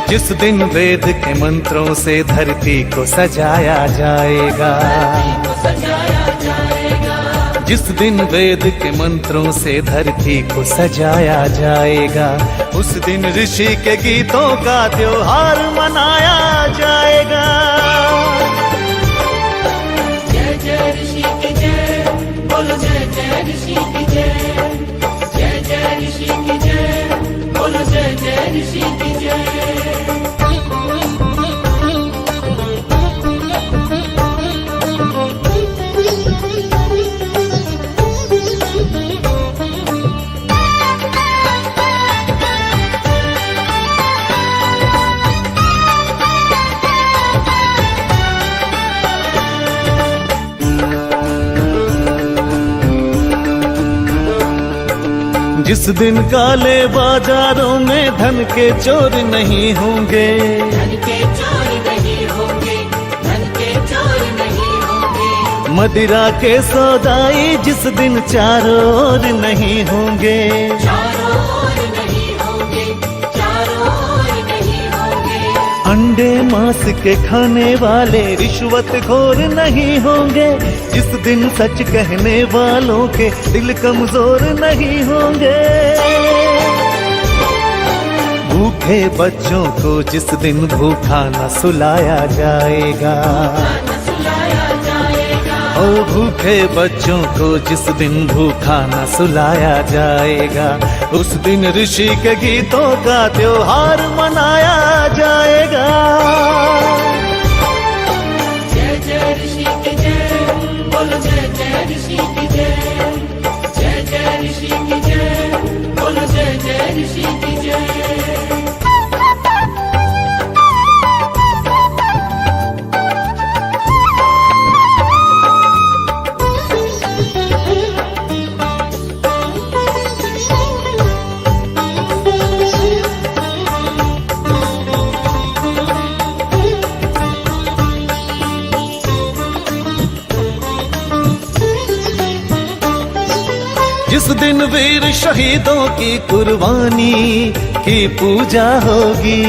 जिस दिन वेद के मंत्रों से धरती को सजाया जाएगा, जिस दिन वेद के मंत्रों से धरती को सजाया जाएगा, उस दिन ऋषि के गीतों का त्योहार मनाया जाएगा। जय जय ऋषि की जय, बोलो जय जय ऋषि की जय, जय जय ऋषि की जय, बोलो जय जय ऋषि की जय। जिस दिन काले बाजारों में धन के चोर नहीं होंगे, धन के चोर नहीं होंगे, धन के चोर नहीं होंगे। मदिरा के सौदाई जिस दिन चारों ओर नहीं होंगे, चारों ओर नहीं होंगे, चारों ओर नहीं होंगे। अंडे मांस के खाने वाले रिश्वत खोर नहीं होंगे, जिस दिन सच कहने वालों के दिल कमजोर नहीं होंगे। भूखे बच्चों को जिस दिन भूखा न सुलाया जाएगा, ओ भूखे बच्चों को जिस दिन भूखा न सुलाया जाएगा, उस दिन ऋषि के गीतों का त्योहार मनाया जाएगा। जय जय ऋषि की जय, बोलो जय जय ऋषि की जय, जय जय ऋषि की जय, बोलो जय जय ऋषि की जय। जिस दिन वीर शहीदों की कुर्बानी की पूजा होगी,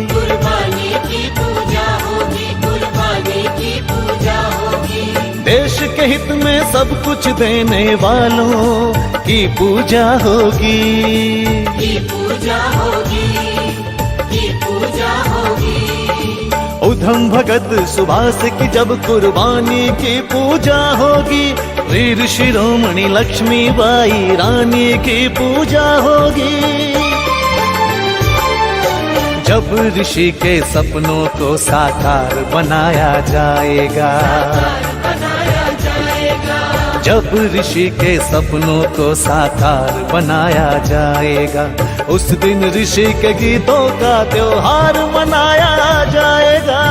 कुर्बानी की पूजा होगी, कुर्बानी की पूजा होगी। देश के हित में सब कुछ देने वालों की पूजा होगी, की पूजा होगी, की पूजा होगी। उधम भगत सुभाष की जब कुर्बानी की पूजा होगी, वीर शिरोमणि लक्ष्मीबाई रानी की पूजा होगी। जब ऋषि के सपनों को साकार बनाया जाएगा, जब ऋषि के सपनों को साकार बनाया जाएगा, उस दिन ऋषि के गीतों का त्योहार मनाया जाएगा।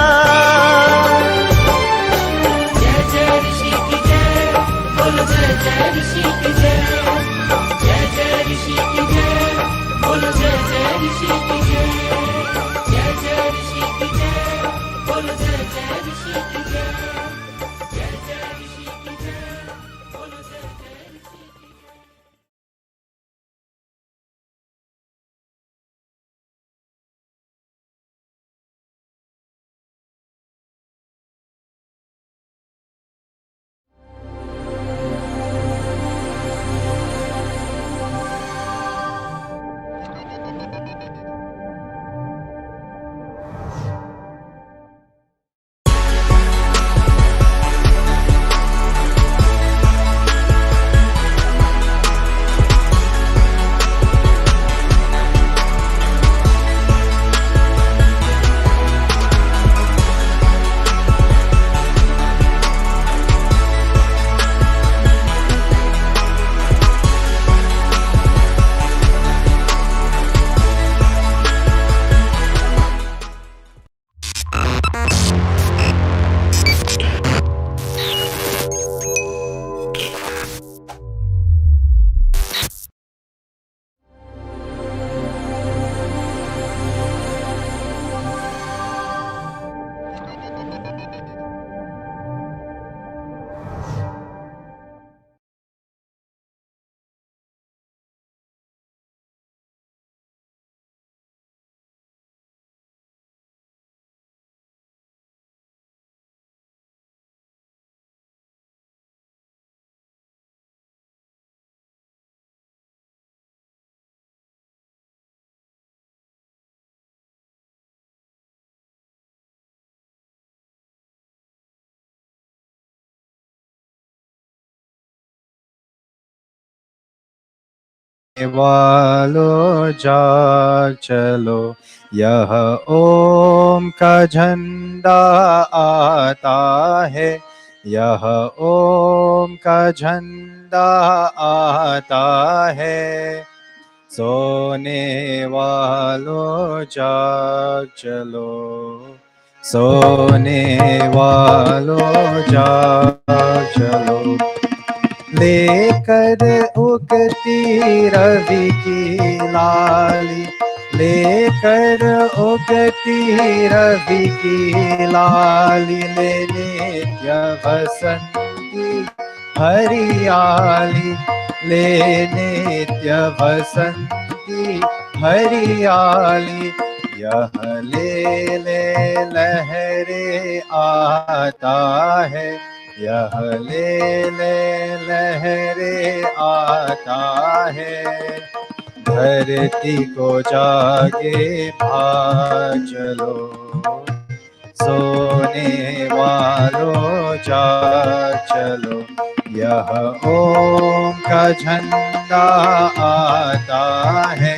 जय जय ऋषि की जय, बोलो जय जय ऋषि की जय, जय जय ऋषि की जय, बोलो जय जय ऋषि की जय, जय जय ऋषि की जय, बोलो जय जय ऋषि की वालों जाग चलो, यह ओम का झंडा आता है, यह ओम का झंडा आता है। सोने वालों जाग चलो, सोने वालों जाग चलो, लेकर उगती रवि की लाली, लेकर उगती रवि की लाली, ले नित्य बसंती हरियाली, ले नित्य बसंती हरियाली, यह ले लहरे आता है, यह ले लहरे आता है। धरती को जागे भाग चलो, सोने वालों जाग चलो, यह ओम का झंडा आता है,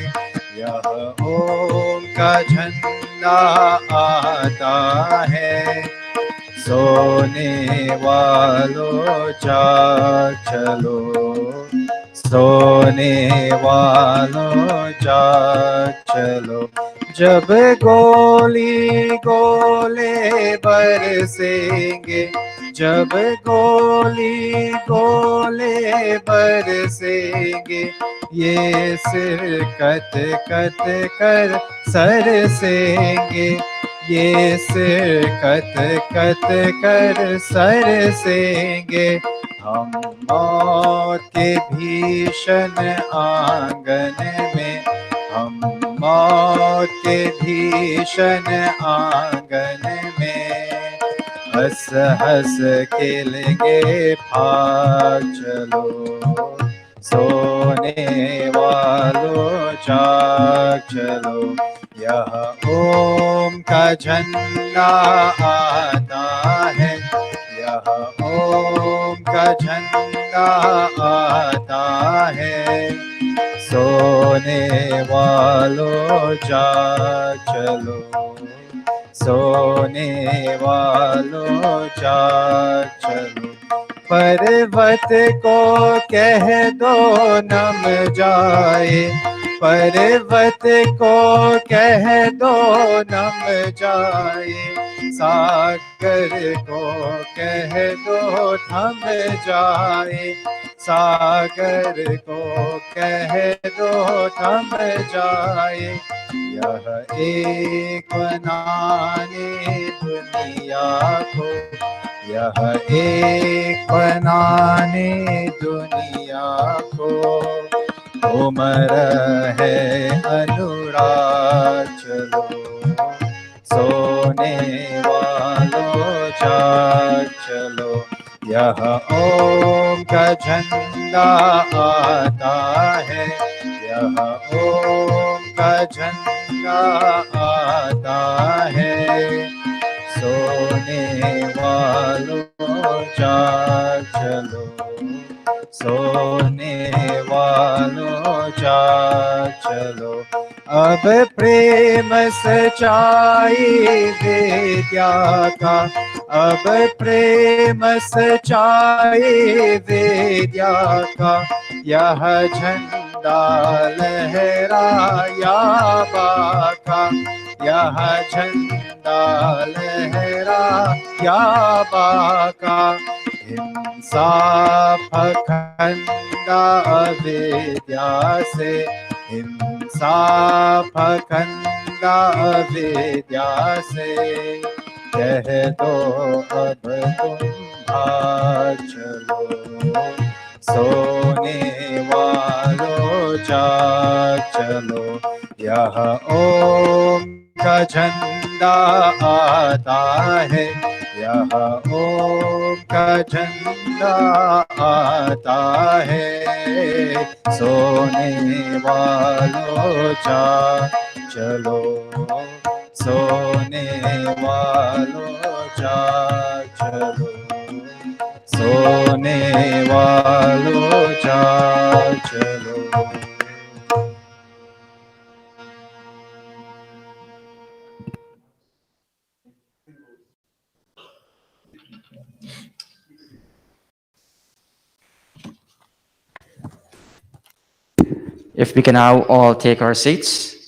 यह ओम का झंडा आता है। सोने वालों जाग चलो, सोने वालों जाग चलो, जब गोली गोले बरसेंगे, जब गोली गोले बरसेंगे, ये सिर कत कत कर सरसेंगे, ये सिर कत कत कर सरसेंगे। हम मौत के भीषण आंगन में, हम मौत के भीषण आंगन में, हंस हंस खेलेंगे भाग चलो, सोने वालों जाग चलो, यह ओम का झंडा आता है, यह ओम का झंडा आता है। सोने वालों जाग चलो, सोने वालों जाग चलो, पर्वत को कह दो नम जाए, पर्वत को कह दो नम जाए, सागर को कह दो थम जाए, सागर को कह दो थम जाए, यह एक बनाने दुनिया को, यह एक बनाने दुनिया को, उमर है अनुराग चलो, सोने वालों जाग चलो, यह ओम का झंडा आता है, यह ओम का झंडा आता है। सोने वालों जाग चलो, सोने वालों जाग चलो, अब प्रेम सच्चाई विद्या का, अब प्रेम सच्चाई विद्या का, यह झंडा लहराया बाका, यह झंडा लहराया बाका, हिंसा फखंडा अविद्या से, हिंसा फखंडा अविद्या से, कह दो अब तुम भाग चलो, सोने वालों जाग चलो, यह ओम का झंडा आता है, यह ओम का झंडा आता है। सोने वालों जाग चलो, सोने वालों जाग चलो, सोने वालों जाग चलो। If we can now all take our seats.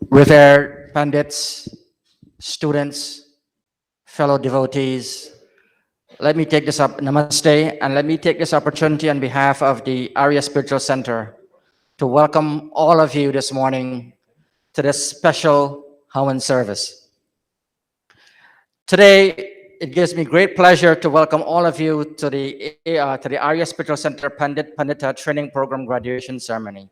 Revered Pandits, students, fellow devotees, let me take this up, namaste, and let me take this opportunity on behalf of the Arya Spiritual Center to welcome all of you this morning to this special Hawan service. Today, it gives me great pleasure to welcome all of you to the Arya Spiritual Center Pandita Training Program graduation ceremony.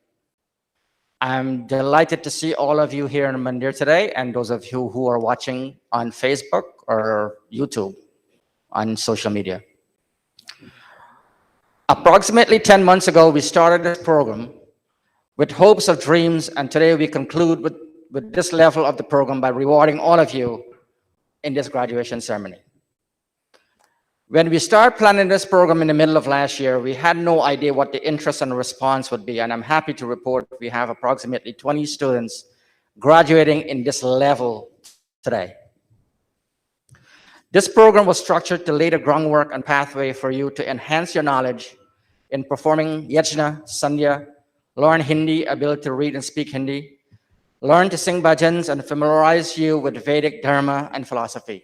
I'm delighted to see all of you here in Mandir today, and those of you who are watching on Facebook or YouTube on social media. Approximately 10 months ago, we started this program with hopes of dreams, and today we conclude with this level of the program by rewarding all of you in this graduation ceremony. When we started planning this program in the middle of last year, we had no idea what the interest and response would be, and I'm happy to report we have approximately 20 students graduating in this level today. This program was structured to lay the groundwork and pathway for you to enhance your knowledge in performing yajna, sandhya, learn Hindi, ability to read and speak Hindi, learn to sing bhajans, and familiarize you with Vedic dharma and philosophy.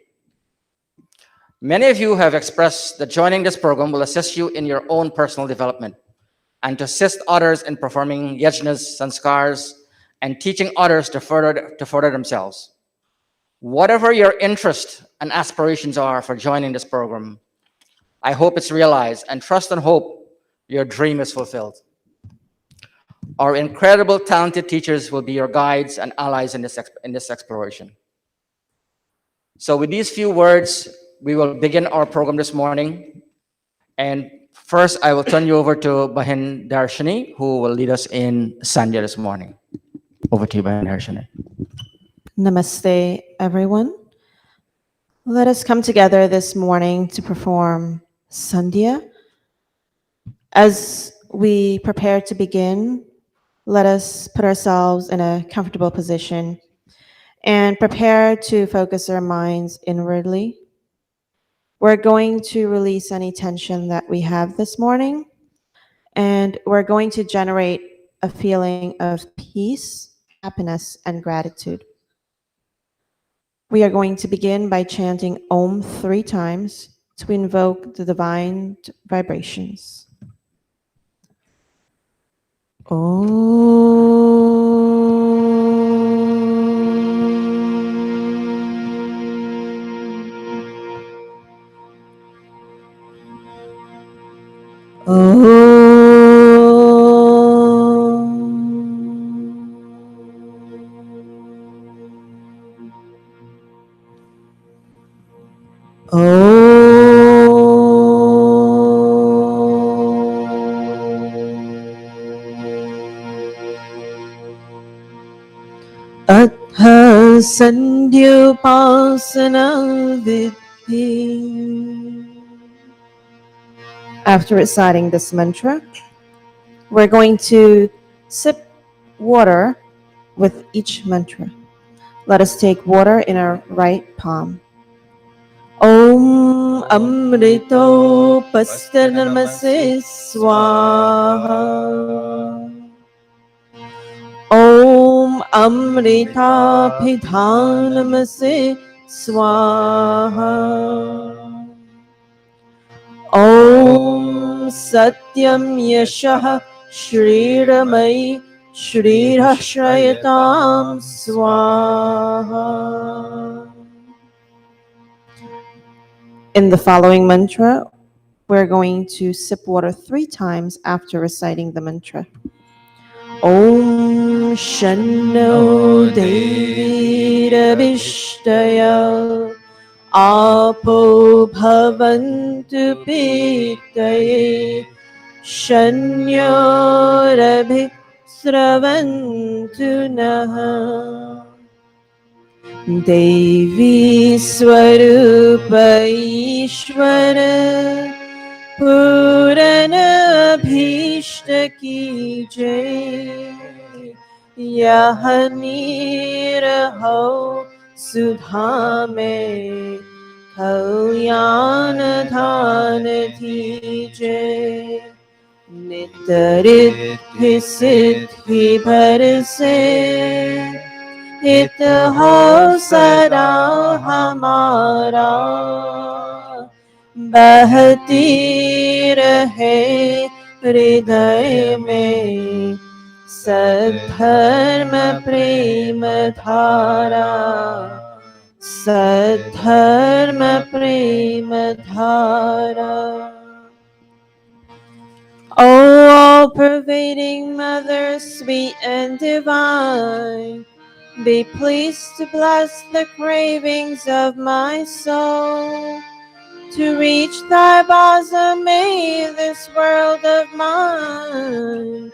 Many of you have expressed that joining this program will assist you in your own personal development and to assist others in performing yajnas, sanskars, and teaching others to further themselves. Whatever your interest and aspirations are for joining this program, I hope it's realized, and trust and hope your dream is fulfilled. Our incredible talented teachers will be your guides and allies in this exploration. So with these few words, we will begin our program this morning. And first, I will turn you over to Bahin Darshani, who will lead us in Sandhya this morning. Over to you, Bahin Darshani. Namaste, everyone. Let us come together this morning to perform Sandhya. As we prepare to begin, let us put ourselves in a comfortable position and prepare to focus our minds inwardly. We're going to release any tension that we have this morning, and we're going to generate a feeling of peace, happiness, and gratitude. We are going to begin by chanting Om 3 times to invoke the divine vibrations. Atha Sandhyupasana Vidhi. After reciting this mantra, we're going to sip water with each mantra. Let us take water in our right palm. Om Amrito Pastanamase Swaha. Om Amrita Pidhanamase Swaha. Om Satyam Yashah Shriramai Shrirashrayatam Swaha. In the following mantra, we're going to sip water 3 times after reciting the mantra. Om Shanno Devi Rabhishtaya Apo Bhavantu Pitaye Shanyo Rabhi स्रवन्तु नः देवी स्वरूप ईश्वर पूरन भीष्ट की जय यह नीर हो सुधा में कल्याण धान दीजे नित रिद्धि सिद्धि भर से हित हो सदा हमारा बहती रहे हृदय में सद्धर्म प्रेम धारा सद्धर्म प्रेम धारा O all-pervading Mother, sweet and divine, be pleased to bless the cravings of my soul. To reach thy bosom, may this world of mine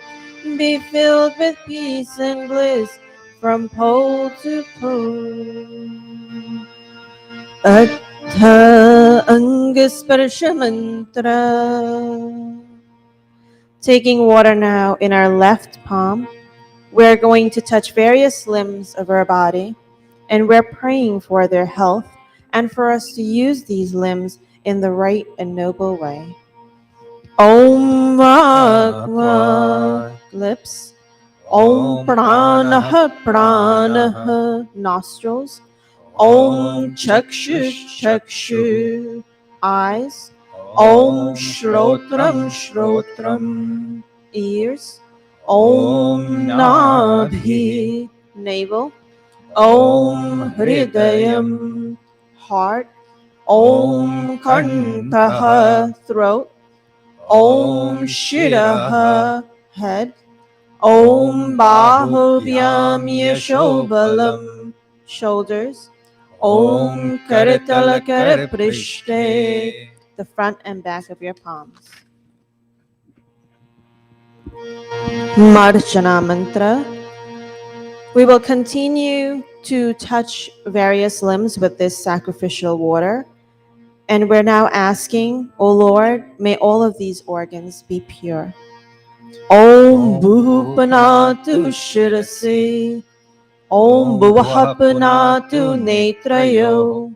be filled with peace and bliss from pole to pole. Atha Angasparsha Mantra. Taking water now in our left palm, we're going to touch various limbs of our body, and we're praying for their health and for us to use these limbs in the right and noble way. Om Vakva, lips. Om Pranah, Pranah, nostrils. Om Chakshu, Chakshu, eyes. Om Shrotram, Shrotram, ears. Om Nabhi, navel. Om Hridayam, heart. Om Kantaha, throat. Om Shiraha, head. Om Bahuvyam Yashobalam, shoulders. Om Karatala Karaprishte, the front and back of your palms. Marjana Mantra. We will continue to touch various limbs with this sacrificial water. And we're now asking, O Lord, may all of these organs be pure. Om Bhupanatu Shirasi. Om Bhuvahapanatu Netrayo.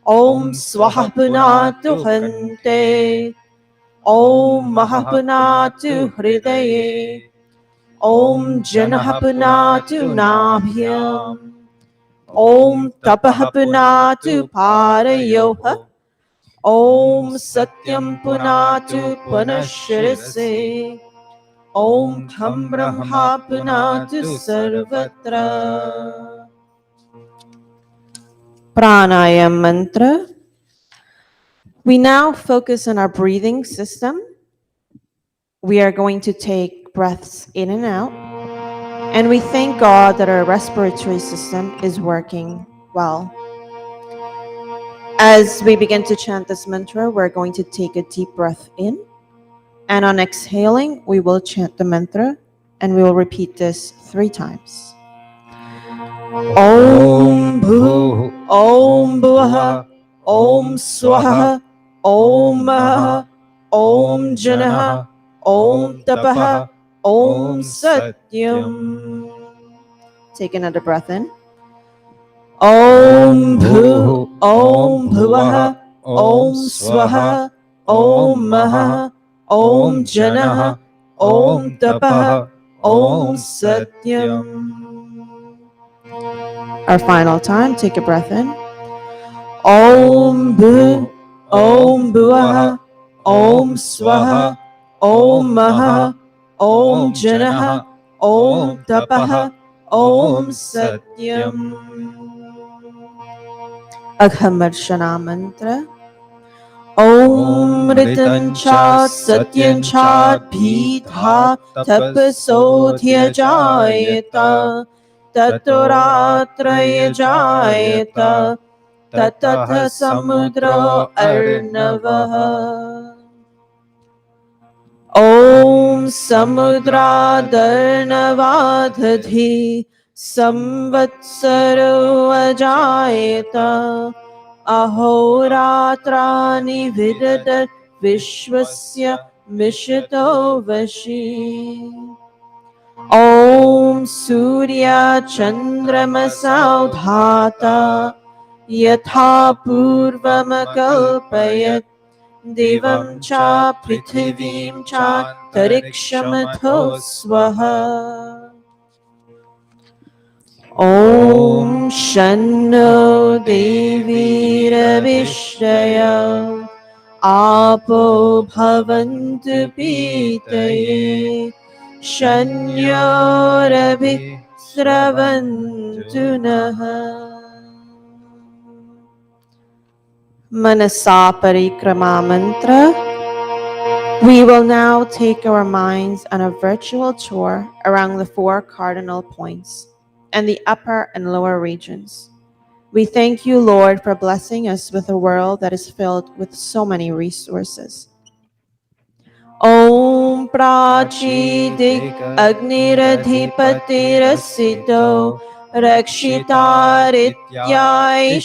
Om Swahapanatu Hante. Om Mahapanatu Hridaye. Om Janahapanatu Nabhyam. Om Tapahapanatu Parayoha. Om Satyam Punatu Punashirase. Om Kham Brahma Punatu Sarvatra. Pranayam Mantra. We now focus on our breathing system. We are going to take breaths in and out. And we thank God that our respiratory system is working well. As we begin to chant this mantra, we're going to take a deep breath in. And on exhaling, we will chant the mantra. And we will repeat this 3 times. Om Bhu, Om Bhuvaha, Om Swaha, Om Maha, Om Janaha, Om Tapaha, Om Satyam. Take another breath in. Om Bhu, Om Bhuvaha, Om Swaha, Om Maha, Om Janaha, Om Tapaha, Om Satyam. Our final time, take a breath in. Om Bhu, Om Bhuvaha, Om Swaha, Om Maha, Om Janaha, Om Tapaha, Om Satyam. Aghamarshana Mantra. Om Ritancha Satyancha Bhitha Tapasodhya Jayata Tatoratraya Jayata Tatatha Samudra Arnavaha. ॐ समुद्रादर्णवादधि संवत्सरो अजायत अहोरात्राणि विदधत् विश्वस्य मिषतो वशी ॐ सूर्यचन्द्रमसौ धाता यथा पूर्वमकल्पयत् दिवं च पृथिवीं चान्तरिक्षमथो स्वः ॐ शन्नो देवीरविष्टय आपो भवन्तु पीतये शन्योरभिस्रवन्तु नः Manasa Parikrama Mantra. We will now take our minds on a virtual tour around the 4 cardinal points and the upper and lower regions. We thank you, Lord, for blessing us with a world that is filled with so many resources. Om Prachidik Agniradhipatirasito Rakshitarityai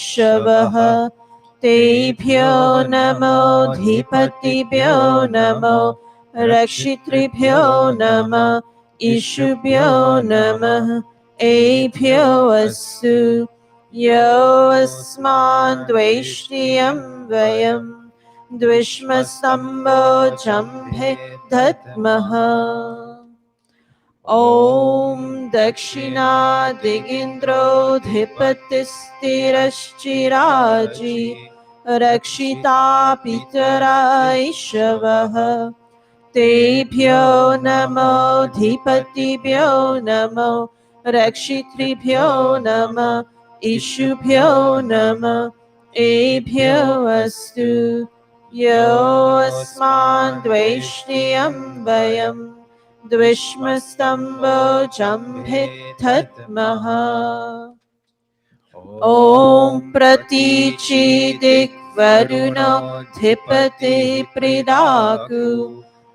Tebhyo Namo Dhipatibhyo Namo Rakshitribhyo Namo Ishubhyo Namo Ebhyo Astu Yo Asman Dvaishtiyam Vayam Dvishmasambho Jambhe Dhatmaha Om Dakshina Digindro Dhipatistirashchiraji Rakshita Pitara Ishavaha Tebhyo Namo Dhipatibhyo Namo Rakshitribhyo Namo Ishubhyo Namo Ebhyo Astu Yo Asman Dvaishniyam Vayam Dvishmastambho Jambhe Dhatmaha Om Pratichi Dikvaruno Dhipati Pridaku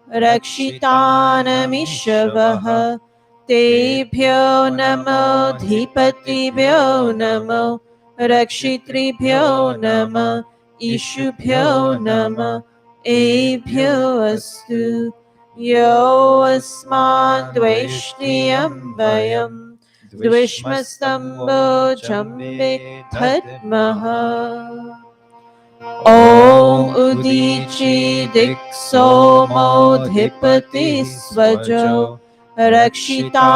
Rakshitanamishavaha Tebhyo Namo Dhipatibhyo Namo Rakshitribhyo Namo Ishubhyo Namo Ebhyo Astu Yo Asman Dvaishniyam Vayam Dvishmastambho Jambhe Dhatmaha Om Udichi Diksomo Dhipati Svajo Rakshita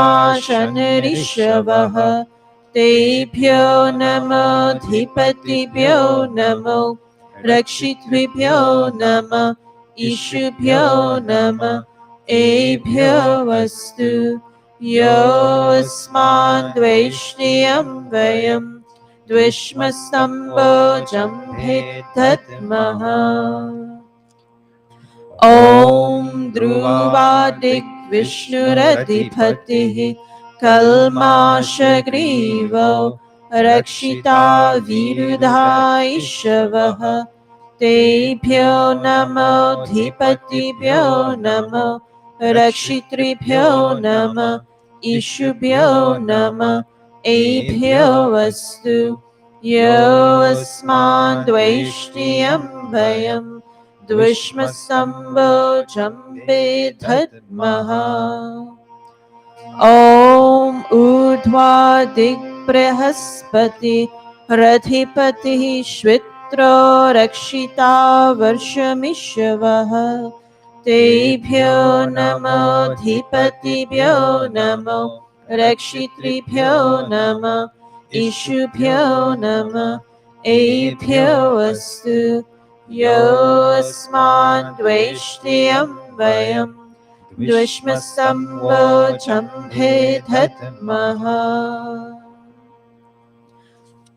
Shanarishavaha Tebhyo Namo Dhipatibhyo Namo Rakshitribhyo Namo Ishubhyo Namo Ebhyo Astu Yo Asman Dvaishniyam Vayam Dvishmastambho Jambhe Dhatmaha Om Dhruvadik Vishnuradipatihi Kalmashagrivo Rakshita Virudhaishavaha Tebhyo Namo Dhipatibhyo Namo Rakshitribhyo Namo Ishubhyo Namo Ebhyo Astu Yo Asman Dvaishniyam Vayam Dvishmasambho Jambhe Dhatmaha Om Urdhva Digbrihaspati Radhipati Shvitro Rakshita Varshamishavaha Tebhyo Namo Dhipatibhyo Namo Rakshitribhyo Namo Ishubhyo Namo Ebhyo Astu Yo Asman Dvaishniyam Vayam Dvishmasambho Jambhe Dhatmaha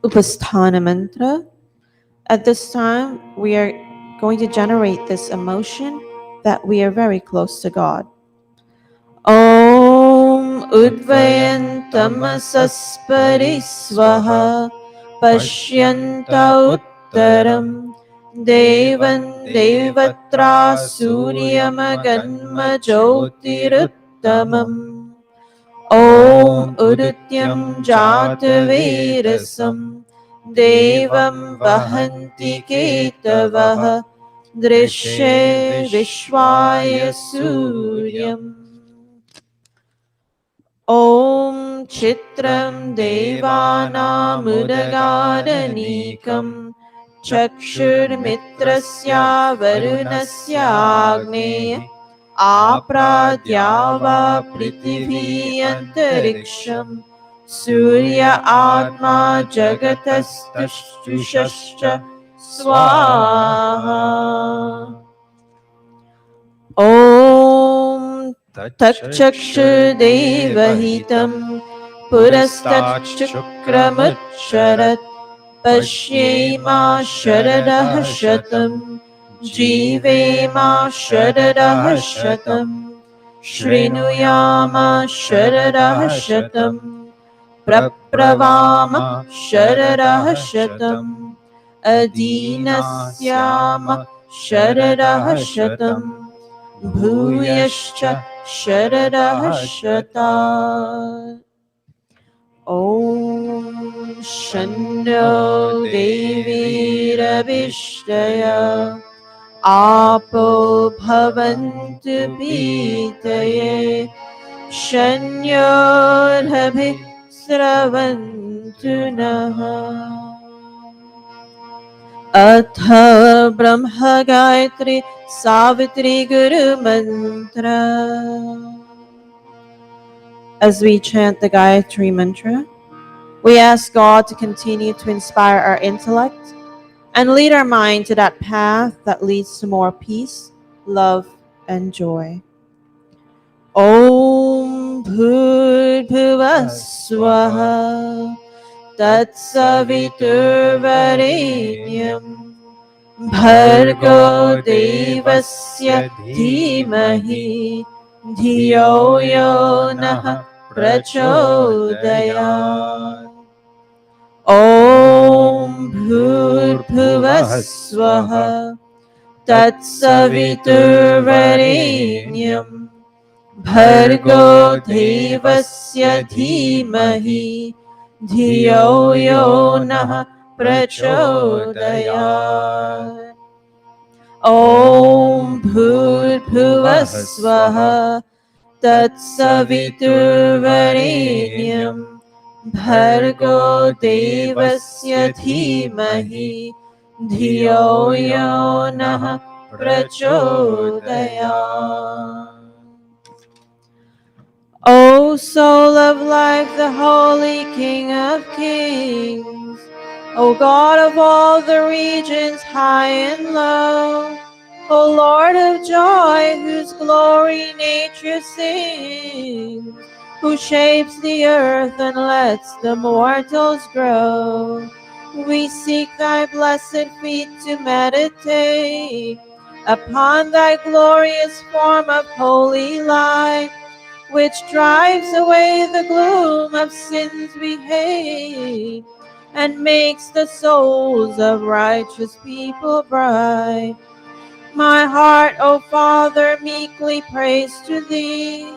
Upasthana Mantra. At this time, we are going to generate this emotion that we are very close to God. Om Udvayantamasasparisvaha Pashyanta Uttaram Devan Devatra Suryamaganma Jyotiruttamam Om Udityam Jatavirasam Devam Vahanti Ketavaha Drishe Vishwaya Suryam Om Chitram Devanamudagadanekam Chakshurmitrasya Varunasya Apradyava Prithvi Antariksham Surya Atma Jagatastushascha Swaha Om Tatchakshurdevahitam Purastachukramaccharat Pashyema Sharadah Shatam Jivema Sharadah Shatam Shrinuyama Sharadah Shatam Prabhavama Sharadah Shatam Adinasyama Sharadah Shatam Bhuyascha Sharadah Shata Om Shanno Devi Rabhishtaya Apo Bhavantu Pitaye Shanyorabhi Sravantu Naha Atha Brahma Gayatri Savitri Guru Mantra. As we chant the Gayatri Mantra, we ask God to continue to inspire our intellect and lead our mind to that path that leads to more peace, love, and joy. Om Bhur Swaha Tat Savitur Varenyam Bhargo Devasya Dhimahi Dhiyo Yo Nah Prachodayat Om Bhurbhuvasvaha Tatsavitur Varenyam Bhargo Devasya Dhimahi Dhiyo Yo Nah Prachodayat Om Bhurbhuvasvaha Tatsavitur Varenyam Bhargo Devasya Dhimahi Dhiyo Yo Nah Prachodayat O soul of life, the holy King of kings, O God of all the regions high and low, O Lord of joy, whose glory nature sings, who shapes the earth and lets the mortals grow. We seek thy blessed feet to meditate upon thy glorious form of holy light, which drives away the gloom of sins we hate and makes the souls of righteous people bright. My heart, O Father, meekly prays to thee,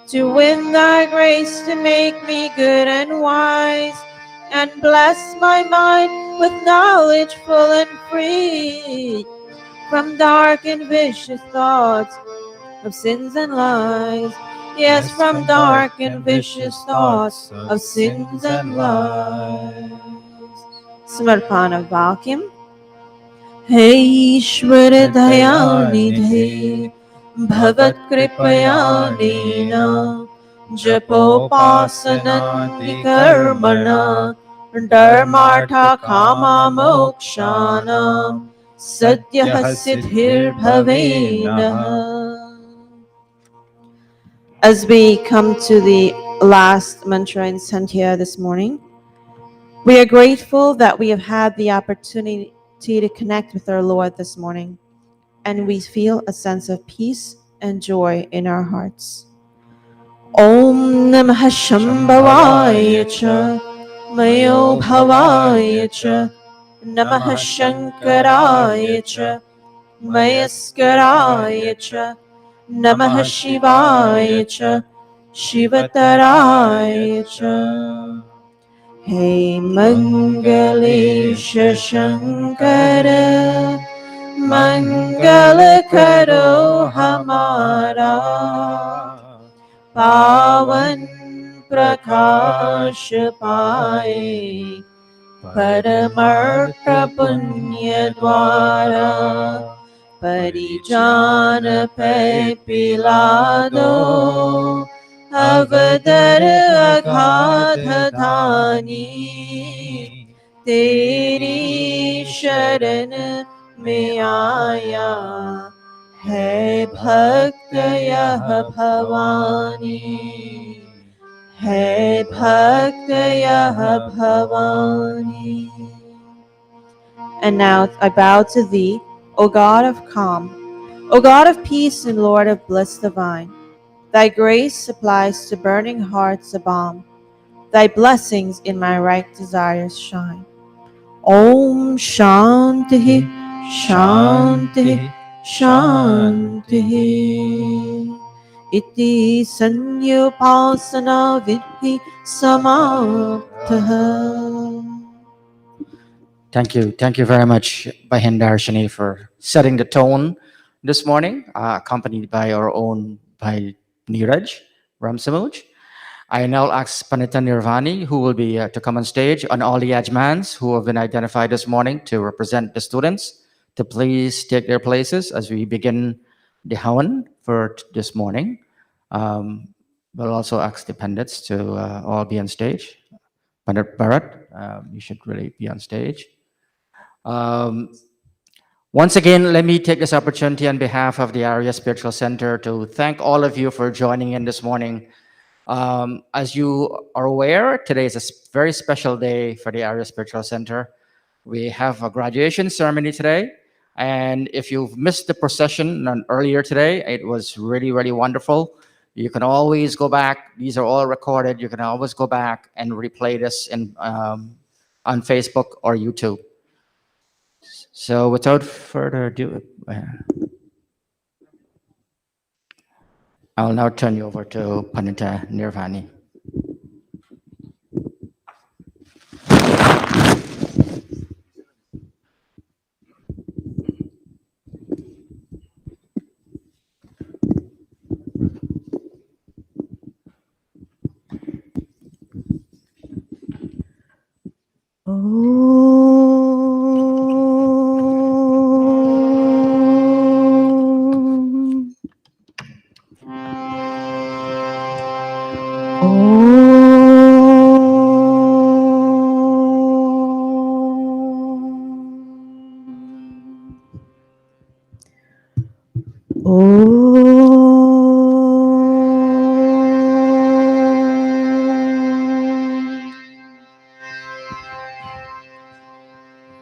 to win thy grace to make me good and wise, and bless my mind with knowledge full and free from dark and vicious thoughts of sins and lies. Yes, from dark and vicious thoughts of sins and lies. Smarpana Vakyam. हे ईश्वर दयानिधे भवत् कृपयानेन जपोपासनानि कर्मणा धर्मार्था कामा मोक्षाणां सद्यः सिद्धिर्भवेनः. As we come to the last mantra in Sandhya this morning, we are grateful that we have had the opportunity to connect with our Lord this morning, and we feel a sense of peace and joy in our hearts. Om Namah Shambhavaya Cha Mayo Bhavaya Cha नमः शङ्कराय च मयस्कराय च नमः शिवाय च शिवतराय च हे मङ्गलेश शङ्कर मंगल करो हमारा पावन प्रकाश पाए परमार्थ पुण्य द्वारा परिजान पे पिला दो अवदर अगाध धानी तेरी शरण में आया है भक्त यह भवानी है भक्त यह Bhavani. And now I bow to thee, O God of calm, O God of peace and Lord of bliss divine. Thy grace supplies to burning hearts a balm. Thy blessings in my right desires shine. Om Shanti Shanti Shanti Iti Sanyupasana Vidhi Samaptaha. Thank you very much, Bahin Darshini, for setting the tone this morning, accompanied by our own by Neeraj Ramsamuj. I now ask Pandita Nirvani, who will be to come on stage, and all the Ajmans who have been identified this morning to represent the students, to please take their places as we begin the Hawan for this morning. We'll also ask the Pandits to all be on stage. Pandit Bharat, you should really be on stage. Once again, let me take this opportunity on behalf of the Arya Spiritual Center to thank all of you for joining in this morning. As you are aware, today is a very special day for the Arya Spiritual Center. We have a graduation ceremony today, and if you've missed the procession earlier today, it was really, really wonderful. You can always go back. These are all recorded. You can always go back and replay this on Facebook or YouTube. So without further ado, I'll now turn you over to Pandita Nirvani.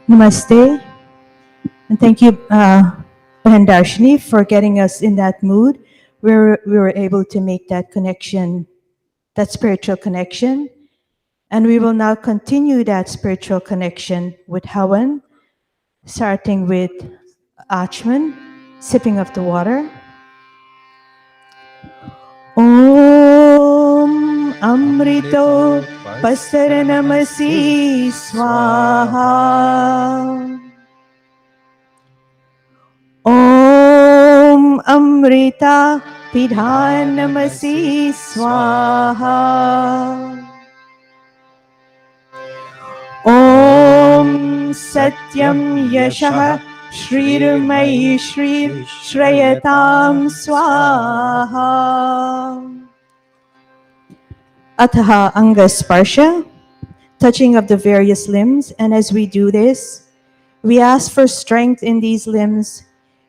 Namaste, and thank you, Bahan Darshini, for getting us in that mood where we were able to make that connection, that spiritual connection. And we will now continue that spiritual connection with Hawan, starting with Achman, sipping of the water. Om Amrito Pasaranamasi Swaha. Om Amrita Pidhanamasi Swaha. Om Satyam Yashah Shrirumai Shri Shrayatam Swaha. Ataha Anga Sparsha, touching of the various limbs. And as we do this, we ask for strength in these limbs.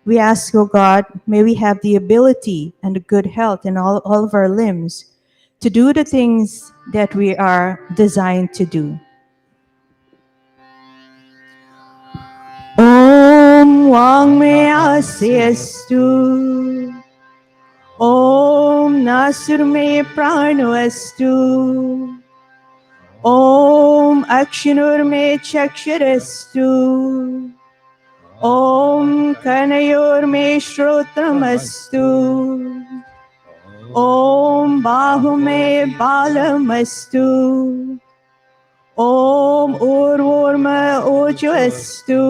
We ask, O God, may we have the ability and the good health in all of our limbs to do the things that we are designed to do. Om Wang Me Asyastu. Om Nasur Me Prano Astu. Om अक्षिणुर्मे चक्षुरस्तु ॐ कर्णयोर्मे श्रोत्रमस्तु ॐ बाहुमे बालमस्तु ॐ ऊर्वोर्म ओजस्तु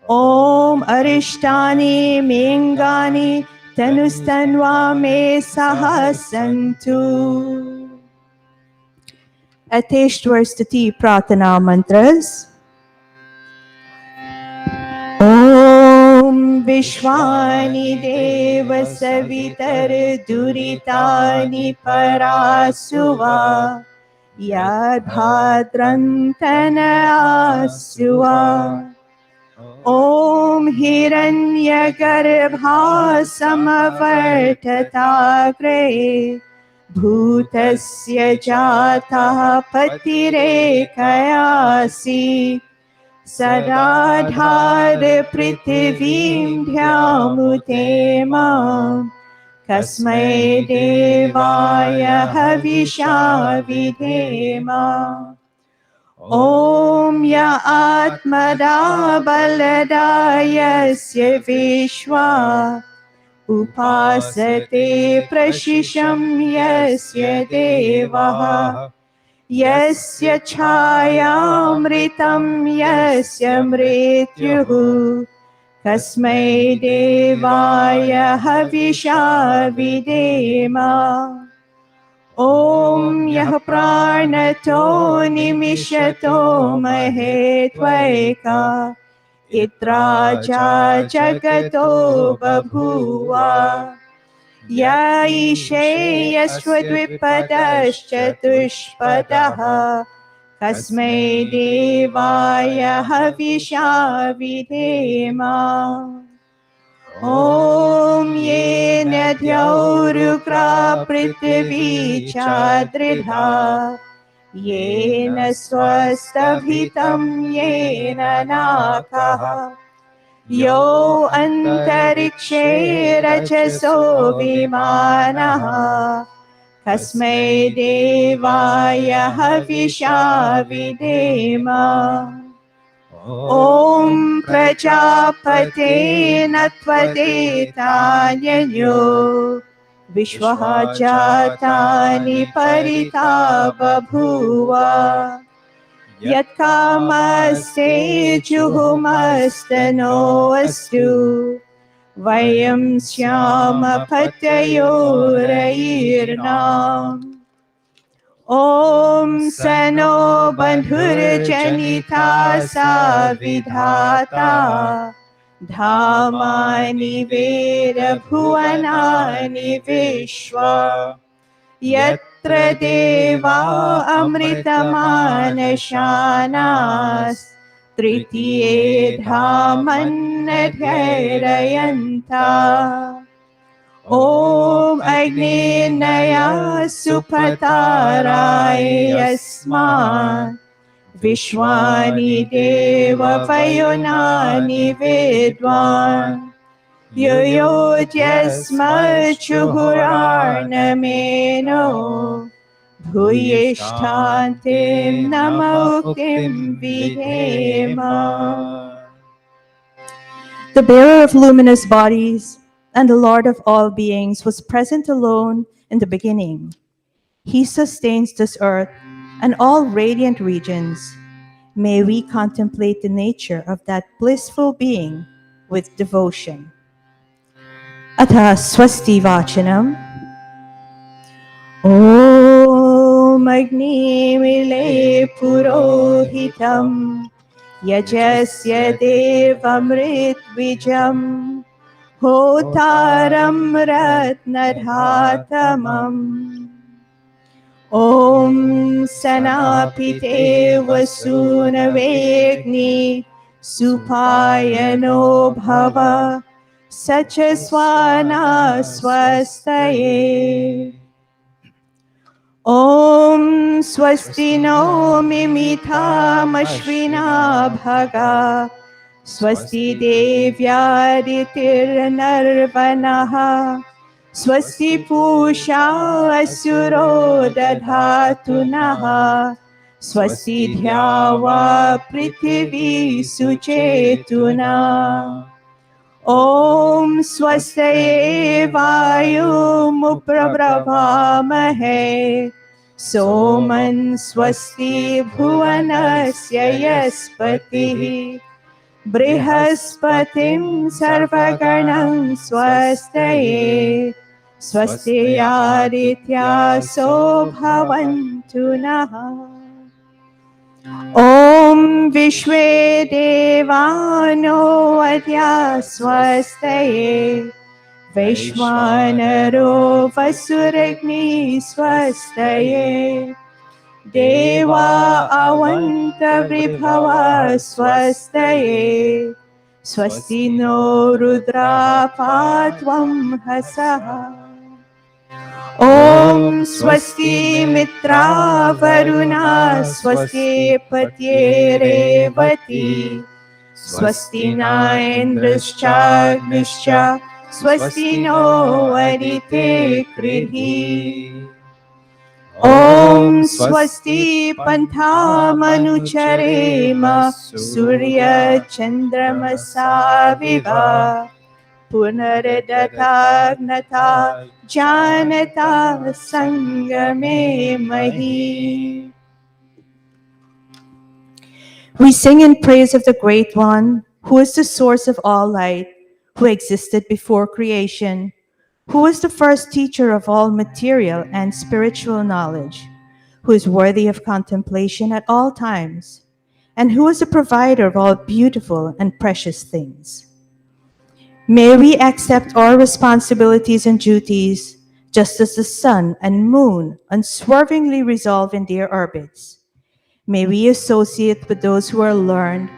ॐ अरिष्टानि मेङ्गानि तनुस्तन्वा मे सह सन्तु Attached words to tea pratana mantras. ॐ विश्वानि देव सवितर दुरितानि परासुवा यद्भाद्रन्तन आसुवा ॐ हिरण्यगर्भा समवर्तताग्रे भूतस्य जातः पतिरेकयासि सदाधार पृथिवीं ध्यामुते मां कस्मै देवाय हविषा विधेम ॐ य आत्मदा बलदा यस्य विश्वा उपासते प्रशिशं यस्य देवः यस्य छायामृतं यस्य मृत्युः कस्मै देवाय हविषा विधेम ॐ यः प्राणतो निमिषतो महेत्वैका इत्राजा जगतो बभूव य ईशे यस्त्वद्विपदश्चतुष्पदः कस्मै देवाय हविषा विधेम ॐ येन द्यौरुग्रा पृथिवी चादृढा येन स्वस्तभितं येन नाकः यो अन्तरिक्षे रजसो विमानः कस्मै देवाय हविषा विधेम ॐ प्रजापते न त्वदेतान्ययो विश्वः जातानि परिता बभूव यत्कामस्ते जुहुमस्तनो अस्तु वयं स्याम पतयोरयिर्नाम् ॐ स नो बन्धुर्जनिता सा विधाता धामानि वेरभुवनानि विश्वा यत्र देवा अमृतमानशानास् तृतीये धामन्नध्यरयन्ता ॐ अग्नेर्नया सुपताराय यस्मात् विश्वानि देववयुनानि विद्वान् युयोत्यस्मच्छुहुरार्णमेनो भूयिष्ठान्तिं नमोक्तिं विधेम. The bearer of luminous bodies and the Lord of all beings was present alone in the beginning. He sustains this earth and all radiant regions. May we contemplate the nature of that blissful being with devotion. Atha swasti vachanam. Om Agni Mile Purohitam Yajasya Devamrit Vijam Hotaram Ratnadhatamam Om Sanapite Vasunavegni Supayano Bhava Sachaswana Swastaye Om Swasti no Mimitam Ashvina Bhaga Swasti Devyaditir Narvanaha Swasti Pusha Asuro Dadhatunaha स्वस्ति ध्यावा पृथिवी सुचेतुना ॐ स्वस्ति वायुमुप्रब्रवामहे सोमन् स्वस्ति भुवनस्य यस्पतिः बृहस्पतिं सर्वगणं स्वस्तये स्वस्ति आदित्यासो भवन्तु नः ॐ विश्वे देवानो अद्या स्वस्तये वैश्वानरो वसुरग्नि स्वस्तये देवा अवन्तर्विभव स्वस्तये स्वस्ति नो रुद्रा पात्वं हसः ॐ स्वस्ति मित्रा वरुणा स्वस्ति पत्ये रेवती स्वस्ति न इन्द्रश्चाग्निश्च स्वस्ति नो अरिते कृहि ॐ स्वस्ति पन्थामनुचरेम सूर्यचन्द्रमसाविव पुनर्दधाग्नता जानता संगमे महि. We sing in praise of the Great One, who is the source of all light, who existed before creation, who is the first teacher of all material and spiritual knowledge, who is worthy of contemplation at all times, and who is the provider of all beautiful and precious things. May we accept our responsibilities and duties just as the sun and moon unswervingly resolve in their orbits. May we associate with those who are learned,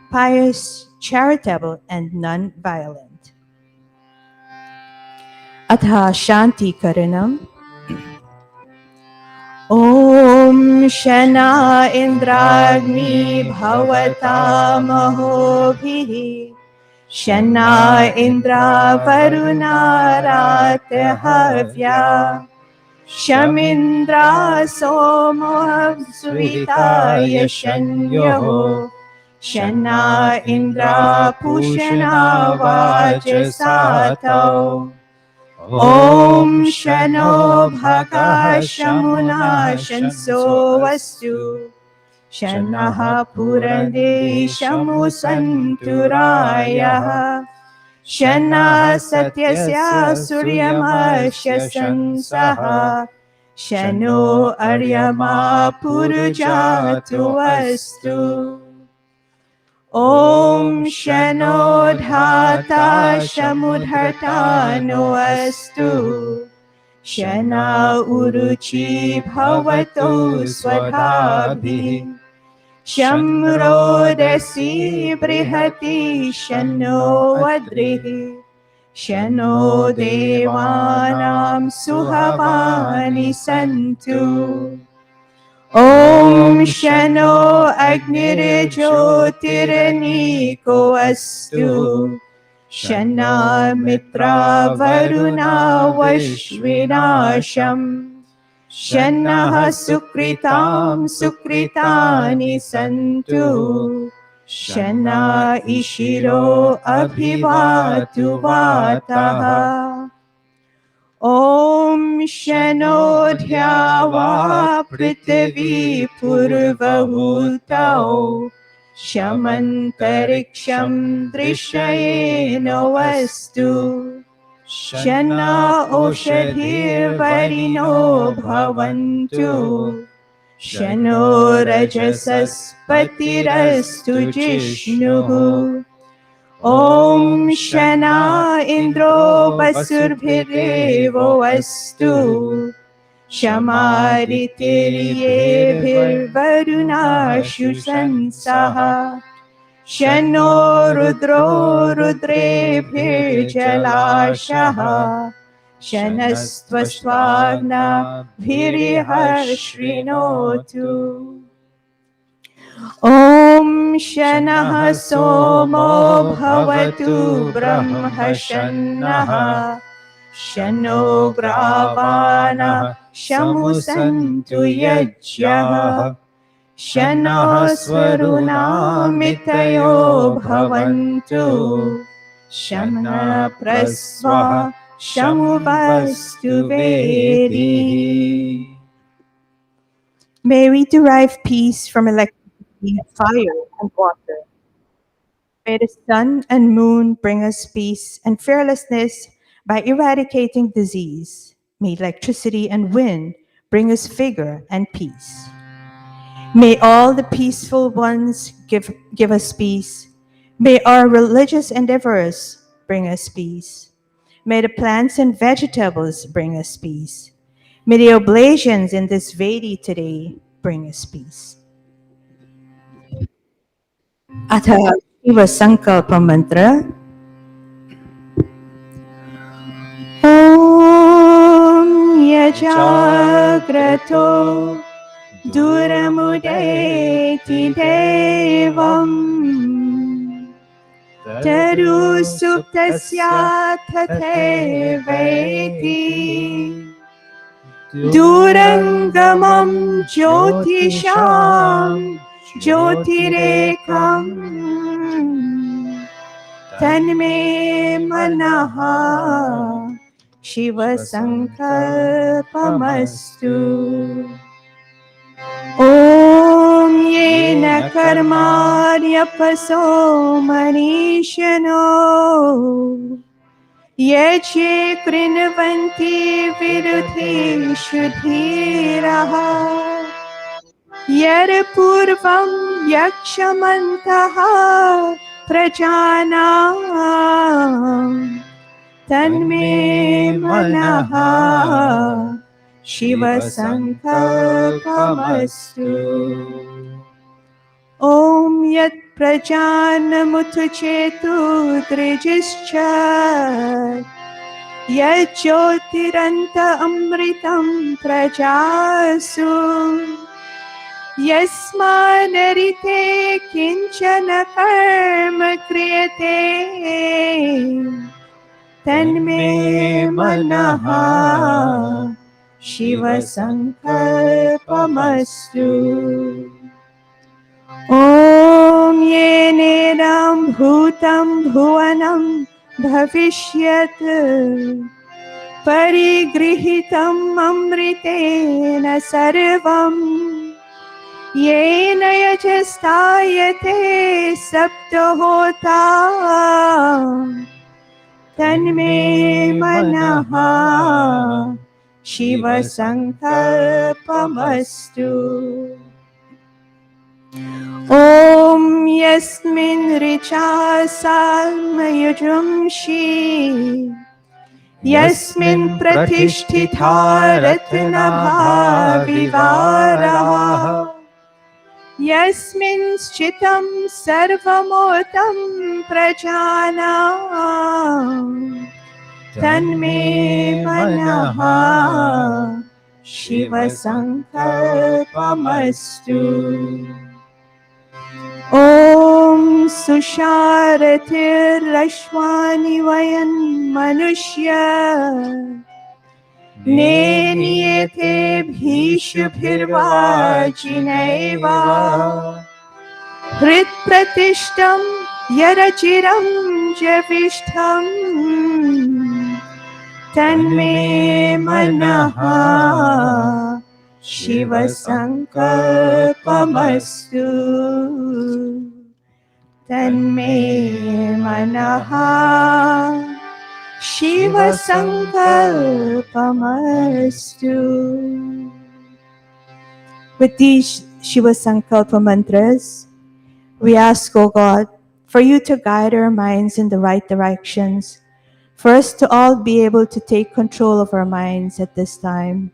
pious, charitable, and non-violent. Atha Shanti Karanam. Om Shana Indragni Bhavata Mahobhihi Shana Indra Varuna Rathavya Shamindra Somo Suvitaya Shanyoho Shana Indra Pushana Vajasato Om Shano Bhaka Shamuna Shanso Vastu Shanaha Purande Shamu Santuraya Shana Satyasya Suryamasya Sansaha Shano Aryama Purujatu Vastu Om Shano Dhata Shamudhartano Astu Shana Uruchi Bhavato Swadhabhi Shamrodasi Brihati Shano Adrihi Shano Devanam Suhavani Santu Om Shano Agnirjyotirniko Astu Shana Mitra Varuna Vashvinasham Shana Sukritam Sukritani Santu Shana Ishiro Abhivatu Vataha Om Shano Dhyava Prithvi Purvahutao Shamantariksham Drishayeno Vastu Shana Oshadhir Varino Bhavantu Shano Rajasas Patirastu Jishnuhu Om Shana Indro Basurbhirevo Vastu Shamaritirye Varunashu Sansaha Shano Rudro Rudrebhir Jalashaha Shanastvaswagna Virihashrinotu Om Shanaha Somo Bhavatu Brahmashannaha Shano Gravana Shamusantu Yajyaha शन्नो स्वरुणामितयो भवन्तु शमः प्रस्वा शमुवस्तु वेदिः. May we derive peace from electricity, fire, and water. May the sun and moon bring us peace and fearlessness by eradicating disease. May electricity and wind bring us vigor and peace. May all the peaceful ones give us peace. May our religious endeavors bring us peace. May the plants and vegetables bring us peace. May the oblations in this Vedi today bring us peace. अथ शिवसङ्कल्पमन्त्र ॐ यजाग्रतो दूरमुदेति देवम् तरुसुप्तस्य तथैवैति दूरङ्गमं ज्योतिषां ज्योतिरेकम् तन्मे मनः शिवसङ्कल्पमस्तु ॐ येन कर्माण्यपसो मनीषिणो ये चे कृण्वन्ति विरुद्धेषु धीरः यर्पूर्वं यक्षमन्तः प्रजानां तन्मे मनः शिवसङ्कल्पमस्तु ॐ यत् प्रजानमुत्चेतु दृजिश्च यज्ज्योतिरन्त अमृतं प्रजासु यस्मानरिते किञ्चन कर्म क्रियते तन्मे मनः शिवसङ्कल्पमस्तु ॐ येनेदं भूतं भुवनं भविष्यत् परिगृहीतम् अमृतेन सर्वम् येन यजस्तायते सप्तहोता तन्मे मनः शिवसङ्कल्पमस्तु ॐ यस्मिन् ऋचा साल्मयुजुंषि यस्मिन् प्रतिष्ठिता रत्नभा विवाराः यस्मिन् स्थितं सर्वमोतं प्रजानां तन्मे मनः शिवसङ्कल्पमस्तु ॐ सुषारथिर्रश्वानि वयन् मनुष्य नेनियते भीषुभिर्वाचिनैव हृत्प्रतिष्ठं यरचिरं जविष्ठम् तन्मे मनः शिवसङ्कल्पमस्तु तन्मे मनः शिवसङ्कल्पमस्तु. With these Shiva Sankalpa mantras, we ask, O God, for you to guide our minds in the right directions, for us to all be able to take control of our minds at this time.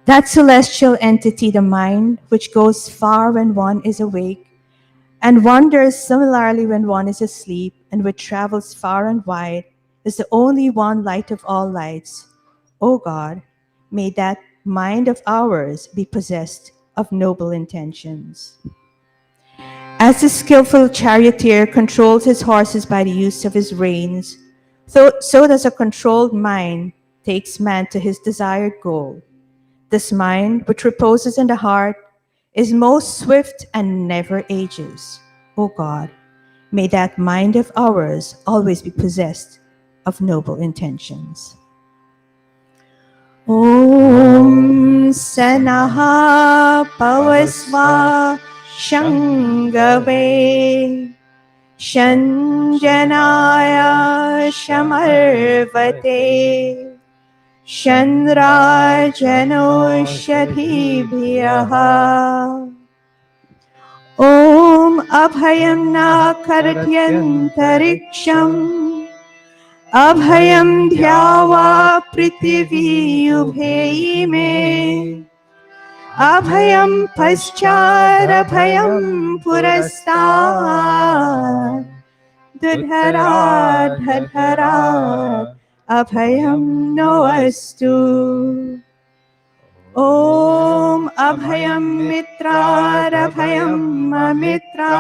That celestial entity, the mind, which goes far when one is awake, and wanders similarly when one is asleep, and which travels far and wide, is the only one light of all lights. O God, may that mind of ours be possessed of noble intentions. As the skillful charioteer controls his horses by the use of his reins, so does a controlled mind takes man to his desired goal. This mind, which reposes in the heart, is most swift and never ages. O God, may that mind of ours always be possessed of noble intentions. Om Sanaha Pavasva Shangave Shanjanaya Shamarvate Shandrajanoshadhibhyaha Om Abhayam Nakartyantariksham Abhayam Dhyava Prithiviyubhe me Abhayam Pascharabhayam Purastar Dudhara Dhadhara Abhayam Noastu Om Abhayam Mitra Abhayam Amitra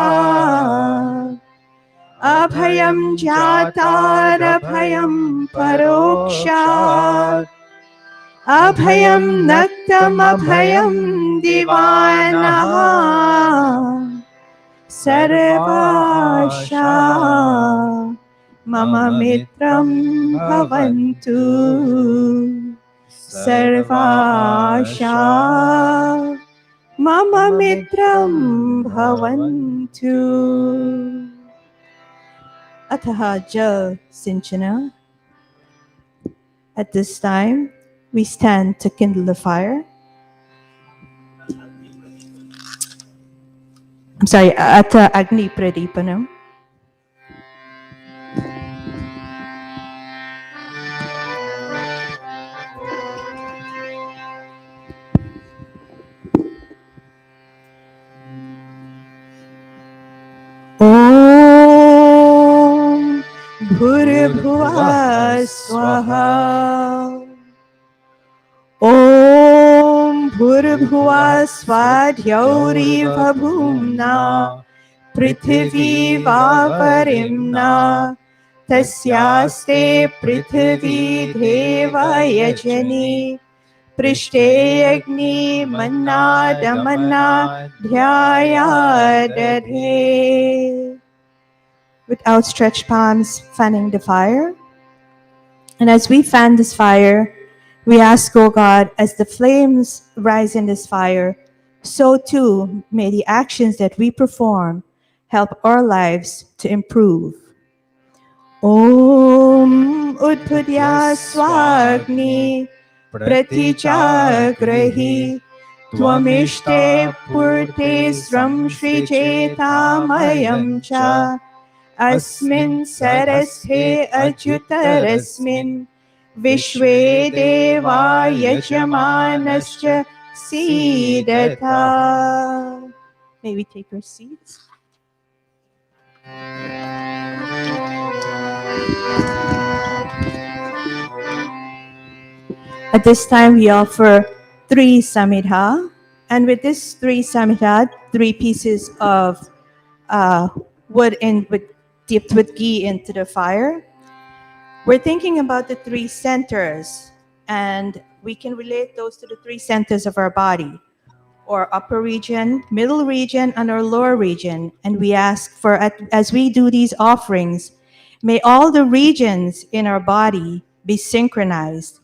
Abhayam Jatar Abhayam Parokshat Abhayam Naktam Abhayam Divanaha Sarvasha Mama Mitram Bhavantu Sarvasha Mama Mitram Bhavantu Ataha Jal Sinchana. At this time, we stand to kindle the fire. I'm sorry, Ata Agni Pradipanam. Om Bhurabhuva Swaha Om Bhurabhuva Swadhyauri Vabhumna Prithvi Vaparimna Tasyaste Prithvi Deva Yajani Prishte Agni Manna Damana Dhyaya Dadhe. With outstretched palms fanning the fire. And as we fan this fire, we ask, O God, as the flames rise in this fire, so too may the actions that we perform help our lives to improve. Om Udbhudya Swagni Pratijagrahi Tvamishte Purte Sram Srichetamayam Cha Asmin Sarasthe Ajutarasmin Vishwe Deva Yajamanascha Siddhatha. May we take our seats. At this time, we offer 3 samidha. And with this 3 samidha, 3 pieces of wood dipped with ghee into the fire, we're thinking about the 3 centers, and we can relate those to the 3 centers of our body, or upper region, middle region, and our lower region. And we ask for, as we do these offerings, may all the regions in our body be synchronized.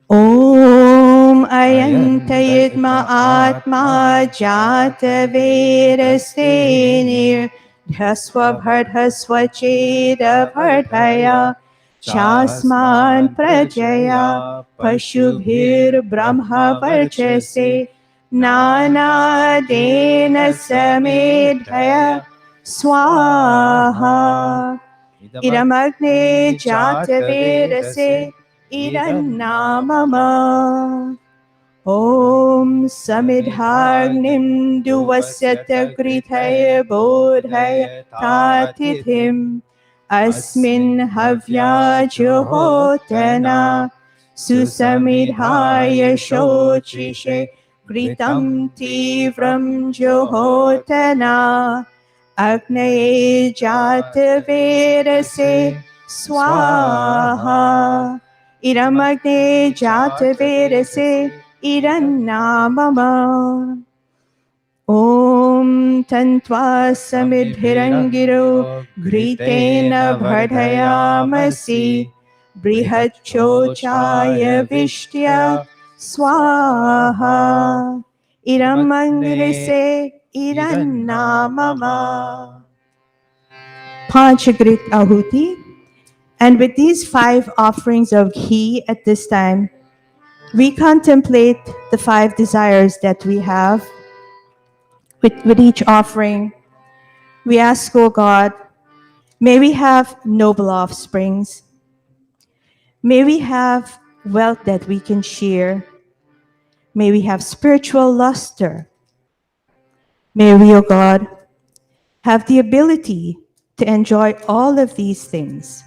Om Ayantayitma Atma Jata Verastenir Dhaswa Bhardhaswa Cheda Bhardhaya Chasman Prajaya Pashubhir Brahma Varchase Nana Dena Samedhaya Swaha Idamagne Jata Verase Idannamama Om Samidhagnim Duvasyata Grithaya Bodhaya Tatithim Asmin Havya Johotana Susamidhaya Shochishe Gritam Tivram Johotana Agnaye Jata Vedase Swaha Idamagne Jata Vedase iranna mama. Om tantva samidhirangiro gritena vardhayamasi brihachochaya vishtya swaha iram angrese iranna mama. Panchagrit Ahuti. And with these 5 offerings of ghee at this time, we contemplate the 5 desires that we have. With each offering, we ask, O God, may we have noble offsprings. May we have wealth that we can share. May we have spiritual luster. May we, O God, have the ability to enjoy all of these things.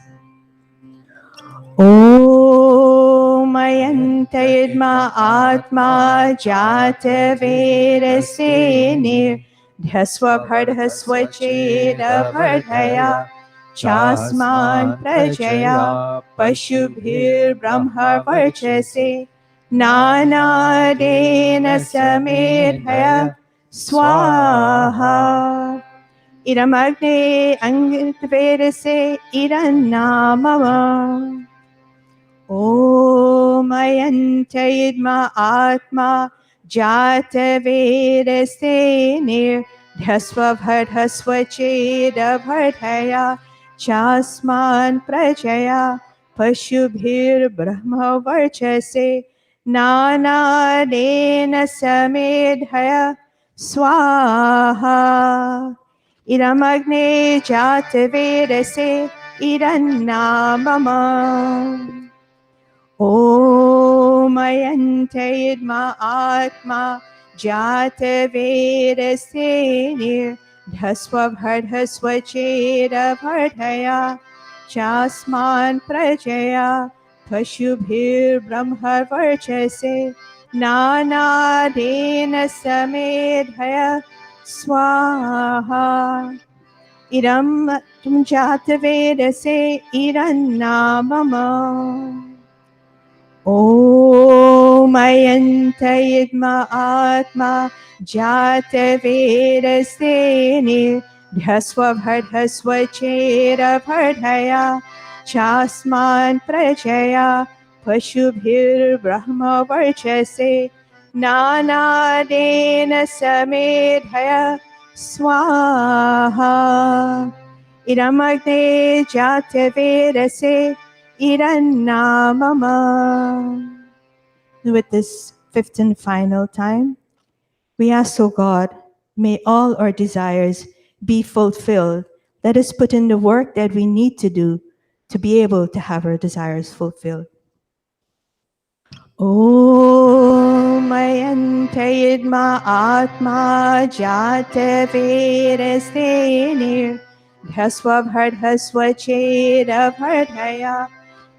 Om Ayantayidma Atma Jata Vedasene Dhasvabhardhasvacheda Bhardhaya Chasman Prajaya Pashubhir Brahma Varchase Nana Dena Samedhaya Swaha Iramagne Angvedase Iranamama Om Ayantayidma Atma Jata Vedasene Dhasvabhardhasvacheda Bhardhaya Chasman Prajaya Pashubhir Brahma Varchase Nana Dena Samedhaya Swaha Iramagne Jata Vedase Irannamama Om Ayantayidma Atma Jata Vedasene Dhasvabhardhasvacheda Bhardhaya Chasman Prajaya Pashubhir Brahma Varchase Nana Dena Samedhaya Swaha Iram Jata Vedase Irannamama Om Ayantayidma Atma Jata Vedasene Dhasvabhardhasvacheda Bhardhaya Chasman Prajaya Pashubhir Brahma Varchase Nana Dena Samedhaya Swaha Iramagne Jata Vedase Irannamama. With this 5th and final time, we ask, O God, may all our desires be fulfilled. Let us put in the work that we need to do to be able to have our desires fulfilled. Om Ayantayidma Atma Jata Vedasene Dhasvabhardhasvacheda Bhardhaya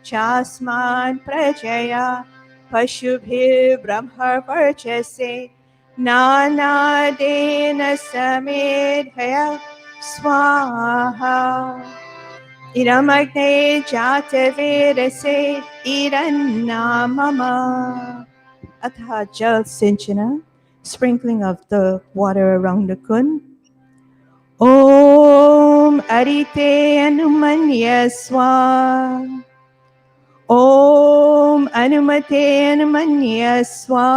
Chasman Prajaya Pashubhir Brahma Varchase Nana Dena Samedhaya Swaha Iramagne Jata Vedase Irannamama Atha Jal Sinchana, sprinkling of the water around the kun. Om Arite Anumanya Swa Om Anumate Anumanya Swa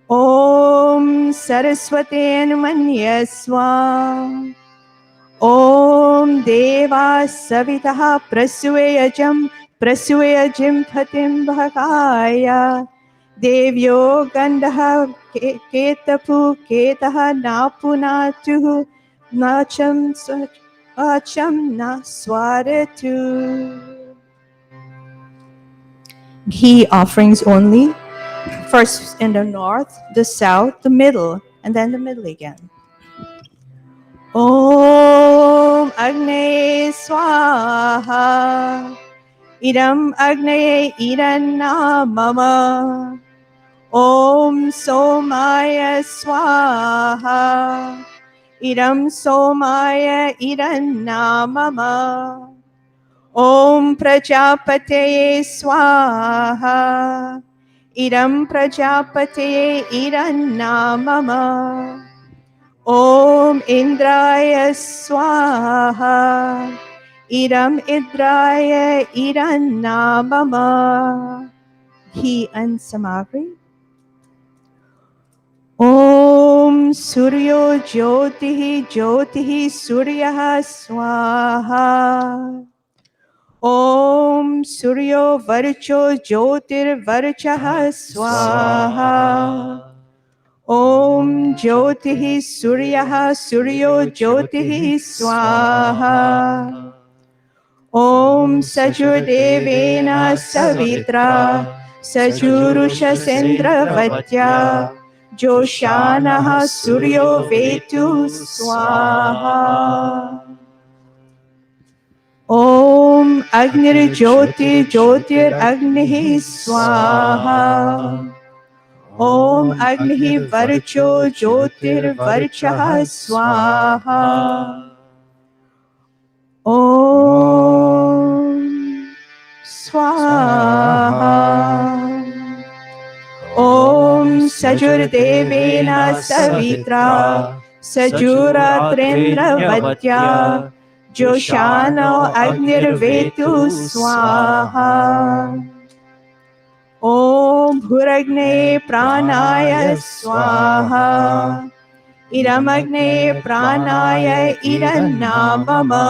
Om Saraswate Anumanya Swa Om Deva Savitaha Prasuyajam Prasuyajim Tatim Bhagaya Devyo Gandaha Ketapu Ketaha Napunatuhu Nacham Acham Naswaratu. Ghee offerings only. First in the north, the south, the middle, and then the middle again. Om Agni Swaha Idam Agni Idanna Mama Om Somaya Swaha Idam Somaya Idanna Mama Om Prajapate Swaha Idam prajapate irannamama. Om Indraya Swaha. Idam Indraya irannamama. He and Samagri. Om Suryo Jyotihi Jyotihi Suryaha Swaha. Om Suryo Varcho Jyotir Varchaha Swaha. Om Jyotihi Suryaha Suryo Jyotihi Swaha. Om Sajurdevena Savitra Sajurusha Sendra Vatya Joshanaha Suryo Vetu Swaha. Om Agnir Jyoti Jyotir Agnihi Swaha. Om Agnihi Varcho Jyotir Varchaha Swaha. Om Swaha. Om Sajurdevena Savitra Sajuratrendra Vatya Joshano Agnirvetu Swaha. Om Bhuragne Pranaya Swaha. Iramagne Pranaya Irannamama.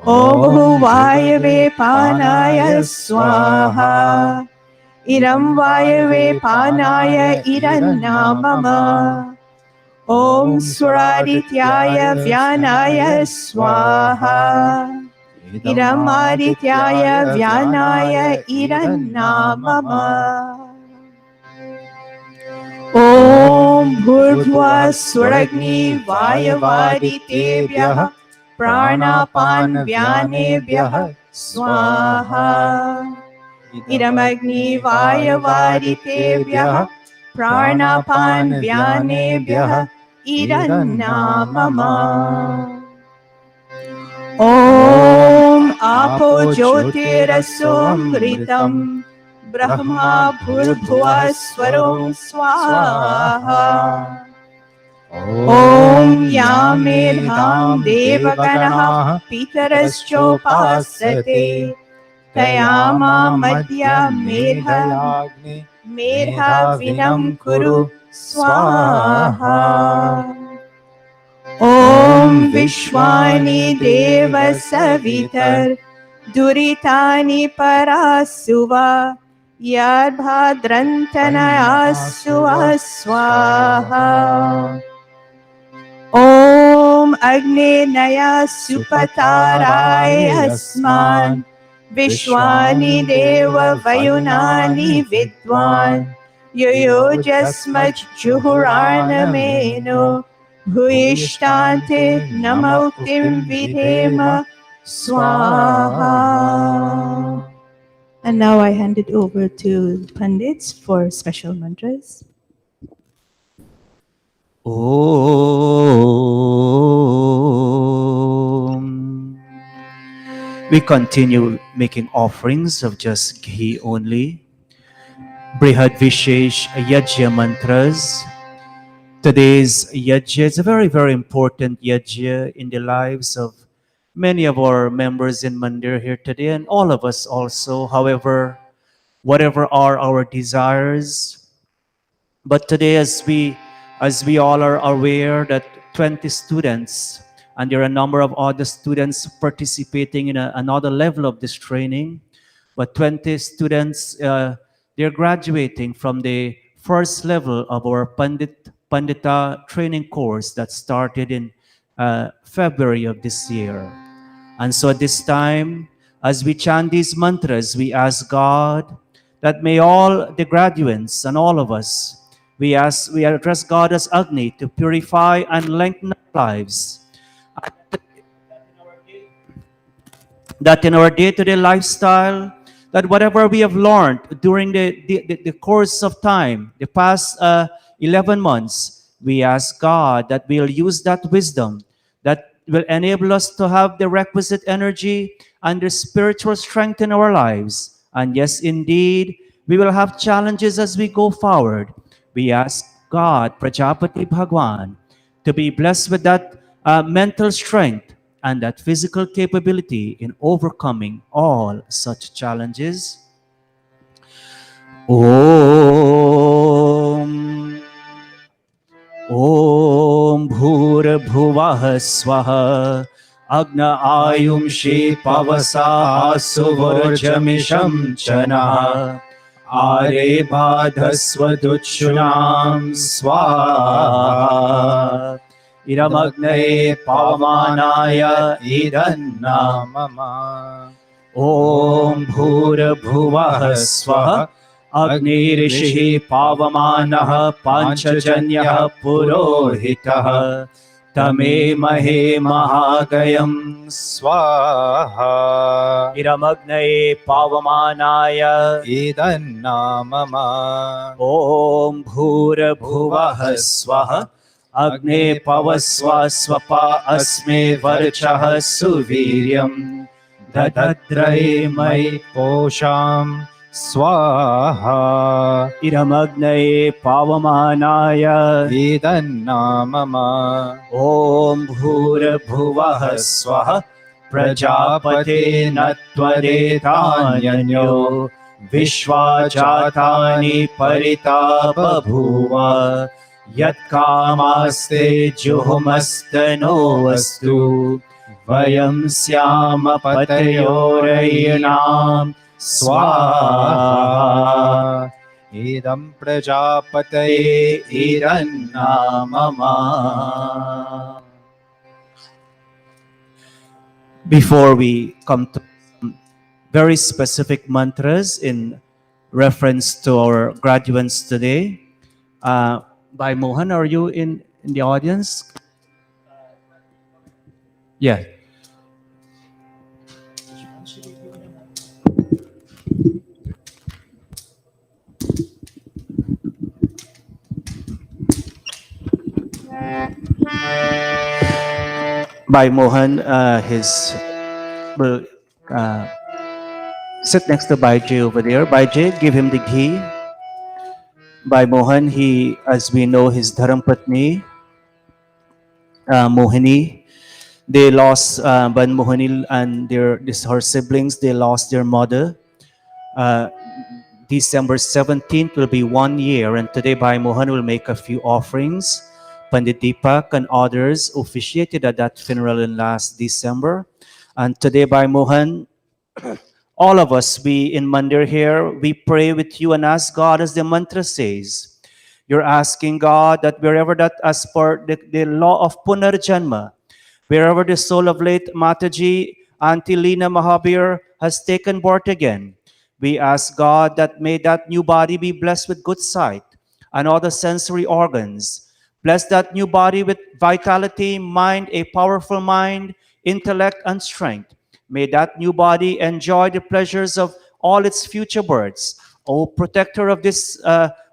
Om Bhuvayave Panaya Swaha. Iram Vayave Panaya Irannamama. Om Suradityaya Vyanaya Swaha. Idamadityaya Vyanaya Irannamama. Om Bhurdhva Suragni Vayavaditebhyah Pranapan Vyanebhyah Swaha. Idamagni Vayavaditebhyah Pranapan Vyanebhyah Irannamama. Om Apo Jyotirasomritam Brahma Bhurbhuva Swarom Swaha. Om Yamedham Devaganaha Pitaraschopasate Tayama Madhya Medha Vinam Kuru Swaha. Om Vishwani Deva Savitar Duritani Parasuva Yadbhadrantanaya Suva Swaha. Om Agne Naya Supataray Asman Vishwani Deva Vayunani Vidwan Yoyojasmaj Juhuranameno Bhuyishtante Namauktim Vidhema Swaha. And now I hand it over to Pandits for special mantras. Om. We continue making offerings of just ghee only. Brihad Vishesh Yajya mantras. Today's yajna is a very, very important yajna in the lives of many of our members in Mandir here today and all of us also. However, whatever are our desires, but today as we all are aware that 20 students and there are a number of other students participating in another level of this training, but 20 students, they're graduating from the first level of our Pandita Training course that started in February of this year. And so at this time, as we chant these mantras, we ask God that may all the graduates and all of us, we address God as Agni to purify and lengthen our lives. That in our day-to-day lifestyle, that whatever we have learned during the course of time, the past 11 months, we ask God that we'll use that wisdom that will enable us to have the requisite energy and the spiritual strength in our lives. And yes, indeed, We will have challenges as we go forward. We ask God, Prajapati Bhagwan, to be blessed with that mental strength and that physical capability in overcoming all such challenges. Om Om Bhurabhuvah Swaha Agna Ayumshi Pavasa Asuvarjamisham Chanaha Are Badhasvaduchunam Swaha Iramagnaye Pavamanaya Idanna Mama. Om Bhurabhuvah Swaha Agnirishih Pavamanah Panchajanyah Purohitah Tame Mahe Mahagayam Swaha Iramagnaye Pavamanaya Idanna Mama. Om Bhurabhuvah Swaha Agne Pavasva Swapa Asme Varchah Suviryam Dadadrai Mai Posham Swaha Iramagnaye Pavamanaya Idanna Mama. Om Bhurabhuvah Swaha Prajapate Natvaretanyanyo Vishwajatani Paritapabhuva Yat Kamaste Juhumastano Vastu Vayam Syama Patayorayinam Swaha Idam Prajapataye Idanna Mama. Before we come to very specific mantras in reference to our graduates today, by Mohan, are you in the audience? Yeah. By Mohan, his will sit next to Bhai over there. Bhai, give him the ghee. By Mohan, he, as we know, his Dharam Mohini, they lost Ban Mohini and her siblings. They lost their mother. December 17th will be 1 year, and today Bhai Mohan will make a few offerings. Pandit Deepak and others officiated at that funeral in last December. And today Bhai Mohan, all of us, we in Mandir here, we pray with you and ask God, as the mantra says, you're asking God that wherever that, as per the law of Punarjanma, wherever the soul of late Mataji, Auntie Lina Mahabir has taken birth again, we ask God that may that new body be blessed with good sight and all the sensory organs. Bless that new body with vitality, mind, a powerful mind, intellect, and strength. May that new body enjoy the pleasures of all its future births. O protector of this,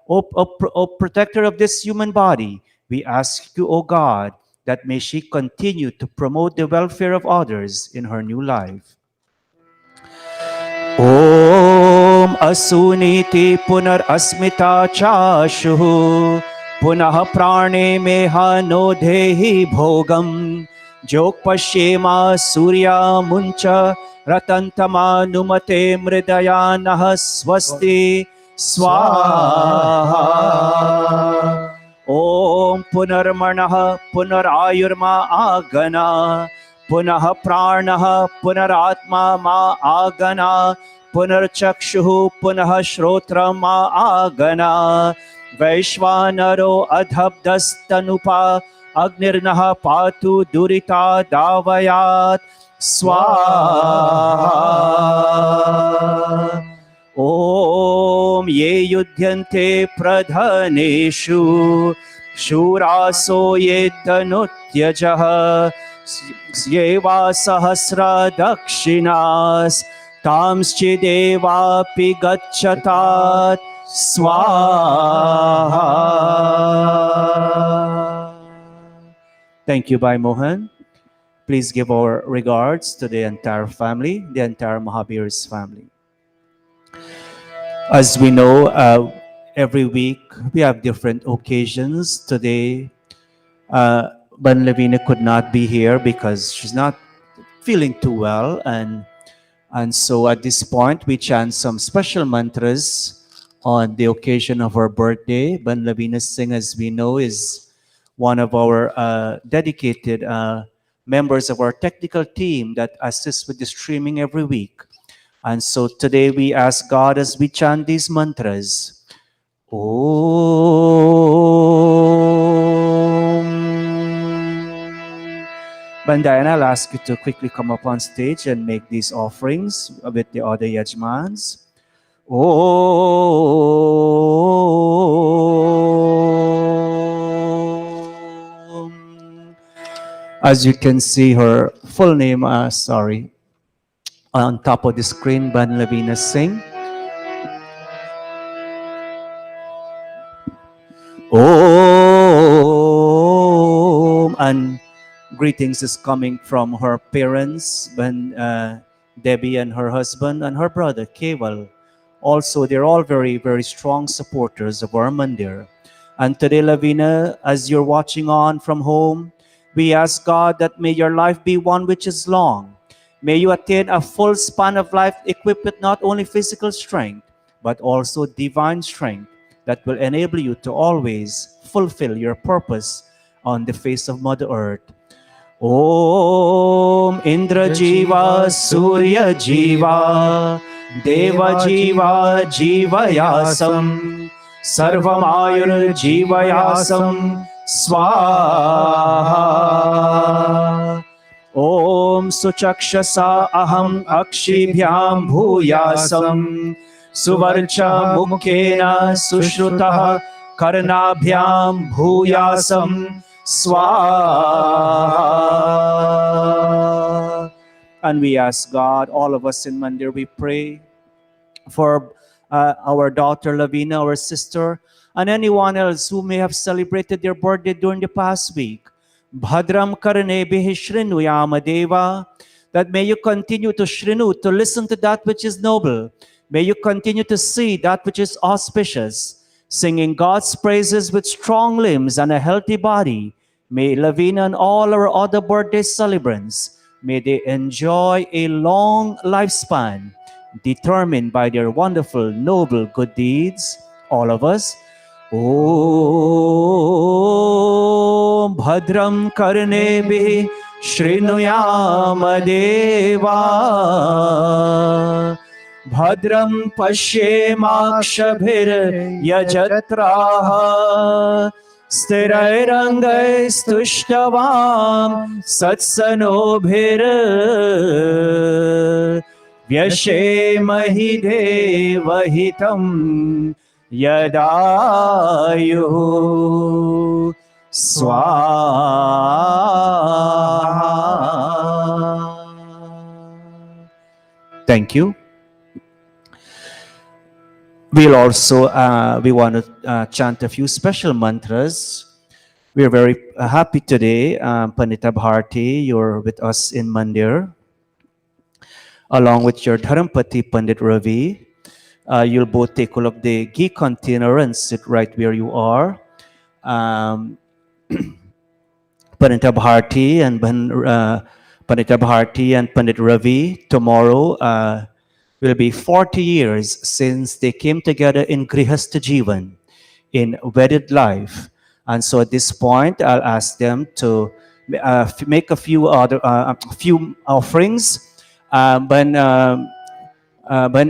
O protector of this human body, we ask you, O God, that may she continue to promote the welfare of others in her new life. Om Asuniti Punar Asmita Chashu Punah Prane Meha No Dehi Bhogam Jok Pashema Surya Muncha Ratantama Numate Mridayanaha Swasti Swaha Om Punarmanaha Punarayurma Agana Punah Pranaha Punaratma Ma Agana Punarchakshuhu Punah Shrotra Ma Agana Vaishvanaro Adhabdastanupa Agnirnaha Patu Durita Davayat Swaha Om Ye Yudhyante Pradhaneshu Shuraso Ye Tanutyajaha Yeva Sahasra Dakshinas Tamschideva Pigachatat Swaha. Thank you, Bhai Mohan. Please give our regards to the entire family, the entire Mahabir's family. As we know, every week we have different occasions. Today, Ban Levina could not be here because she's not feeling too well, and so at this point we chant some special mantras on the occasion of her birthday. Ban Levina Singh, as we know, is one of our dedicated members of our technical team that assists with the streaming every week. And so today we ask God as we chant these mantras. Om. Bandayan, I'll ask you to quickly come up on stage and make these offerings with the other yajmans. Om. As you can see, her full name, on top of the screen, Ban Lavina Singh. Om. And greetings is coming from her parents, Debbie and her husband, and her brother, Keval. Also, they're all very, very strong supporters of our mandir. And today, Lavina, as you're watching on from home, we ask God that may your life be one which is long. May you attain a full span of life equipped with not only physical strength, but also divine strength that will enable you to always fulfill your purpose on the face of Mother Earth. Om Indra Jiva Surya Jiva Deva Jiva Jivayasam Sarvamayur Jivayasam Swaha. Om Suchakshasa Aham Akshibhyam Bhuyasam Suvarcha Mukhena Sushrutah Karnabhyam Bhuyasam Swaha. And we ask God, all of us in Mandir, we pray for our daughter Lavina, our sister, and anyone else who may have celebrated their birthday during the past week. Bhadram karane bihi shrinuyama deva, that may you continue to shrinu, to listen to that which is noble. May you continue to see that which is auspicious, singing God's praises with strong limbs and a healthy body. May Lavina and all our other birthday celebrants, may they enjoy a long lifespan, determined by their wonderful, noble good deeds. All of us. Om Bhadram Karnebi Shrinuyama Deva Bhadram Pashyemakshabhir Yajatraha Stirairangaistushtavam Satsanobhir Vyashemahi Devahitam Yadayu Swaha. Thank you. We'll also, we want to chant a few special mantras. We're very happy today, Pandita Bharti, you're with us in Mandir, along with your Dharampati Pandit Ravi. You'll both take hold of the ghee container and sit right where you are. Pandita Bharti and Pandit Ravi, tomorrow will be 40 years since they came together in Grihastha Jivan, in wedded life. And so at this point, I'll ask them to make a few offerings. Ban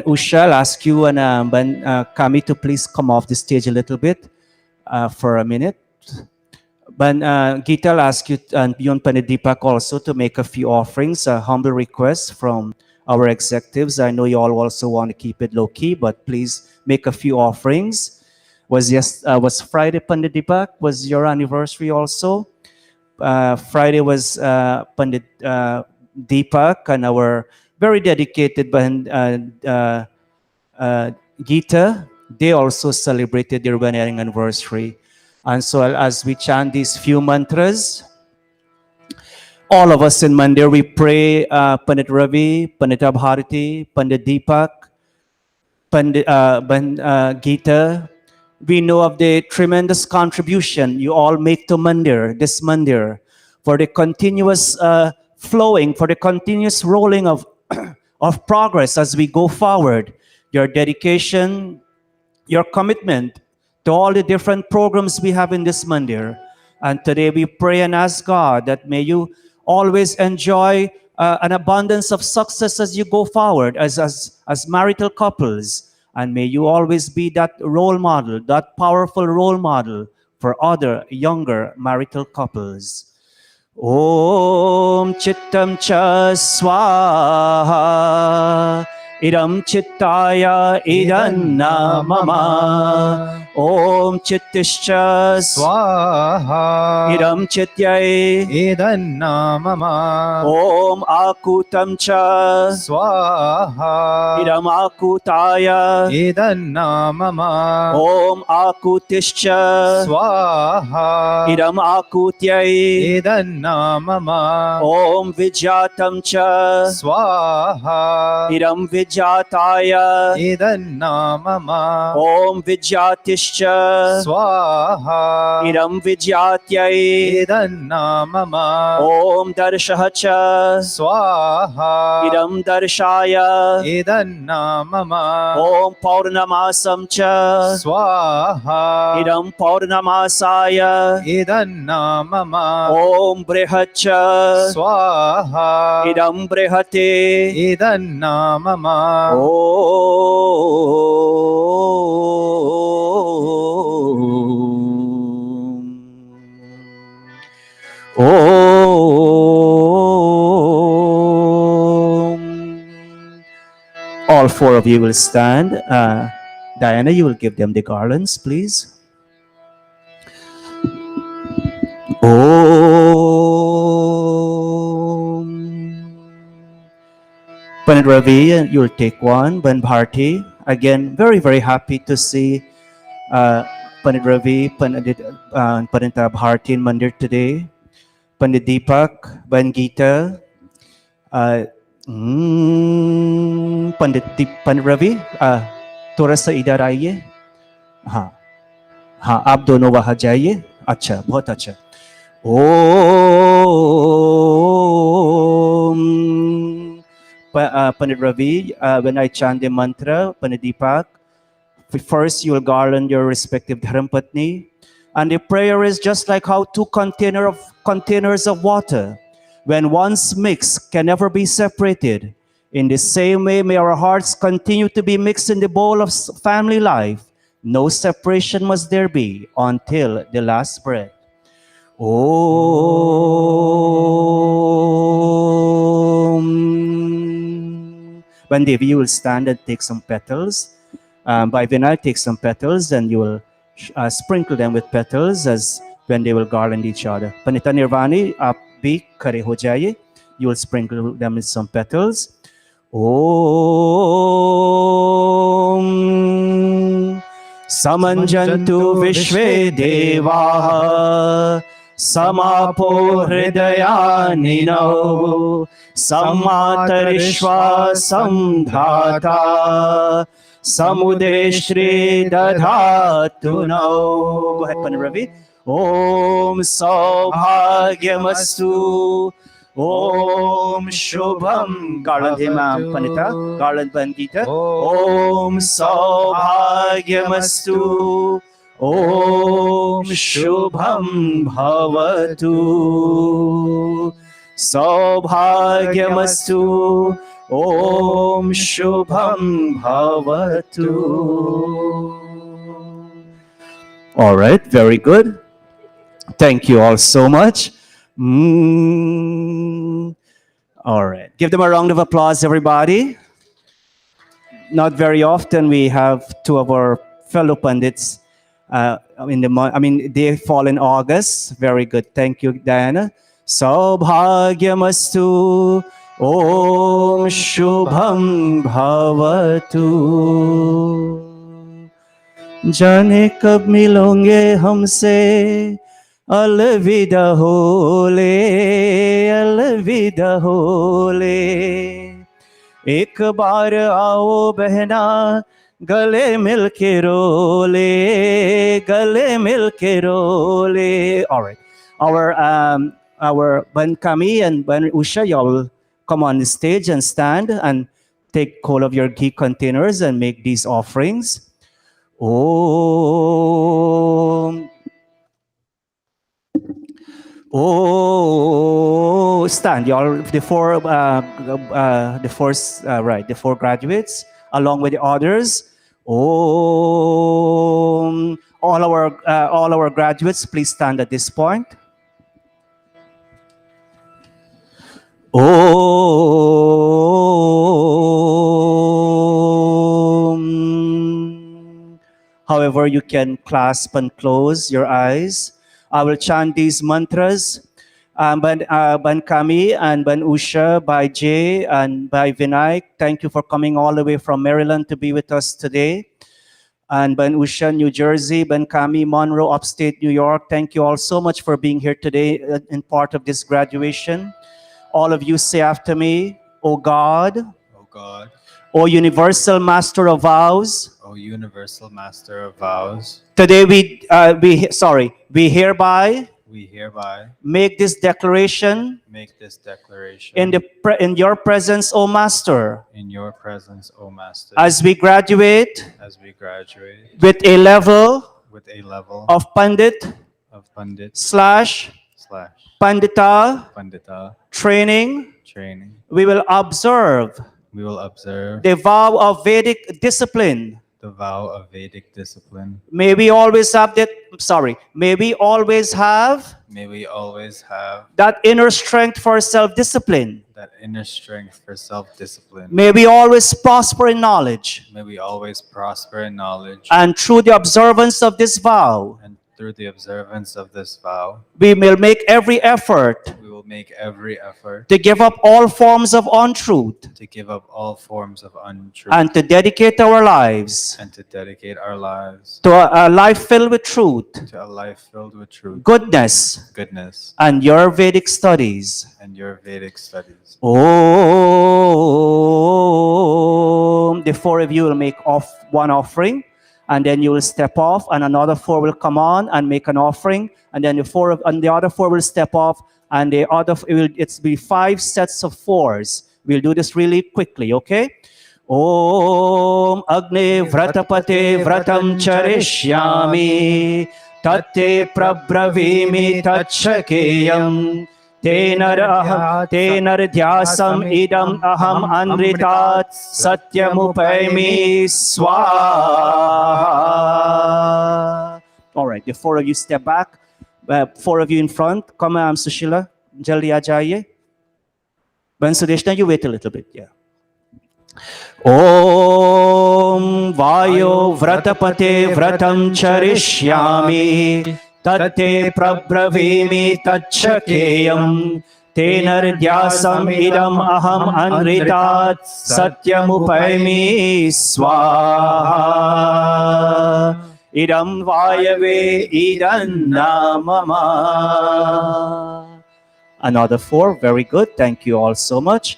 Usha, I'll ask you and Ban Kami to please come off the stage a little bit for a minute. Ban Gita, I'll ask you and beyond Pandit Deepak also to make a few offerings, a humble request from our executives. I know you all also want to keep it low key, but please make a few offerings. Was Friday Pandit Deepak? Was your anniversary also? Friday was Pandit Deepak and our very dedicated Gita. They also celebrated their wedding anniversary. And so as we chant these few mantras, all of us in Mandir, we pray Pandit Ravi, Pandita Bharati, Pandit Deepak, Pandit, Gita, we know of the tremendous contribution you all make to Mandir, this Mandir, for the continuous flowing, for the continuous rolling of, of progress as we go forward. Your dedication, your commitment to all the different programs we have in this Mandir. And today we pray and ask God that may you always enjoy an abundance of success as you go forward as marital couples. And may you always be that role model, that powerful role model for other younger marital couples. Om Chittam Cha Swaha Idam Chittaya Idanna Mama Om Chittischa Swaha Idam Chityai Idanna Mama Om Akutam Cha Swaha Idam Akutaya Idanna Mama Om Akutischa Swaha Idam Akutyai Idanna Mama Om Vijatam Cha Swaha Idam Vijataya Idanna Mama Om Vijatischa Swaha Idam Vijatyai Idanna Mama Om Darshahacha Swaha Idam Darshaya Idanna Mama Om Paurnamasam Cha Swaha Idam Paurnamasaya Idanna Mama Om Brihacha Swaha Idam Brihate Idanna Mama All four of you will stand. Diana, you will give them the garlands, please. Pandit Ravi, you'll take one. Ban Bharti, again, very, very happy to see Pandit Ravi, Pandita Bharti in Mandir today. Pandit Deepak, Ban Gita, Pandit Ravi, थोड़ा सा इधर आइए. हाँ हाँ, आप दोनों वहां जाइए. अच्छा, बहुत अच्छा. Om Pandit Ravi, when I chant the mantra, Pandit Deepak, first you will garland your respective dharmpatni, and the prayer is just like how two containers of water, when once mixed, can never be separated. In the same way, may our hearts continue to be mixed in the bowl of family life. No separation must there be until the last breath. Om. When Devi, you will stand and take some petals. By Vinay, take some petals and you will sprinkle them with petals as when they will garland each other. Pandita Nirvani, aap bhi khare ho jaiye. You will sprinkle them with some petals. Om Samanjantu Vishve Deva Samapo Hridayanino Sammatarishva Samdhata Samudeshri Dadhatuno. Go ahead, Pandit Ravi. Om Saubhagyamastu Om Shubham. Garland him, Pandita. Garland Pandita. Om Saubhagyamastu Om Shubham Bhavatu Saubhagyamastu Om Shubham Bhavatu. All right, very good. Thank you all so much. All right, give them a round of applause, everybody. Not very often we have two of our fellow Pandits they fall in August. Very good. Thank you, Diana. Saubhagyamastu Om Shubham Bhavatu. जाने कब मिलोगे हमसे अलविदा होले एक बार आओ बहना gale milke role, gale milke role. All right. Our Ban Kami and Ban Usha, y'all come on the stage and stand and take hold of your ghee containers and make these offerings. Om. Oh, stand, y'all. The four graduates, along with the others. Oh, all our graduates, please stand at this point. Om. However, you can clasp and close your eyes. I will chant these mantras. Ban Kami and Ban Usha, by Jay and by Vinayak, thank you for coming all the way from Maryland to be with us today. And Ban Usha, New Jersey, Ban Kami, Monroe, upstate New York, thank you all so much for being here today in part of this graduation. All of you say after me, O God, O God, O Universal Master of Vows, O Universal Master of Vows, today we hereby we hereby make this declaration make this declaration in your presence, O Master, in your presence, O Master, as we graduate as we graduate with a level with a level of Pandit of Pandit / Pandita Pandita Training. Training. We will observe We will observe the vow of Vedic discipline. the vow of Vedic discipline. May we always have may we always have May we always have that inner strength for self-discipline. that inner strength for self-discipline. May we always prosper in knowledge. May we always prosper in knowledge. And through the observance of this vow, And through the observance of this vow, we will make every effort we will make every effort to give up all forms of untruth to give up all forms of untruth and to dedicate our lives and to dedicate our lives to a life filled with truth, to a life filled with truth, goodness, goodness, and your Vedic studies. and your Vedic studies. Om. The four of you will make one offering, and then you will step off, and another four will come on and make an offering, and then the other four will step off, and it's be 5 sets of 4s. We'll do this really quickly, okay? Om Agni Vratapate Vratam Charishyami Tatte Prabravimi Tachakeyam Tenardhyasam idam aham anritat satyamupaymi swaha. All right, the four of you step back. 4 of you in front. Come on, Sushila. Jaldi aa jaiye. Ben Sudeshna, you wait a little bit. Yeah. Om Vayo Vratapate Vratam Charishyami Tatte Prabravimi Tachakeyam Tenardhyasam idam aham anritat satyamupaymi swaha. Idam vayave idam namama. Another 4, very good. Thank you all so much.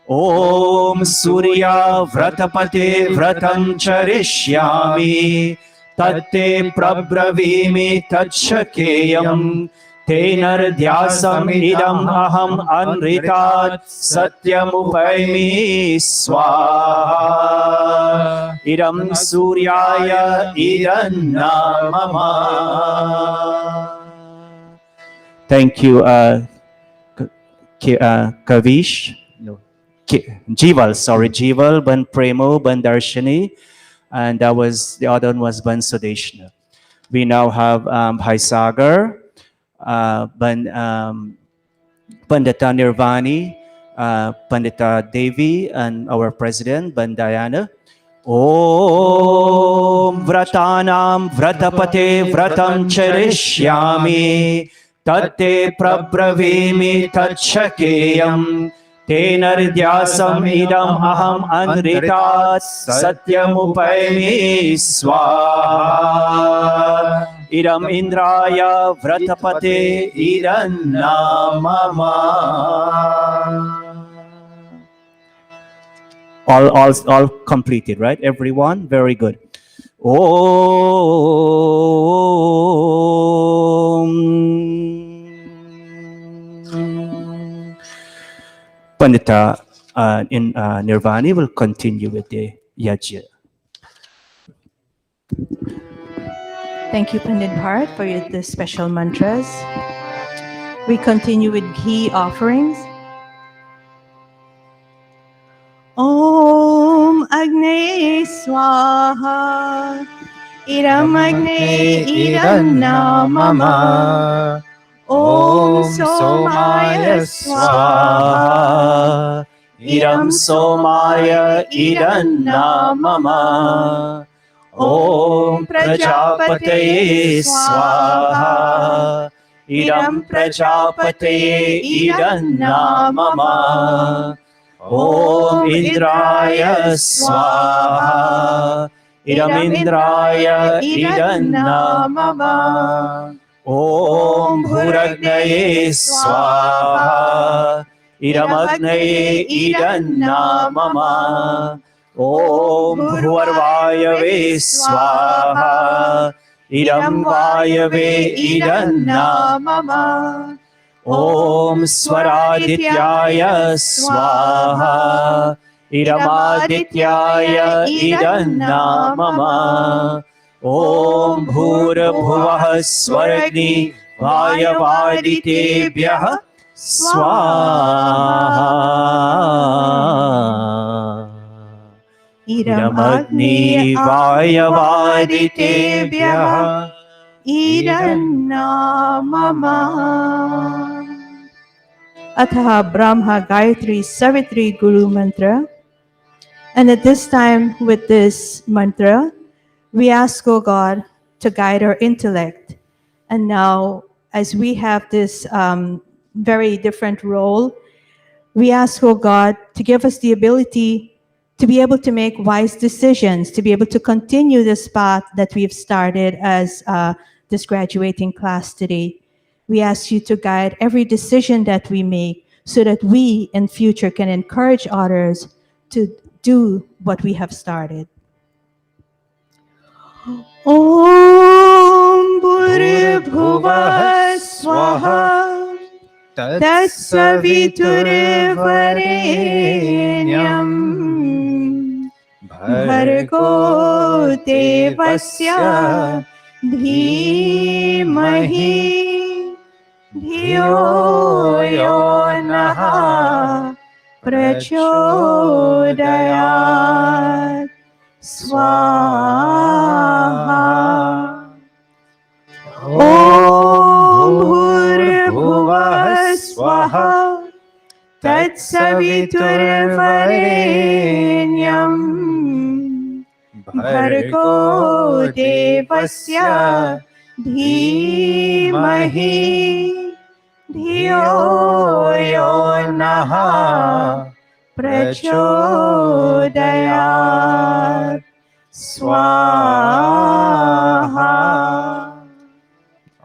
Om Surya Vratapate Vratam Charishyami Tatte Prabravimi Tachakeyam Tenardhyasam idam aham anritat satyamupaymi swaha. Idam Suryaya idam namama. Thank you, Kavish. No, Jival, Ban Premo, Ban Darshani, and the other one was Ban Sudeshna. We now have Bhai Sagar, Pandita Nirvani, Pandita Devi, and our president, Ban Diana. Om Vratanam Vratapate Vratam Charishyami Tatte Prabravimi Tachakeyam Tenardhyasam idam aham anritat satyamupaymi swaha. idam indraya vratapate idanna mama. All completed, right? Everyone? Very good. Om. Pandita in Nirvani will continue with the yajna. Thank you, Pandit Bharat, for the special mantras. We continue with ghee offerings. Om Agne Swaha Iram Agne Idanna Mama Om Somaya Swaha Idam somaya idanna mama. Om Prajapataye Swaha. Idam Prajapataye idanna mama. Om Indraya Swaha. Idam Indraya idanna mama. Om Bhuragnaye Swaha. Idam Agnaye idanna mama. Om Bhuvarvayave Swaha. Idam Vayave idanna mama. Om Swaradityaya Swaha. Idam Adityaya idanna mama. Om Bhurabhuvah Swaragni Vayavaditebhyah Swaha. Idam Agni Vayavaditebhyah Idanna Mama. Atha Brahma Gayatri Savitri Guru Mantra. And at this time, with this mantra, we ask, O God, to guide our intellect. And now, as we have this very different role, we ask, O God, to give us the ability to be able to make wise decisions, to be able to continue this path that we've started as this graduating class today. We ask you to guide every decision that we make so that we in future can encourage others to do what we have started. Om Bhurabhuvah Swaha Tatsaviturvarenyam Bhargo Devasya Dhimahi Dhiyo Yonaha Prachodayat Swaha. Om Bhurabhuvah Swaha Tatsaviturvarenyam Bhargo Devasya Dhimahi Dhiyo Yonaha Prachodayat Swaha.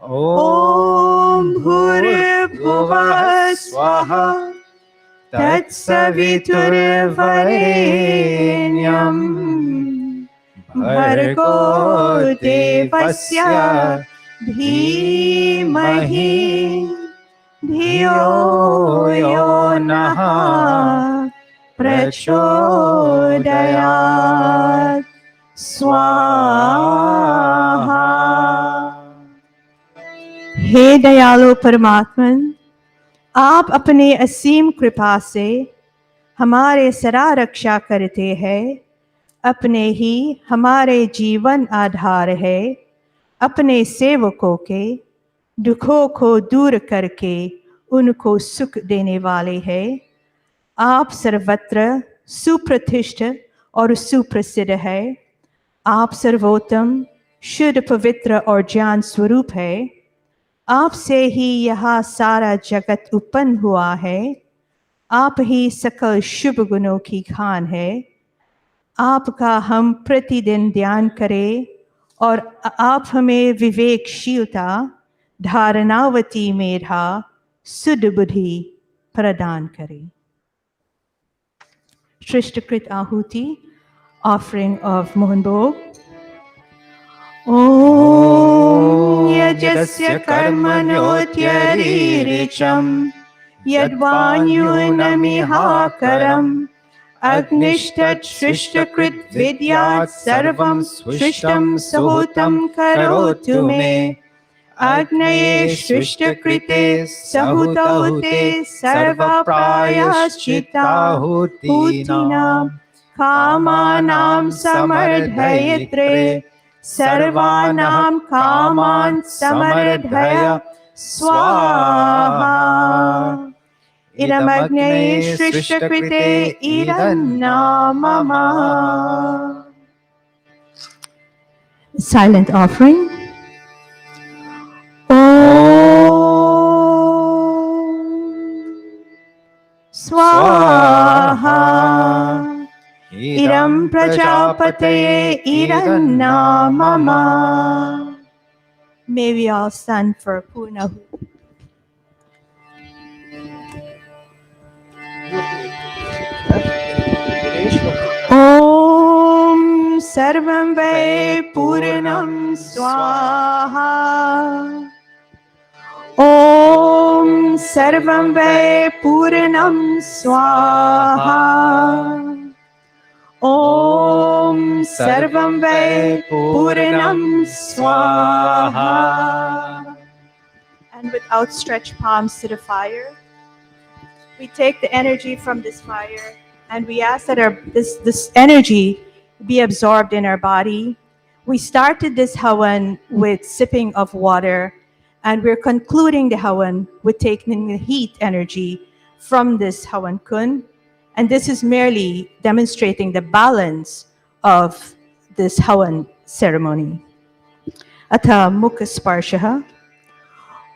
Om Bhurabhuvah Swaha Tatsaviturvarenyam Bhargo Devasya Dhimahi Dhiyo Yonaha Prachodayat Swaha. हे दयालु परमात्मन, आप अपने असीम कृपा से हमारे सदा रक्षा करते हैं। अपने ही हमारे जीवन आधार है। अपने सेवकों के दुखों को दूर करके उनको सुख देने वाले हैं। आप सर्वत्र सुप्रतिष्ठ और सुप्रसिद्ध है। आप सर्वोत्तम, शुद्ध, पवित्र और ज्ञान स्वरूप है। आपसे ही यह सारा जगत उत्पन्न हुआ है। आप ही सकल शुभ गुणों की खान है। आपका हम प्रतिदिन ध्यान करें और आप हमें विवेकशीलता, धारणावती मेधा, सुदबुद्धि प्रदान करें। Shrishtakrit Ahuti, offering of Mohan Bhog. Om Yajasya Karmanyotyariricham Yadvanyunamihakaram Agnishtat Shrishtakrit Vidyat Sarvam Swishtam Sahutam Karotu Me Agnaye Shrishtakrite Sahutaute Sarva Prayaschittahutinam Kamanam Samardhayitre Sarvanam Kaman Samardhaya Swaha Idamagneye Shrishtakrite Idannamama. Silent offering. Swaha Idam Prajapataye Idannamama. May we all stand for Punahu. Om Sarvam Vai Purnam Swaha Om Sarvam Vai Purnam Swaha Om Sarvam Vai Purnam Swaha. And with outstretched palms to the fire, we take the energy from this fire and we ask that this energy be absorbed in our body. We started this Hawan with sipping of water, and we're concluding the Hawan with taking the heat energy from this Hawan Kun. And this is merely demonstrating the balance of this Hawan ceremony. Atha Mukha Sparshaha.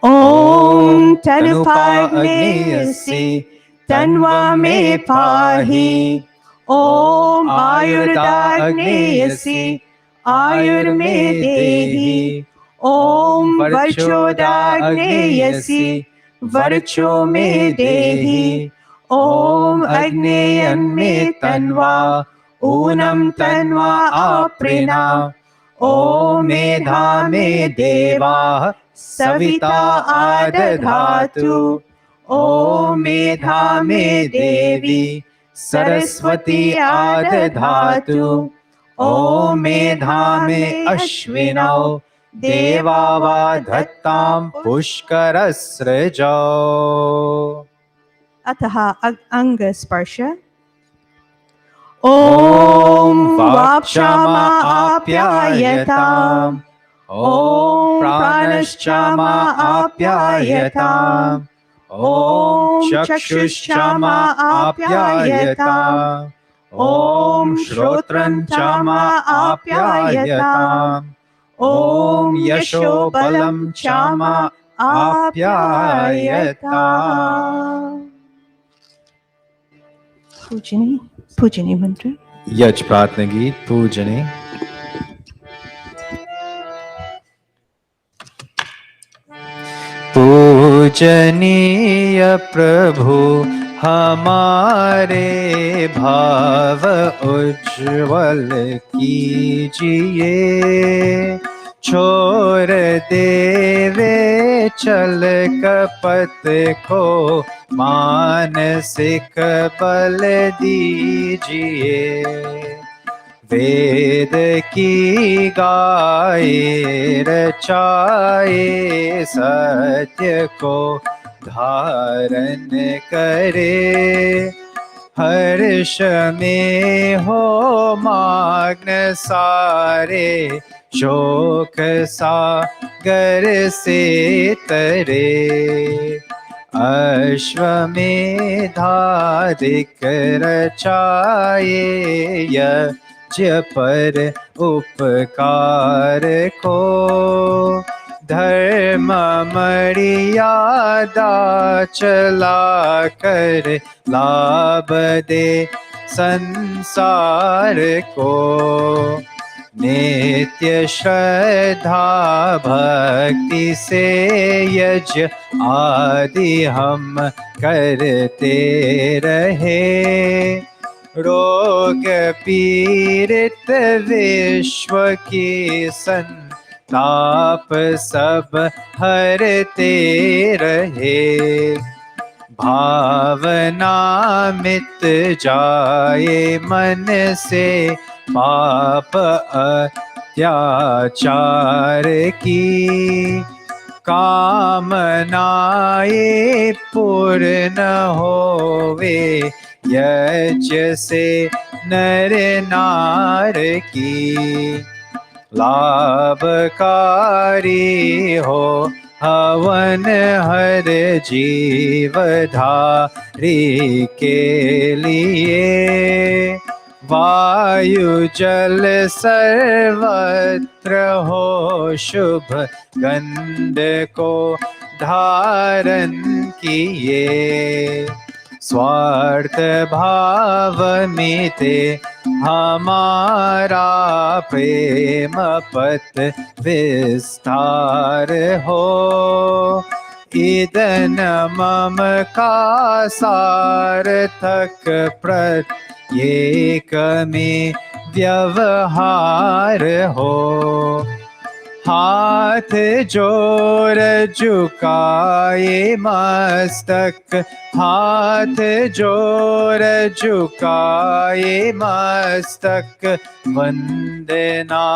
Om Tanupagneyasi Tanva me pahi. Om Ayurdagneyasi Ayur me dehi. Om Varchodagneyasi Varcho me dehi. Om Agneyan me tanva Unam tanva aprina. Om Medha me deva Savita adadhatu. Om Medha me devi Saraswati adadhatu. Om Medha me ashvinau Devava dhattam pushkarasrajau. Ataha anga sparsha. Om Vapshama apyayatam. Om Pranashchama apyayatam. Om Chakshushchama apyayatam. Om Shrotranchama apyayatam. Om Yashobalam chama apyayatam. Pujani mantra. Yaj Pratna Geet Pujani. पूजनीय प्रभु हमारे भाव उज्ज्वल कीजिए। छोड़ देवे चल कपट को मानसिक बल दीजिए। वेद की गाए रचाए सत्य को धारण करे। हर्ष में हो मग्न सारे शोक सागर से तरे। अश्वमेधाधिक रचाए यज्ञ पर उपकार को। धर्म मर्यादा चला कर लाभ दे संसार को। नित्य नित्य श्रद्धा भक्ति से यज्ञ आदि हम करते रहे। रोग पीड़ित विश्व की संताप सब हरते रहे। भावना मिट जाए मन से पाप अत्याचार की। कामनाएं पूर्ण होवे यज्ञ से नर नार की। लाभकारी हो हवन हर जीवधारी के लिए। वायु जल सर्वत्र हो शुभ गंध को धारण किए। स्वार्थ भाव मिटे हमारा प्रेम पथ विस्तार हो। ईदन मम का सार्थक प्रत्येक में व्यवहार हो। हाथ जोर झुकाए मस्तक, हाथ जोर झुकाए मस्तक, वंदना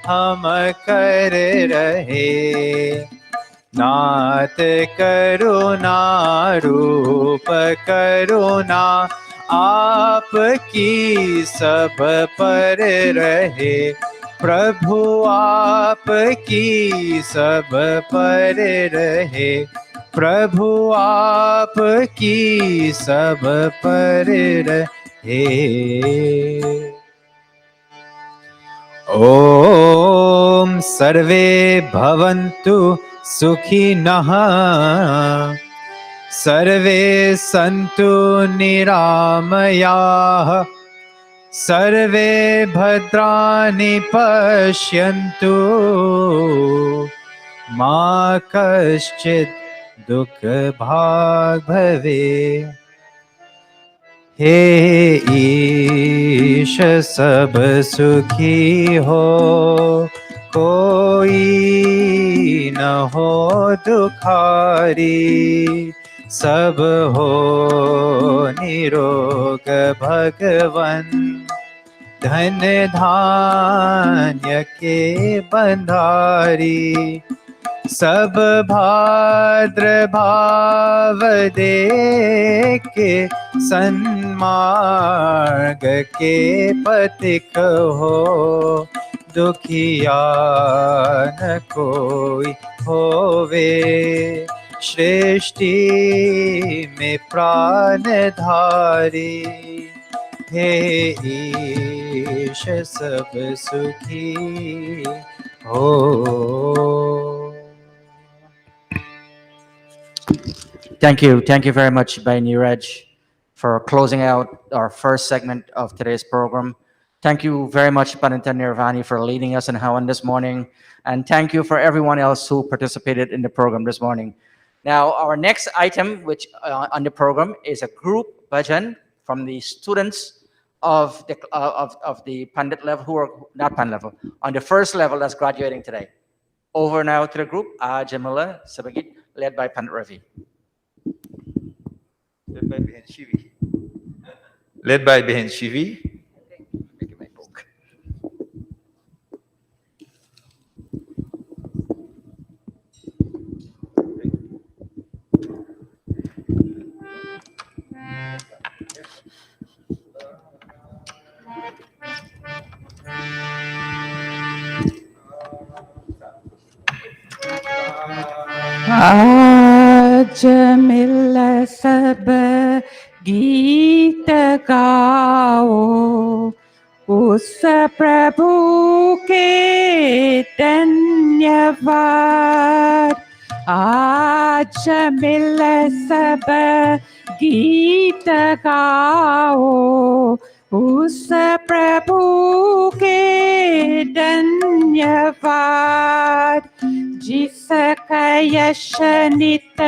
हम कर रहे। नाथ करुणा रूप करुणा आपकी सब पर रहे। प्रभु आपकी सब पर रहे। प्रभु आपकी सब पर रहे। ओम सर्वे भवन्तु सुखिनः, सर्वे सन्तु निरामयाः, सर्वे भद्राणि पश्यन्तु, मा कश्चित् दुःखभाग् भवेत्। हे ईश सब सुखी हो, कोई न हो दुखारी। सब हो निरोग भगवन, धन धान्य के बंधारी। सब भाद्र भाव देख के सन्मार्ग के पथिक हो। दुखिया न कोई होवे, सृष्टि में प्राणधारी। हे ईश सब सुखी हो। Thank you very much, Bhai Neeraj, for closing out our first segment of today's program. Thank you very much, Pandita Nirvani, for leading us in Hawan this morning. And thank you for everyone else who participated in the program this morning. Now, our next item, which on the program, is a group bhajan from the students of the Pandit level, who are not Pandit level, on the first level that's graduating today. Over now to the group, Jamila Sabagit, led by Pandit Ravi. Led by Behin Shivi. Making my book. आज मिल सब गीत गाओ, उस प्रभु के धन्यवाद। आज मिल सब गीत गाओ, उस प्रभु के धन्यवाद। धन्यवाद जिसका यश नित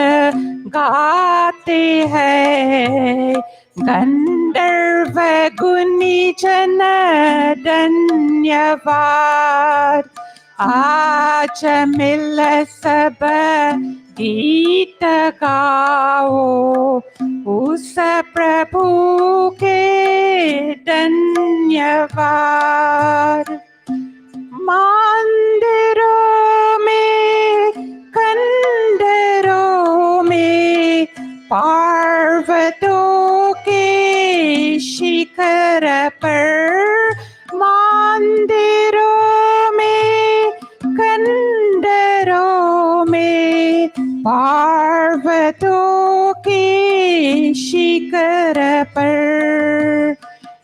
गाते हैं गंधर्व गुनी जन धन्यवाद आज मिल सब गीत गाओ उस प्रभु के धन्यवाद मंदिरों में खंडरों में पर्वतों के शिखर पर मंदिरों में खंडरों में पर्वतों के शिखर पर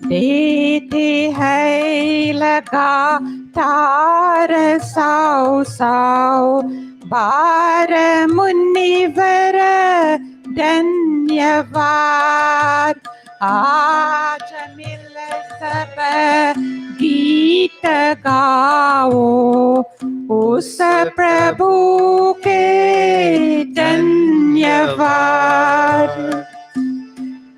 देते हैं लगातार साओ साओ बार मुनिवर धन्यवाद आज मिल सब गीत गाओ उस प्रभु के धन्यवाद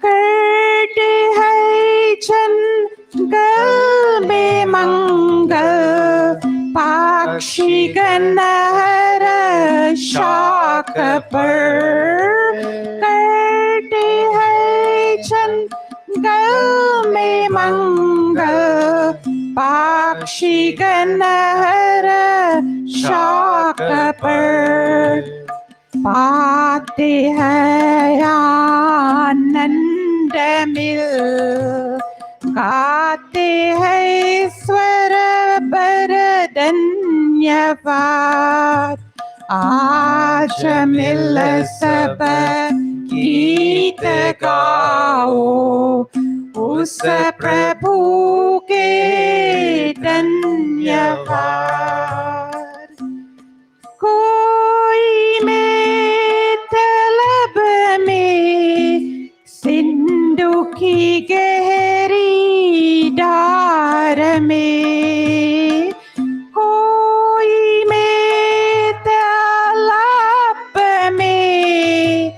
करते हैं जंगल में मंगल पक्षी गन्नहर शाख पर करते हैं जंगल में मंगल पक्षी गन्नहर शाख पर पाते हैं आनंद मिल गाते हैं स्वर बर धन्यवाद आज मिल सब गीत गाओ उस प्रभु के धन्यवाद कोई में तलब में सिंधु की गहरी धार में कोई में तालाब में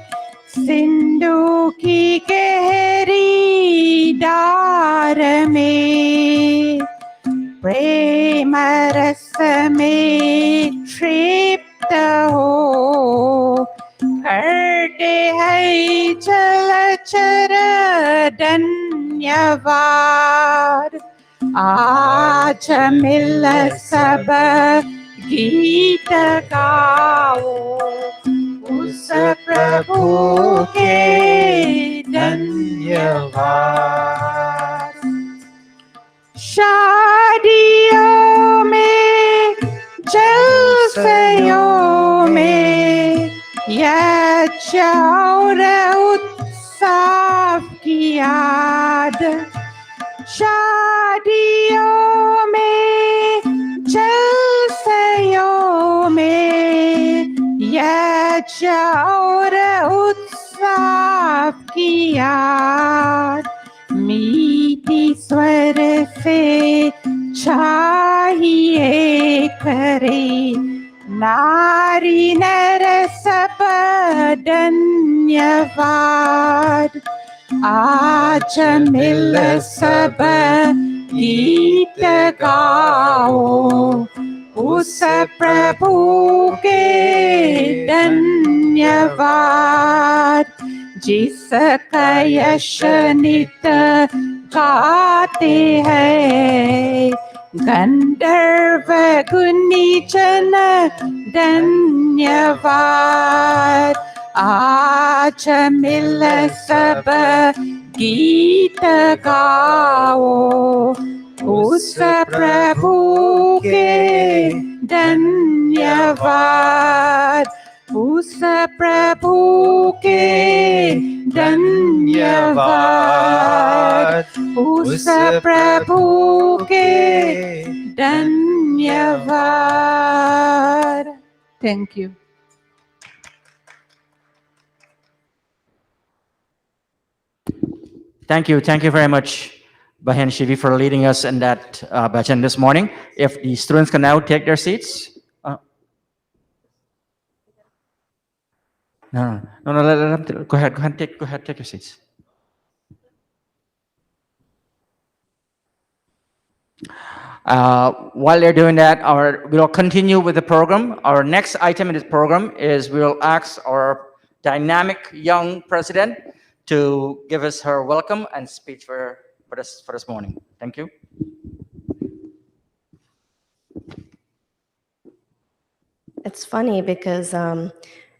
सिंधु की गहरी धार में प्रेम रस में तृप्त हो करते हैं जलचर धन्यवाद आज मिल सब गीत गाओ उस प्रभु के धन्यवाद शादियों में जलसयों में यज्ञ और उत्सव की याद शादियों में जलसयों में यज्ञ और उत्सव की याद मीठी स्वर से चाहिए करे नारी नर सब धन्यवाद आज मिल सब गीत गाओ उस प्रभु के धन्यवाद जिसका यश नित गाते हैं गंधर्व गुनी जन धन्यवाद आज मिल सब गीत गाओ उस प्रभु के धन्यवाद उस प्रभु के धन्यवाद उस प्रभु के धन्यवाद thank you Thank you very much, Bahen Shivi for leading us in that bhajan this morning. If the students can now take their seats. No, let them, go ahead, take your seats. While they're doing that, we'll continue with the program. Our next item in this program is we'll ask our dynamic young president to give us her welcome and speech for this morning. Thank you. It's funny because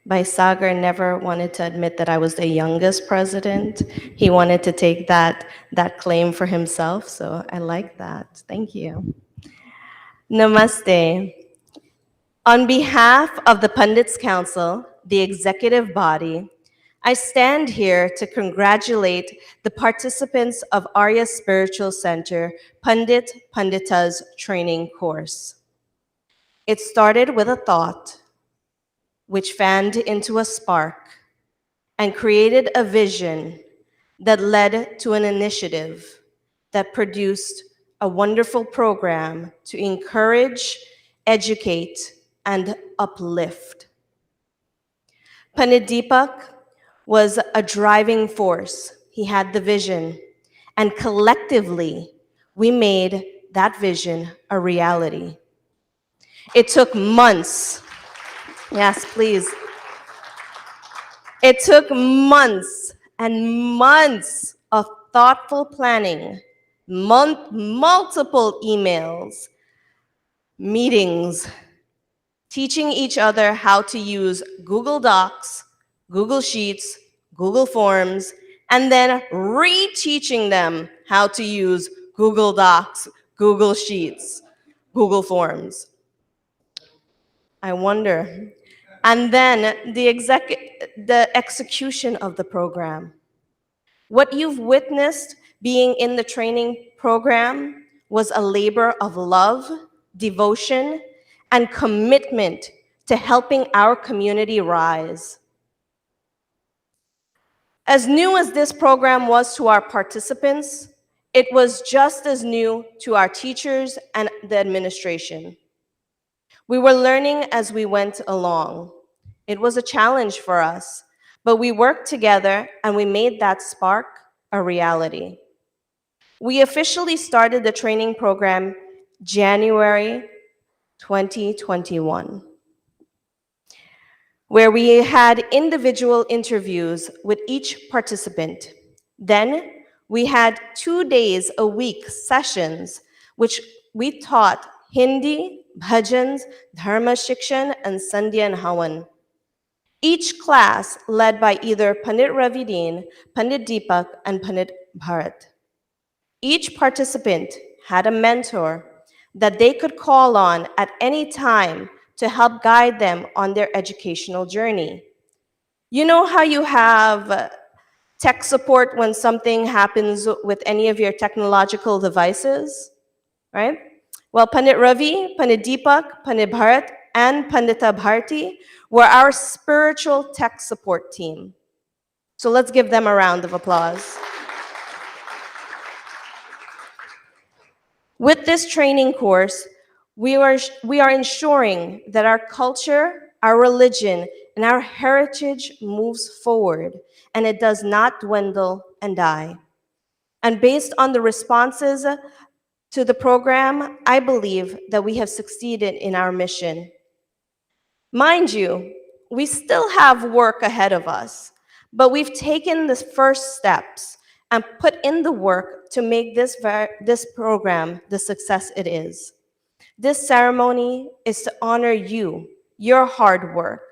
Baisagar never wanted to admit that I was the youngest president. He wanted to take that claim for himself, so I like that. Thank you. Namaste. On behalf of the Pandits Council, the executive body, I stand here to congratulate the participants of Arya Spiritual Center Pandit Pandita's training course. It started with a thought, which fanned into a spark and created a vision that led to an initiative that produced a wonderful program to encourage, educate, and uplift. Pandit Deepak was a driving force. He had the vision, and collectively, we made that vision a reality. It took months. Yes, please. It took months and months of thoughtful planning, multiple emails, meetings, teaching each other how to use Google Docs, Google Sheets, Google Forms, and then re-teaching them how to use Google Docs, Google Sheets, Google Forms. I wonder. And then the execution of the program. What you've witnessed being in the training program was a labor of love, devotion, and commitment to helping our community rise. As new as this program was to our participants, it was just as new to our teachers and the administration. We were learning as we went along. It was a challenge for us, but we worked together and we made that spark a reality. We officially started the training program January 2021, where we had individual interviews with each participant. Then we had 2 days a week sessions, which we taught Hindi, bhajans, dharma shikshan, and sandhya and havan. Each class led by either Pandit Ravideen, Pandit Deepak, and Pandit Bharat. Each participant had a mentor that they could call on at any time to help guide them on their educational journey. You know how you have tech support when something happens with any of your technological devices, right? Well, Pandit Ravi, Pandit Deepak, Pandit Bharat, and Pandita Bharti were our spiritual tech support team. So let's give them a round of applause. With this training course, we are ensuring that our culture, our religion, and our heritage moves forward, and it does not dwindle and die. And based on the responses to the program, I believe that we have succeeded in our mission. Mind you, we still have work ahead of us, but we've taken the first steps and put in the work to make this program the success it is. This ceremony is to honor you, your hard work,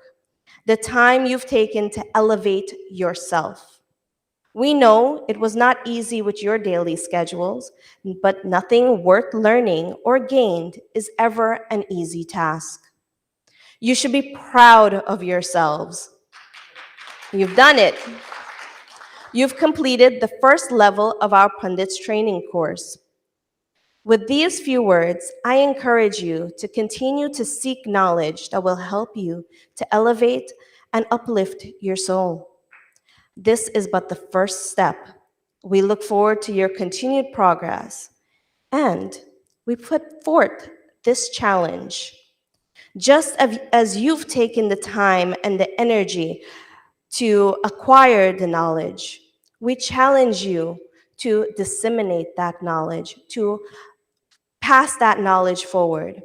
the time you've taken to elevate yourself. We know it was not easy with your daily schedules, but nothing worth learning or gained is ever an easy task. You should be proud of yourselves. You've done it. You've completed the first level of our Pandits training course. With these few words, I encourage you to continue to seek knowledge that will help you to elevate and uplift your soul. This is but the first step. We look forward to your continued progress, and we put forth this challenge. Just as you've taken the time and the energy to acquire the knowledge, we challenge you to disseminate that knowledge, to pass that knowledge forward.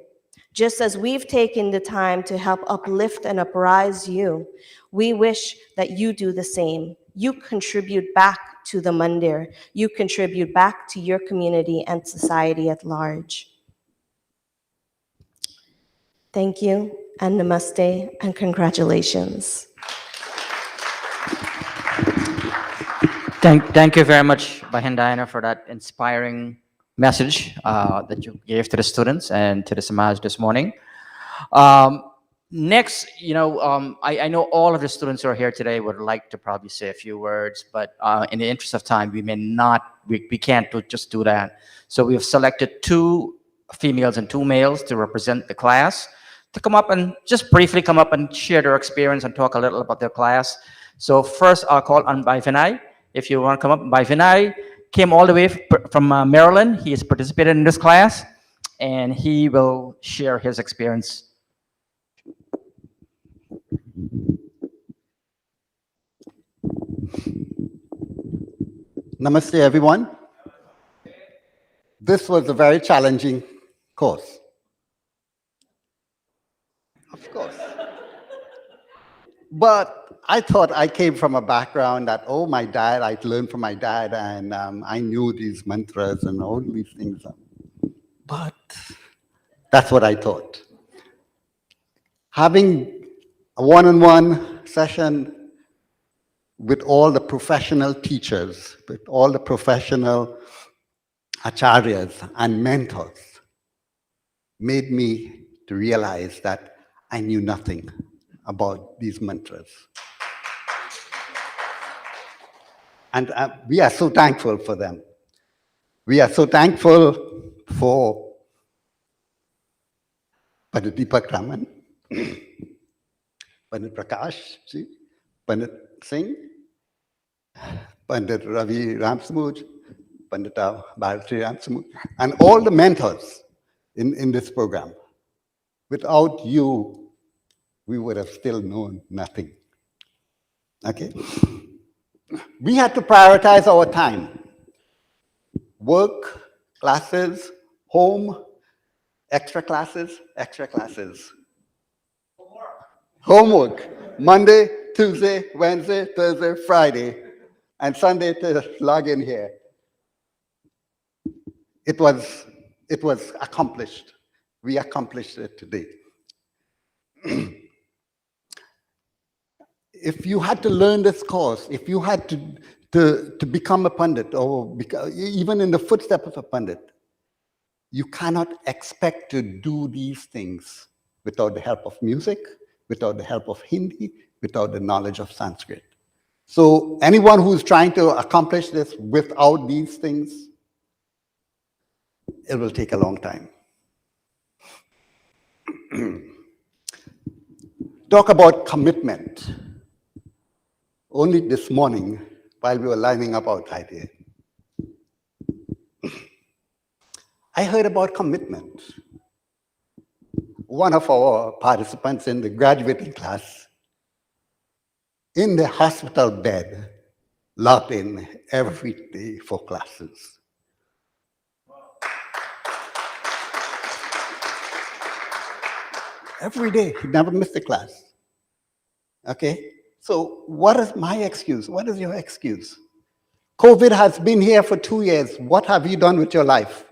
Just as we've taken the time to help uplift and uprise you, we wish that you do the same. You contribute back to the mandir. You contribute back to your community and society at large. Thank you, and namaste, and congratulations. Thank you very much, Bahin Diana, for that inspiring message that you gave to the students and to the Samaj this morning. Next, I know all of the students who are here today would like to probably say a few words, but in the interest of time, we can't just do that. So we have selected 2 females and 2 males to represent the class to come up and just briefly come up and share their experience and talk a little about their class. So first, I'll call on Bhai Vinay. If you want to come up, Bhai Vinay came all the way from Maryland. He has participated in this class, and he will share his experience. Namaste, everyone. This was a very challenging course. Of course. But I thought I came from a background that, my dad, I learned from my dad, and I knew these mantras and all these things. But that's what I thought. Having a one-on-one session with all the professional teachers, with all the professional acharyas and mentors, made me to realize that I knew nothing about these mantras. And we are so thankful for them. We are so thankful for Pandit Deepak Raman, Pandit Prakash ji, Pandit Singh, Pandit Ravi Ramsamud, Pandita Gayatri Ramsamud, and all the mentors in this program. Without you, we would have still known nothing. Okay? We had to prioritize our time. Work, classes, home, extra classes. Homework. Monday, Tuesday, Wednesday, Thursday, Friday, and Sunday to log in here. It was accomplished. We accomplished it today. If you had to learn this course, if you had to become a Pandit, or even in the footsteps of a Pandit, you cannot expect to do these things without the help of music, without the help of Hindi, without the knowledge of Sanskrit. So anyone who's trying to accomplish this without these things, it will take a long time. Talk about commitment. Only this morning, while we were lining up outside here, I heard about commitment. One of our participants in the graduating class, in the hospital bed, logged in every day for classes. Every day, he never missed a class. Okay? So what is my excuse? What is your excuse? COVID has been here for 2 years. What have you done with your life?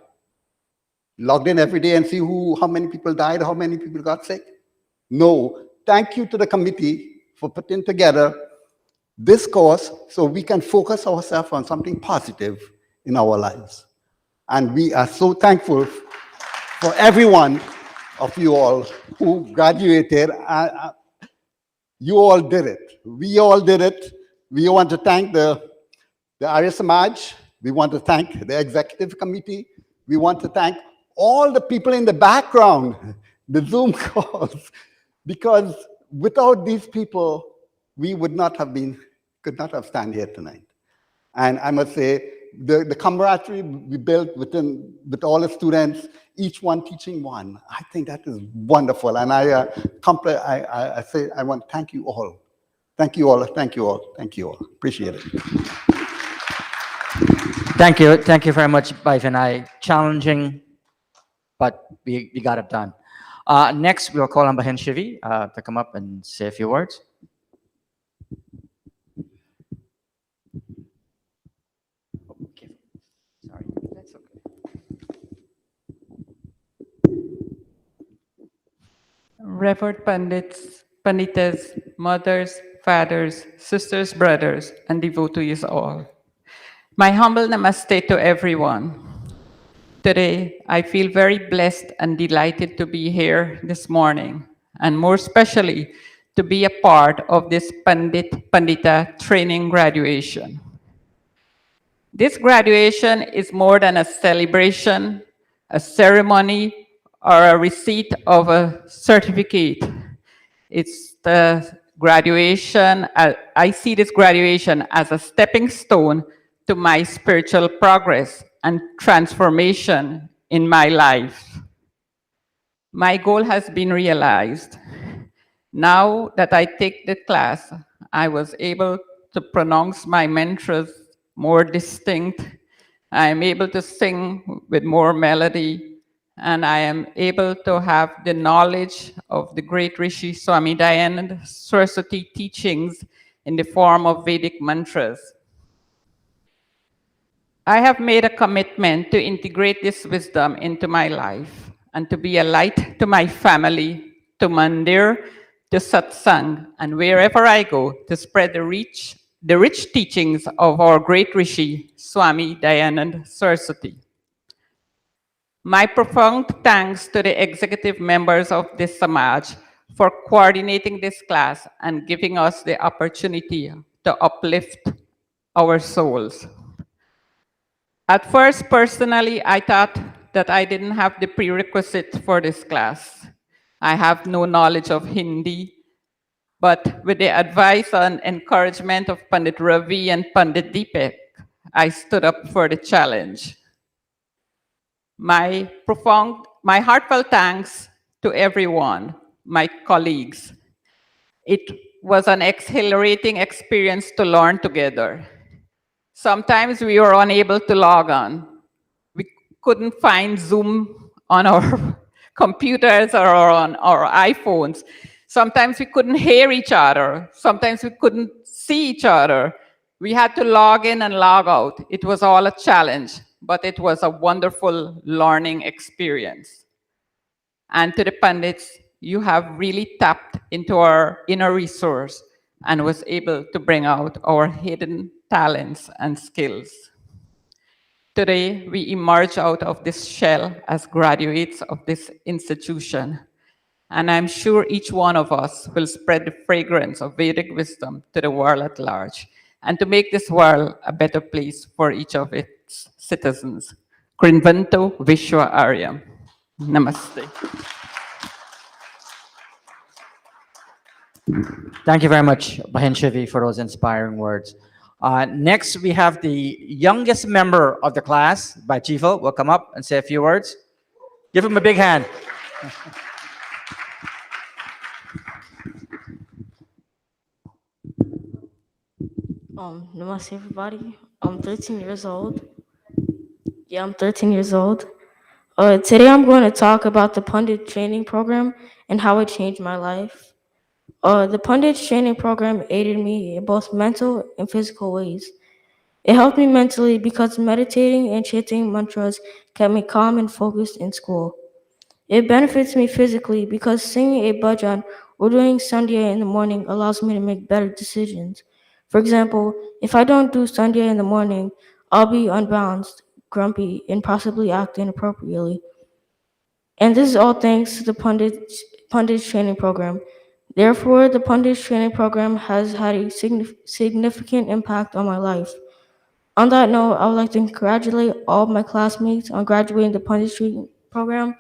Logged in every day and see how many people died, how many people got sick? No. Thank you to the committee for putting together this course so we can focus ourselves on something positive in our lives. And we are so thankful for every one of you all who graduated. You all did it. We all did it. We want to thank the Arya Samaj. We want to thank the executive committee. We want to thank all the people in the background, the Zoom calls, because without these people, we could not have stand here tonight. And I must say, the camaraderie we built with all the students, each one teaching one, I think that is wonderful. And I say, I want to thank you all. Thank you all, thank you all, thank you all. Appreciate it. Thank you very much, Bhai Vinay. Challenging, but we got it done. Next, we'll call on Bahen Shivi to come up and say a few words. Okay. Sorry, that's okay. Revered Pandits, Panditas, mothers, fathers, sisters, brothers, and devotees all. My humble namaste to everyone. Today, I feel very blessed and delighted to be here this morning, and more especially to be a part of this Pandita Training graduation. This graduation is more than a celebration, a ceremony, or a receipt of a certificate. It's the graduation, I see this graduation as a stepping stone to my spiritual progress and transformation in my life. My goal has been realized. Now that I take the class, I was able to pronounce my mantras more distinct. I am able to sing with more melody, and I am able to have the knowledge of the great Rishi Swami Dayananda Saraswati teachings in the form of Vedic mantras. I have made a commitment to integrate this wisdom into my life and to be a light to my family, to mandir, to satsang, and wherever I go, to spread the rich teachings of our great Rishi, Swami Dayananda Saraswati. My profound thanks to the executive members of this Samaj for coordinating this class and giving us the opportunity to uplift our souls. At first, personally, I thought that I didn't have the prerequisite for this class. I have no knowledge of Hindi, but with the advice and encouragement of Pandit Ravi and Pandit Deepak, I stood up for the challenge. My heartfelt thanks to everyone, my colleagues. It was an exhilarating experience to learn together. Sometimes we were unable to log on. We couldn't find Zoom on our computers or on our iPhones. Sometimes we couldn't hear each other. Sometimes we couldn't see each other. We had to log in and log out. It was all a challenge, but it was a wonderful learning experience. And to the Pandits, you have really tapped into our inner resource and was able to bring out our hidden talents and skills. Today, we emerge out of this shell as graduates of this institution. And I'm sure each one of us will spread the fragrance of Vedic wisdom to the world at large and to make this world a better place for each of its citizens. Krinvanto Vishwa Aryam. Namaste. Thank you very much, Bahen Shivi, for those inspiring words. Next, we have the youngest member of the class, Bhai Chifo, will come up and say a few words. Give him a big hand. Namaste, everybody. I'm 13 years old. Yeah, I'm 13 years old. Today I'm going to talk about the Pandit Training Program and how it changed my life. The Pandit Training Program aided me in both mental and physical ways. It helped me mentally because meditating and chanting mantras kept me calm and focused in school. It benefits me physically because singing a bhajan or doing sandhya in the morning allows me to make better decisions. For example, if I don't do sandhya in the morning, I'll be unbalanced, grumpy, and possibly act inappropriately. And this is all thanks to the Pandit Training Program. Therefore, the Pandit Training Program has had a significant impact on my life. On that note, I would like to congratulate all my classmates on graduating the Pandit Training Program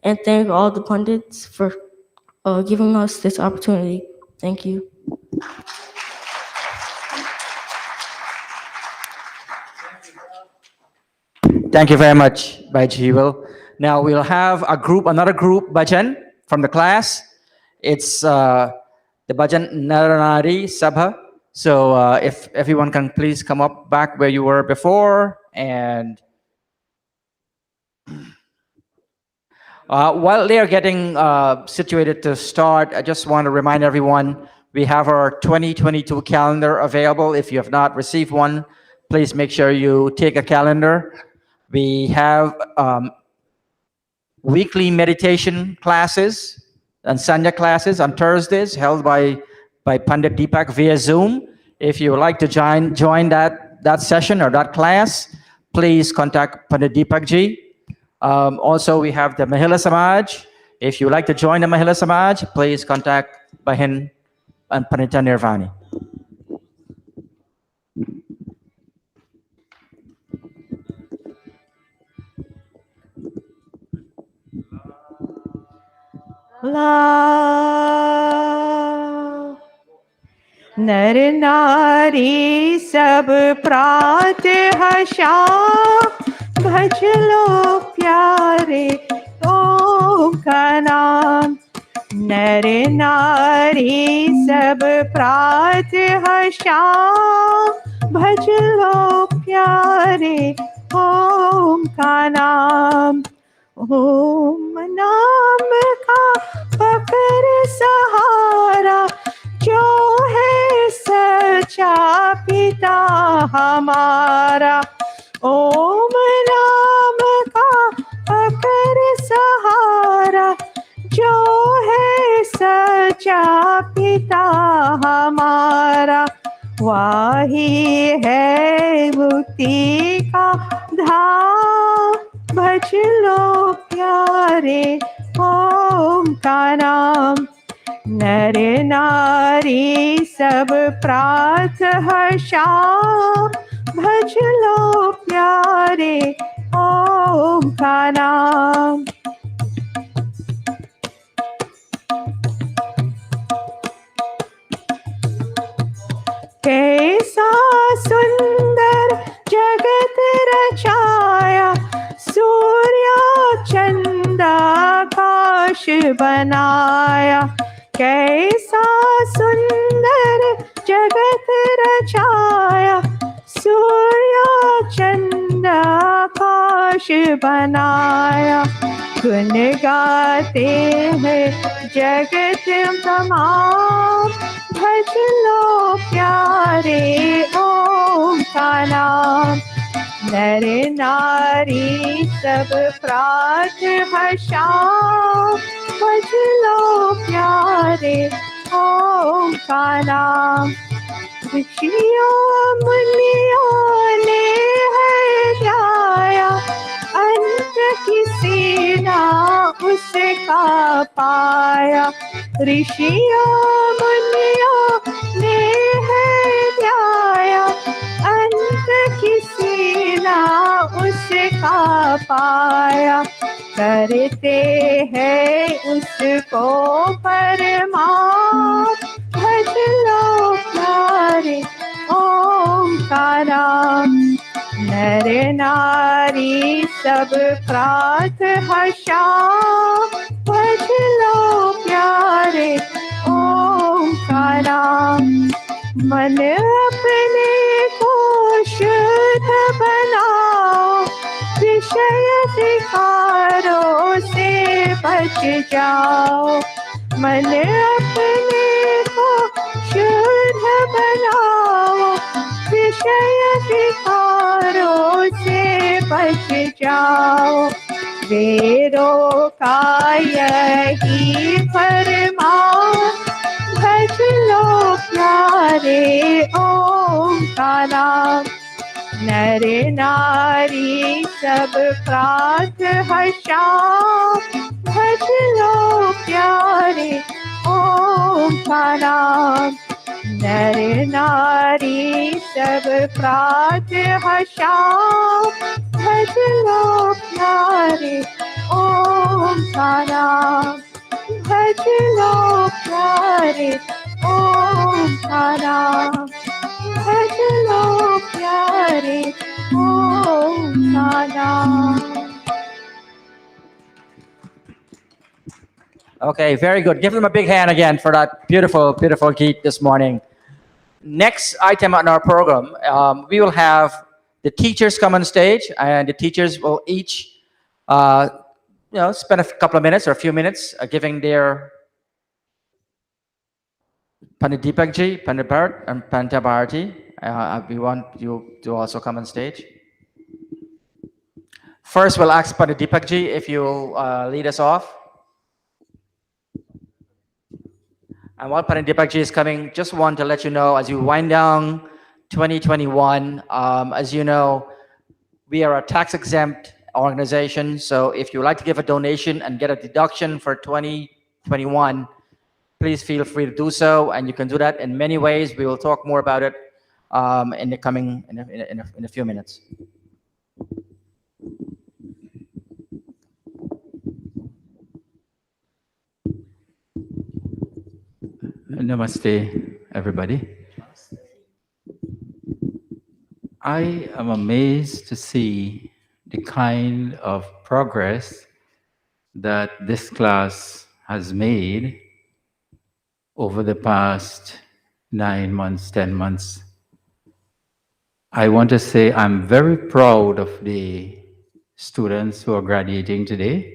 and thank all the Pandits for giving us this opportunity. Thank you. Thank you very much, Bhai Jeeval. Now we'll have another group bhajan from the class. It's the bhajan Naranari Sabha. So if everyone can please come up back where you were before. And while they are getting situated to start, I just want to remind everyone we have our 2022 calendar available. If you have not received one, please make sure you take a calendar. We have weekly meditation classes and Sanya classes on Thursdays held by Pandit Deepak via Zoom. If you would like to join that session or that class, please contact Pandit Deepak ji. Also, we have the Mahila Samaj. If you would like to join the Mahila Samaj, please contact Bahin and Panita Nirvani. love. नर नारी सब प्रात हर्षा भज लो प्यारे ओम का नाम नर नारी सब प्रात हर्षा भज लो प्यारे ओम का नाम ओम नाम का पकड़ सहारा जो है सच्चा पिता हमारा ओम नाम का पकड़ सहारा जो है सच्चा पिता हमारा वही है मुक्ति का धाम भज लो प्यारे ओम का नाम नर नारी सब प्रात हर्षा भज लो प्यारे ओम का नाम कैसा सुंदर जगत रचाया सूर्य चंदा आकाश बनाया कैसा सुंदर जगत रचाया सूर्य चंद आकाश बनाया गुण गाते हैं जगत तमाम भज लो प्यारे ओम का नाम नर नारी सब प्रात हर्षा भज लो प्यारे ओम का नाम ऋषियों मुनियों ने है गाया अंत किसी ना उसका पाया ऋषियों मुनियों ने है गाया अंत किसी ना उसका पाया करते हैं उसको परमाम भज लो प्यारे ओम का नाम नर नारी सब प्रात हर्षा भज लो प्यारे ओम का नाम मन अपने को शुद्ध बनाओ विषय विकारों से बच जाओ मन अपने को शुद्ध बनाओ विषय विकारों से बच जाओ वेरों का यही फरमाओ भज लो प्यारे ओम का नाम नर नारी सब प्रात हर्षा भज लो प्यारे ओम का नाम नर नारी सब प्रात हर्षा भज लो प्यारे ओम का नाम भज लो प्यारे ओम का नाम भज लो प्यारे ओम Okay, very good. Give them a big hand again for that beautiful, beautiful Geet this morning. Next item on our program, we will have the teachers come on stage, and the teachers will each, spend a couple of minutes or a few minutes giving their Pandit Deepakji, Pandit Bharat, and Pandita Bharati. We want you to also come on stage. First, we'll ask Pandit Deepakji if you'll lead us off. And while Pandit Deepakji is coming, just want to let you know, as you wind down 2021, as you know, we are a tax-exempt organization. So if you would like to give a donation and get a deduction for 2021, please feel free to do so. And you can do that in many ways. We will talk more about it in a few minutes. Namaste, everybody. I am amazed to see the kind of progress that this class has made over the past 9 months, 10 months. I want to say I'm very proud of the students who are graduating today.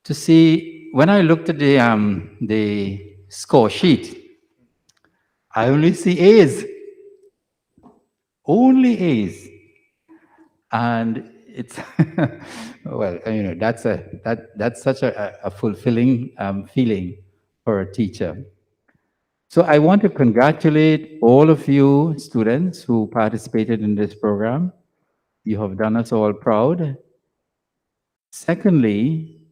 To see, when I looked at the score sheet, I only see A's. Only A's. And it's, well, that's such a fulfilling feeling for a teacher. So I want to congratulate all of you students who participated in this program. You have done us all proud. Secondly,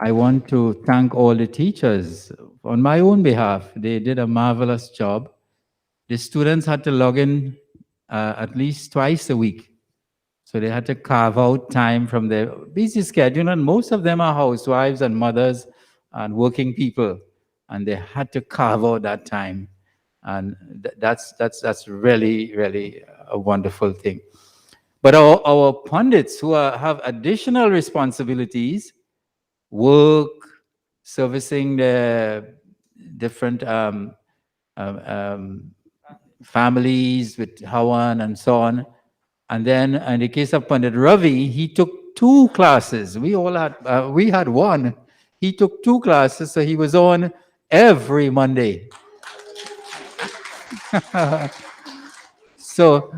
I want to thank all the teachers. On my own behalf, they did a marvelous job. The students had to log in at least twice a week. So they had to carve out time from their busy schedule, and most of them are housewives and mothers and working people, and they had to carve out that time. And that's really, really a wonderful thing. But our pundits who have additional responsibilities, work, servicing the different families with Hawan and so on. And then in the case of Pandit Ravi, he took 2 classes. We had one. He took 2 classes, so he was on every Monday. So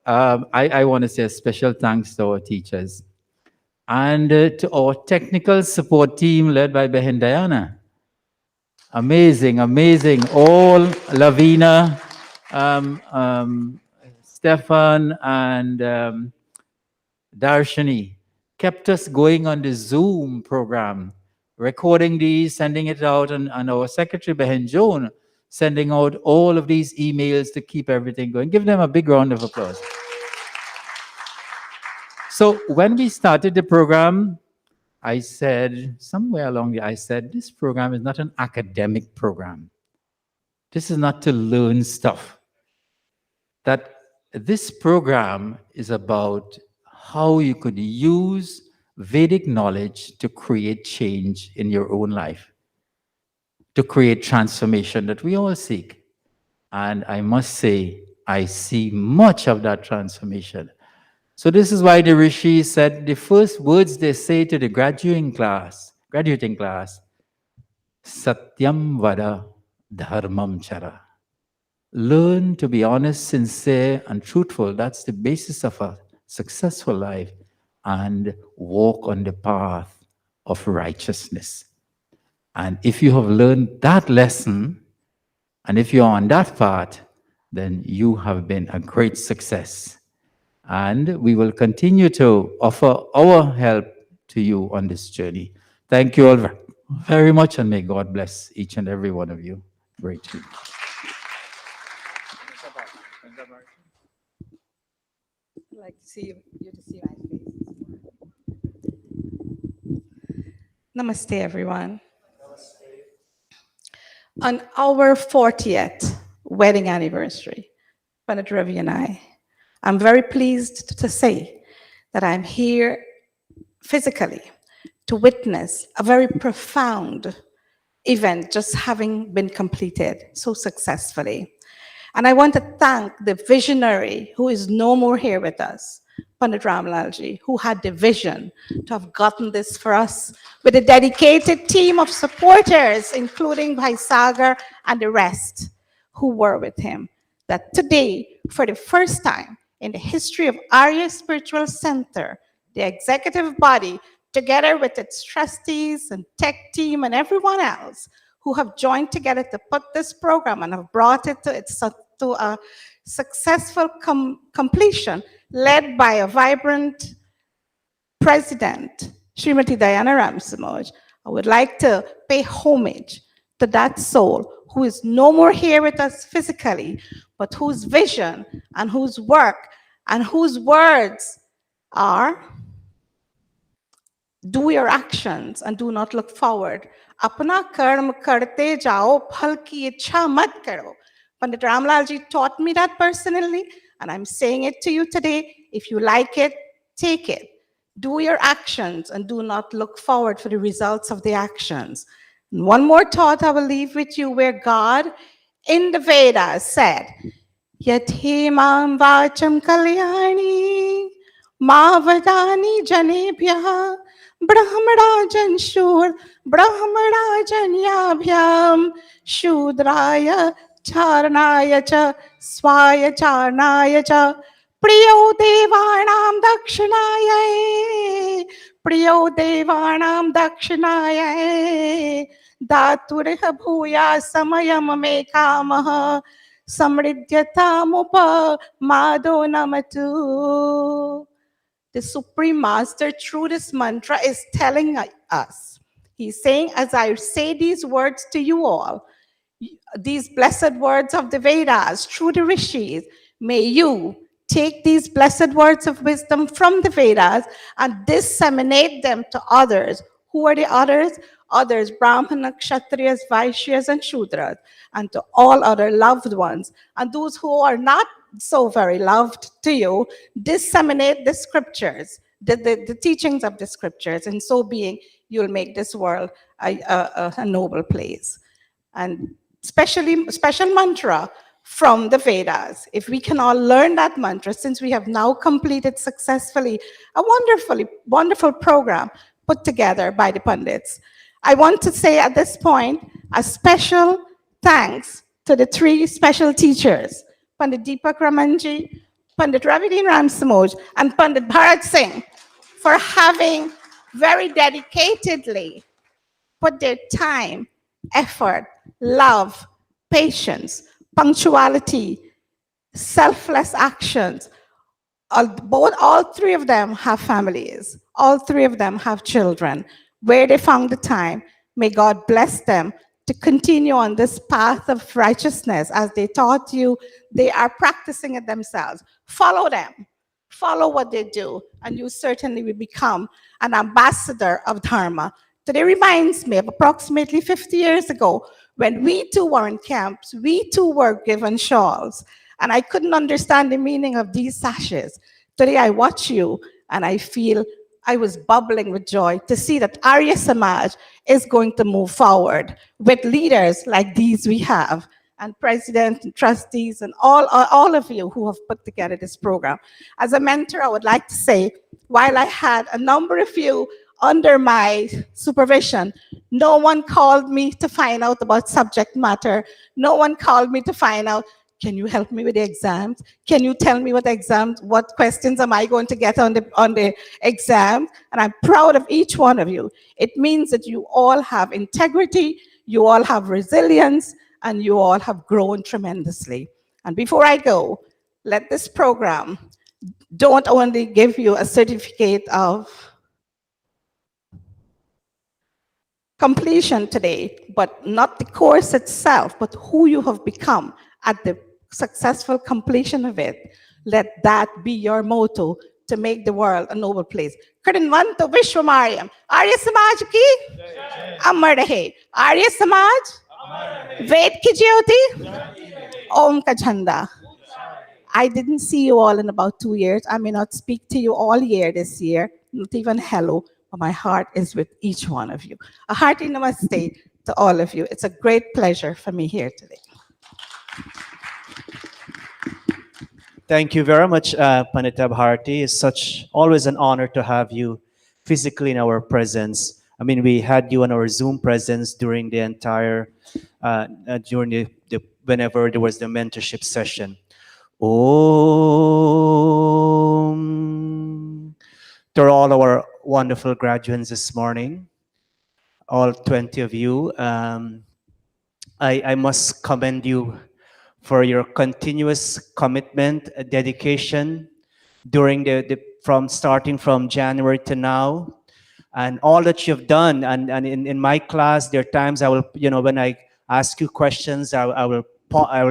I want to say a special thanks to our teachers and to our technical support team led by Behin Diana. Amazing, amazing. All Lavina, Stefan, and Darshani kept us going on the Zoom program, recording these, sending it out, and our secretary, Behin Joan, sending out all of these emails to keep everything going. Give them a big round of applause. So when we started the program, I said, somewhere along the, I said, this program is not an academic program. This is not to learn stuff. That this program is about how you could use Vedic knowledge to create change in your own life, to create transformation that we all seek. And I must say, I see much of that transformation. So this is why the Rishi said the first words they say to the graduating class, Satyam Vada Dharmam Chara. Learn to be honest, sincere, and truthful. That's the basis of a successful life. And walk on the path of righteousness. And if you have learned that lesson, and if you're on that path, then you have been a great success. And we will continue to offer our help to you on this journey. Thank you all very much, and may God bless each and every one of you. Greatly. I'd like to see you to see my face. Namaste, everyone. On our 40th wedding anniversary, Pandit Ravi and I'm very pleased to say that I'm here physically to witness a very profound event just having been completed so successfully. And I want to thank the visionary who is no more here with us, Pandit Ramlalji, who had the vision to have gotten this for us with a dedicated team of supporters, including Bhai Sagar and the rest who were with him. That today, for the first time in the history of Arya Spiritual Center, the executive body, together with its trustees and tech team and everyone else who have joined together to put this program and have brought it to a successful completion, led by a vibrant president, Srimati Diana Ramsamoj. I would like to pay homage to that soul who is no more here with us physically, but whose vision and whose work and whose words are, do your actions and do not look forward. Apna karm karte jao, phal ki ichha mat karo. Pandit Ramlalji taught me that personally, and I'm saying it to you today. If you like it, take it. Do your actions and do not look forward for the results of the actions. And one more thought I will leave with you, where God in the Vedas said, Yathi mam vacham kalyani mavadani janebhya brahmarajan shur brahmarajan yabhyam shudraya charnaya cha swaya charnaya cha priyo devanam dakshinaya priyo devanam dakshinaya daturha bhuya samayam me kamah samriddhyatamupa madho namatu. The Supreme Master, through this mantra, is telling us, he's saying, as I say these words to you all, these blessed words of the Vedas, through the Rishis, may you take these blessed words of wisdom from the Vedas and disseminate them to others. Who are the others? Others, Brahmana, Kshatriyas, Vaishyas, and Shudras, and to all other loved ones. And those who are not so very loved to you, disseminate the scriptures, the teachings of the scriptures. And so being, you'll make this world a noble place. And special mantra from the Vedas. If we can all learn that mantra, since we have now completed successfully a wonderful program put together by the Pandits. I want to say at this point a special thanks to the three special teachers, Pandit Deepak Ramanji, Pandit Ravidin Ramsamoj, and Pandit Bharat Singh, for having very dedicatedly put their time, effort, love, patience, punctuality, selfless actions. All three of them have families. All three of them have children. Where they found the time, may God bless them to continue on this path of righteousness. As they taught you, they are practicing it themselves. Follow them. Follow what they do, and you certainly will become an ambassador of Dharma. Today reminds me of approximately 50 years ago, when we too were in camps, we too were given shawls, and I couldn't understand the meaning of these sashes. Today I watch you, and I feel I was bubbling with joy to see that Arya Samaj is going to move forward with leaders like these we have, and president and trustees and all of you who have put together this program. As a mentor, I would like to say, while I had a number of you under my supervision, no one called me to find out about subject matter. No one called me to find out, can you help me with the exams? Can you tell me what questions am I going to get on the exam? And I'm proud of each one of you. It means that you all have integrity, you all have resilience, and you all have grown tremendously. And before I go, let this program don't only give you a certificate of completion today, but not the course itself, but who you have become at the successful completion of it. Let that be your motto to make the world a noble place. Kridinvanto Vishwamaryam. Arya Samaj ki Amar Rahe. Arya Samaj Ved ki Jyoti Om ka Jhanda. I didn't see you all in about 2 years. I may not speak to you all year this year, not even hello, but my heart is with each one of you. A hearty namaste to all of you. It's a great pleasure for me here today. Thank you very much, Pandita Bharti. It's such always an honor to have you physically in our presence. I mean, we had you on our Zoom presence during the entire during the whenever there was the mentorship session. Om. To all our wonderful graduates this morning, all 20 of you, I must commend you for your continuous commitment, dedication during from starting from January to now, and all that you've done. And in my class, there are times I will, when I ask you questions, I will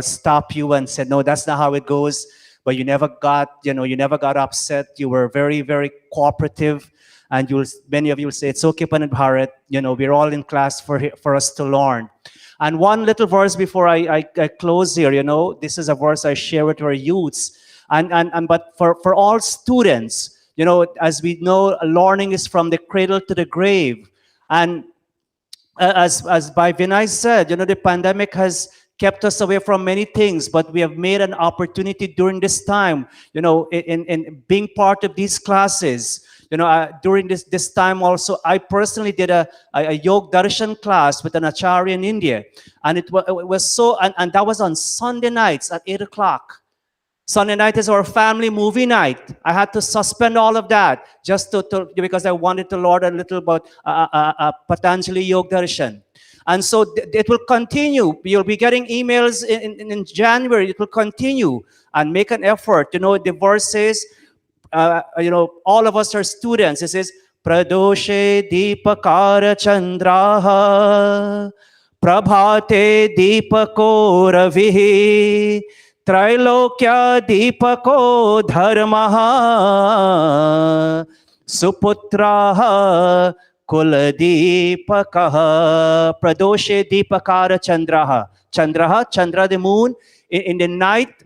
stop you and say, no, that's not how it goes. But you never got, you never got upset. You were very, very cooperative. And many of you will say, it's okay, Pandit Bharat, we're all in class for us to learn. And one little verse before I close here, this is a verse I share with our youths. But for all students, as we know, learning is from the cradle to the grave. And as Bhai Vinay said, the pandemic has kept us away from many things, but we have made an opportunity during this time, in being part of these classes. During this time also, I personally did a Yog Darshan class with an Acharya in India. And it was so, and that was on Sunday nights at 8 o'clock. Sunday night is our family movie night. I had to suspend all of that just because I wanted to learn a little about Patanjali Yog Darshan. And so it will continue. You'll be getting emails in January. It will continue, and make an effort. The verse says, all of us are students. It says, Pradoshe Deepakara Chandraha Prabhate Deepako Ravihi Trailokya Deepako Dharmaha Suputraha Kuladipakaha Pradoshe Deepakara Chandraha. Chandra, the moon. In the night,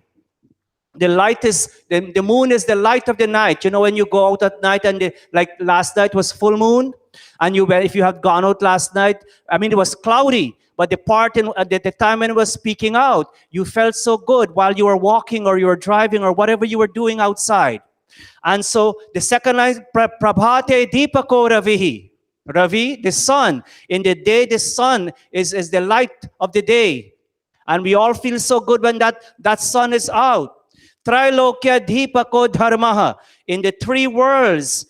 the light is, the moon is the light of the night. When you go out at night and like last night was full moon, and if you had gone out last night, it was cloudy, but the part at the time when it was speaking out, you felt so good while you were walking or you were driving or whatever you were doing outside. And so the second line, Prabhate Deepako Ravihi. Ravi, the sun. In the day, the sun is the light of the day. And we all feel so good when that sun is out. Trailokya Deepako Dharmaha. In the three worlds,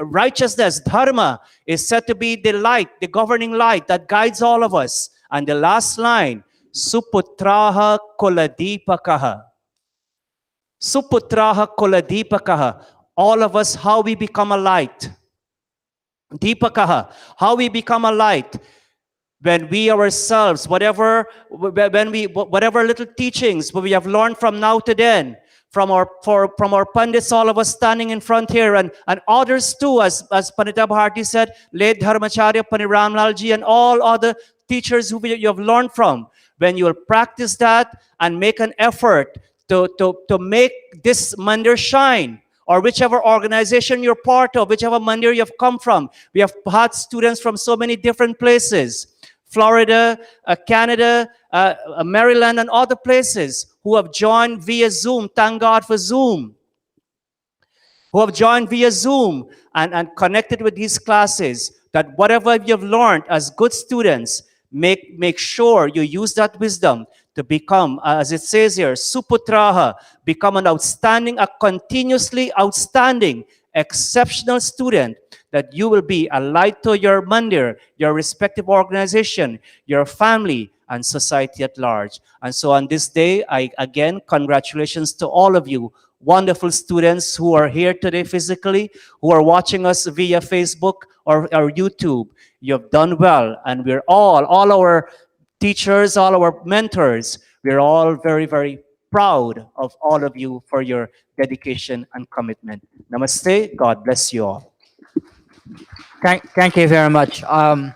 righteousness, dharma, is said to be the light, the governing light that guides all of us. And the last line, Suputraha Kuladipakaha. Suputraha Kuladipakaha. All of us, how we become a light. Deepakaha, how we become a light. When we ourselves, whatever little teachings we have learned from now to then, from our Pandits, all of us standing in front here, and others too, as Pandita Bharti said, late Dharmacharya, Pandit Ramlalji, and all other teachers who you have learned from. When you will practice that and make an effort to make this mandir shine, or whichever organization you're part of, whichever mandir you've come from. We have had students from so many different places. Florida, Canada, Maryland, and other places who have joined via Zoom. Thank God for Zoom. Who have joined via Zoom and connected with these classes, that whatever you've learned as good students, make sure you use that wisdom to become, as it says here, Suputraha, become a continuously outstanding, exceptional student, that you will be a light to your mandir, your respective organization, your family, and society at large. And so on this day, again, congratulations to all of you, wonderful students who are here today physically, who are watching us via Facebook or YouTube. You have done well, and we're all our teachers, all our mentors, we're all very, very proud of all of you for your dedication and commitment. Namaste. God bless you all. Thank you very much. Pandit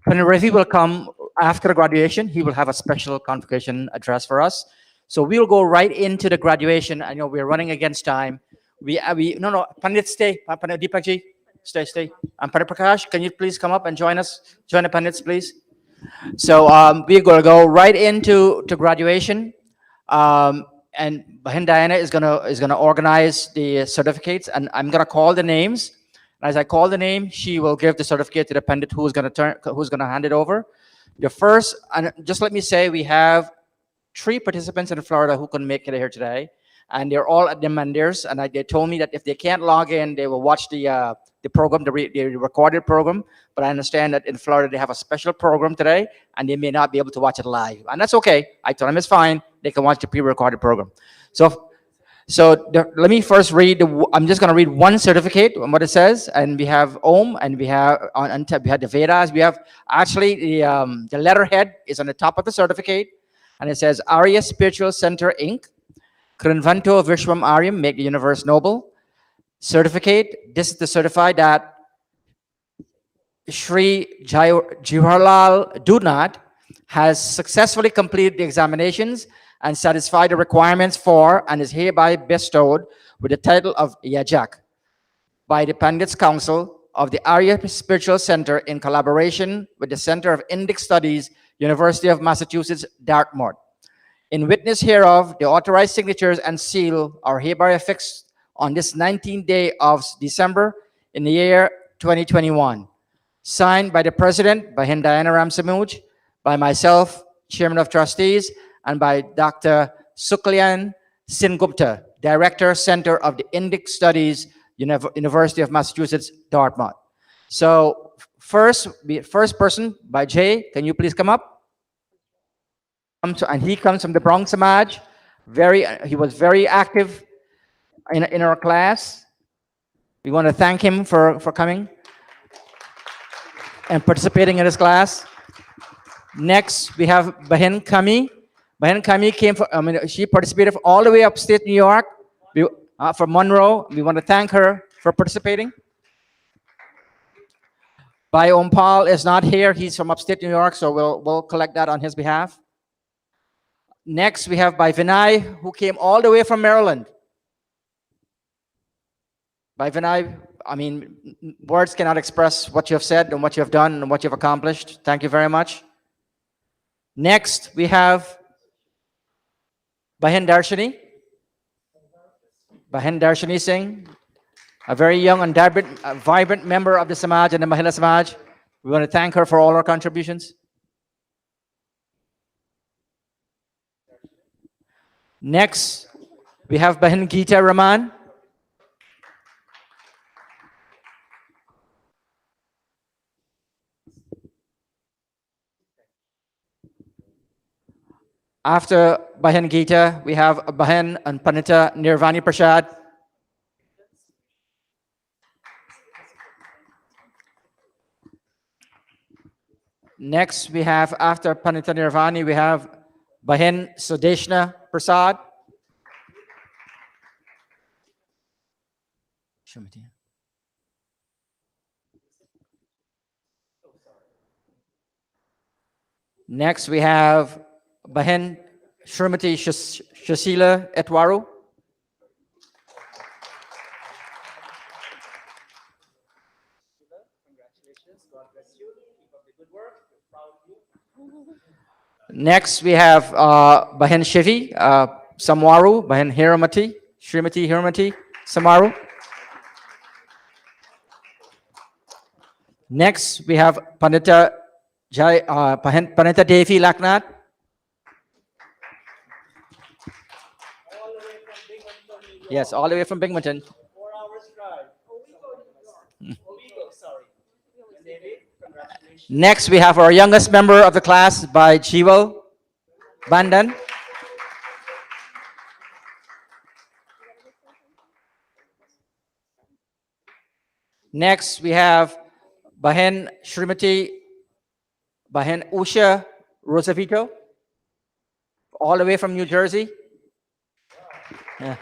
Ravi will come after graduation. He will have a special convocation address for us. So we'll go right into the graduation. I know we're running against time. No, Pandit, stay. Pandit Deepakji, stay. And Pandit Prakash, can you please come up and join us? Join the Pandits, please. So we're going to go right into graduation. And Bahin Diana is gonna organize the certificates, and I'm gonna call the names. As I call the name, she will give the certificate to the Pandit who's gonna hand it over. The first, and just let me say, we have 3 participants in Florida who couldn't make it here today, and they're all at the Mandirs. And they told me that if they can't log in, they will watch the program, the recorded program. But I understand that in Florida they have a special program today, and they may not be able to watch it live, and that's okay. I told them it's fine; they can watch the pre-recorded program. Let me first read. I'm just going to read one certificate and what it says, and we have Om, and we have we had the Vedas. We have actually the letterhead is on the top of the certificate, and it says Arya Spiritual Center Inc. Krinvanto Vishwam Aryam, make the universe noble. Certificate. This is to certify that Shri Jawaharlal Dunat has successfully completed the examinations and satisfied the requirements for, and is hereby bestowed with the title of Yajak by the Pandits Council of the Arya Spiritual Center in collaboration with the Center of Indic Studies, University of Massachusetts, Dartmouth. In witness hereof, the authorized signatures and seal are hereby affixed on this 19th day of December in the year 2021. Signed by the President, by Diana Ramsamuj, by myself, Chairman of Trustees, and by Dr. Suklyan Singupta, Director, Center of the Indic Studies, University of Massachusetts, Dartmouth. So first person, by Jay, can you please come up? And he comes from the Bronx Samaj. He was very active in our class. We want to thank him for coming and participating in his class. Next, we have Bahin Kami. Bahin Kami came she participated all the way upstate New York, from Monroe. We want to thank her for participating. Bhai Ompal is not here. He's from upstate New York, so we'll collect that on his behalf. Next, we have Bhai Vinay, who came all the way from Maryland. Bhai Vinay, words cannot express what you have said and what you have done and what you have accomplished. Thank you very much. Next, we have Bahin Darshani. Bahin Darshani Singh, a very young and vibrant member of the Samaj and the Mahila Samaj. We want to thank her for all her contributions. Next, we have Bahin Geeta Rahman. After Bahin Geeta, we have Bahin and Pandita Nirvani Prasad. Next, we have, after Pandita Nirvani, we have Bahin Sudeshna Prasad. Next, we have Bahin Srimati Shasila Etwaru. Next, we have Bahin Shivi Samwaru, Bahin Hiramati, Srimati Hiramati Samaru. Next, we have Pandita Devi Laknath. Yes, all the way from Binghamton. 4 hours drive. Next, we have our youngest member of the class by Jival Bandan. Next, we have Bahin Srimati Bahin Usha Rosavito, all the way from New Jersey. Yeah.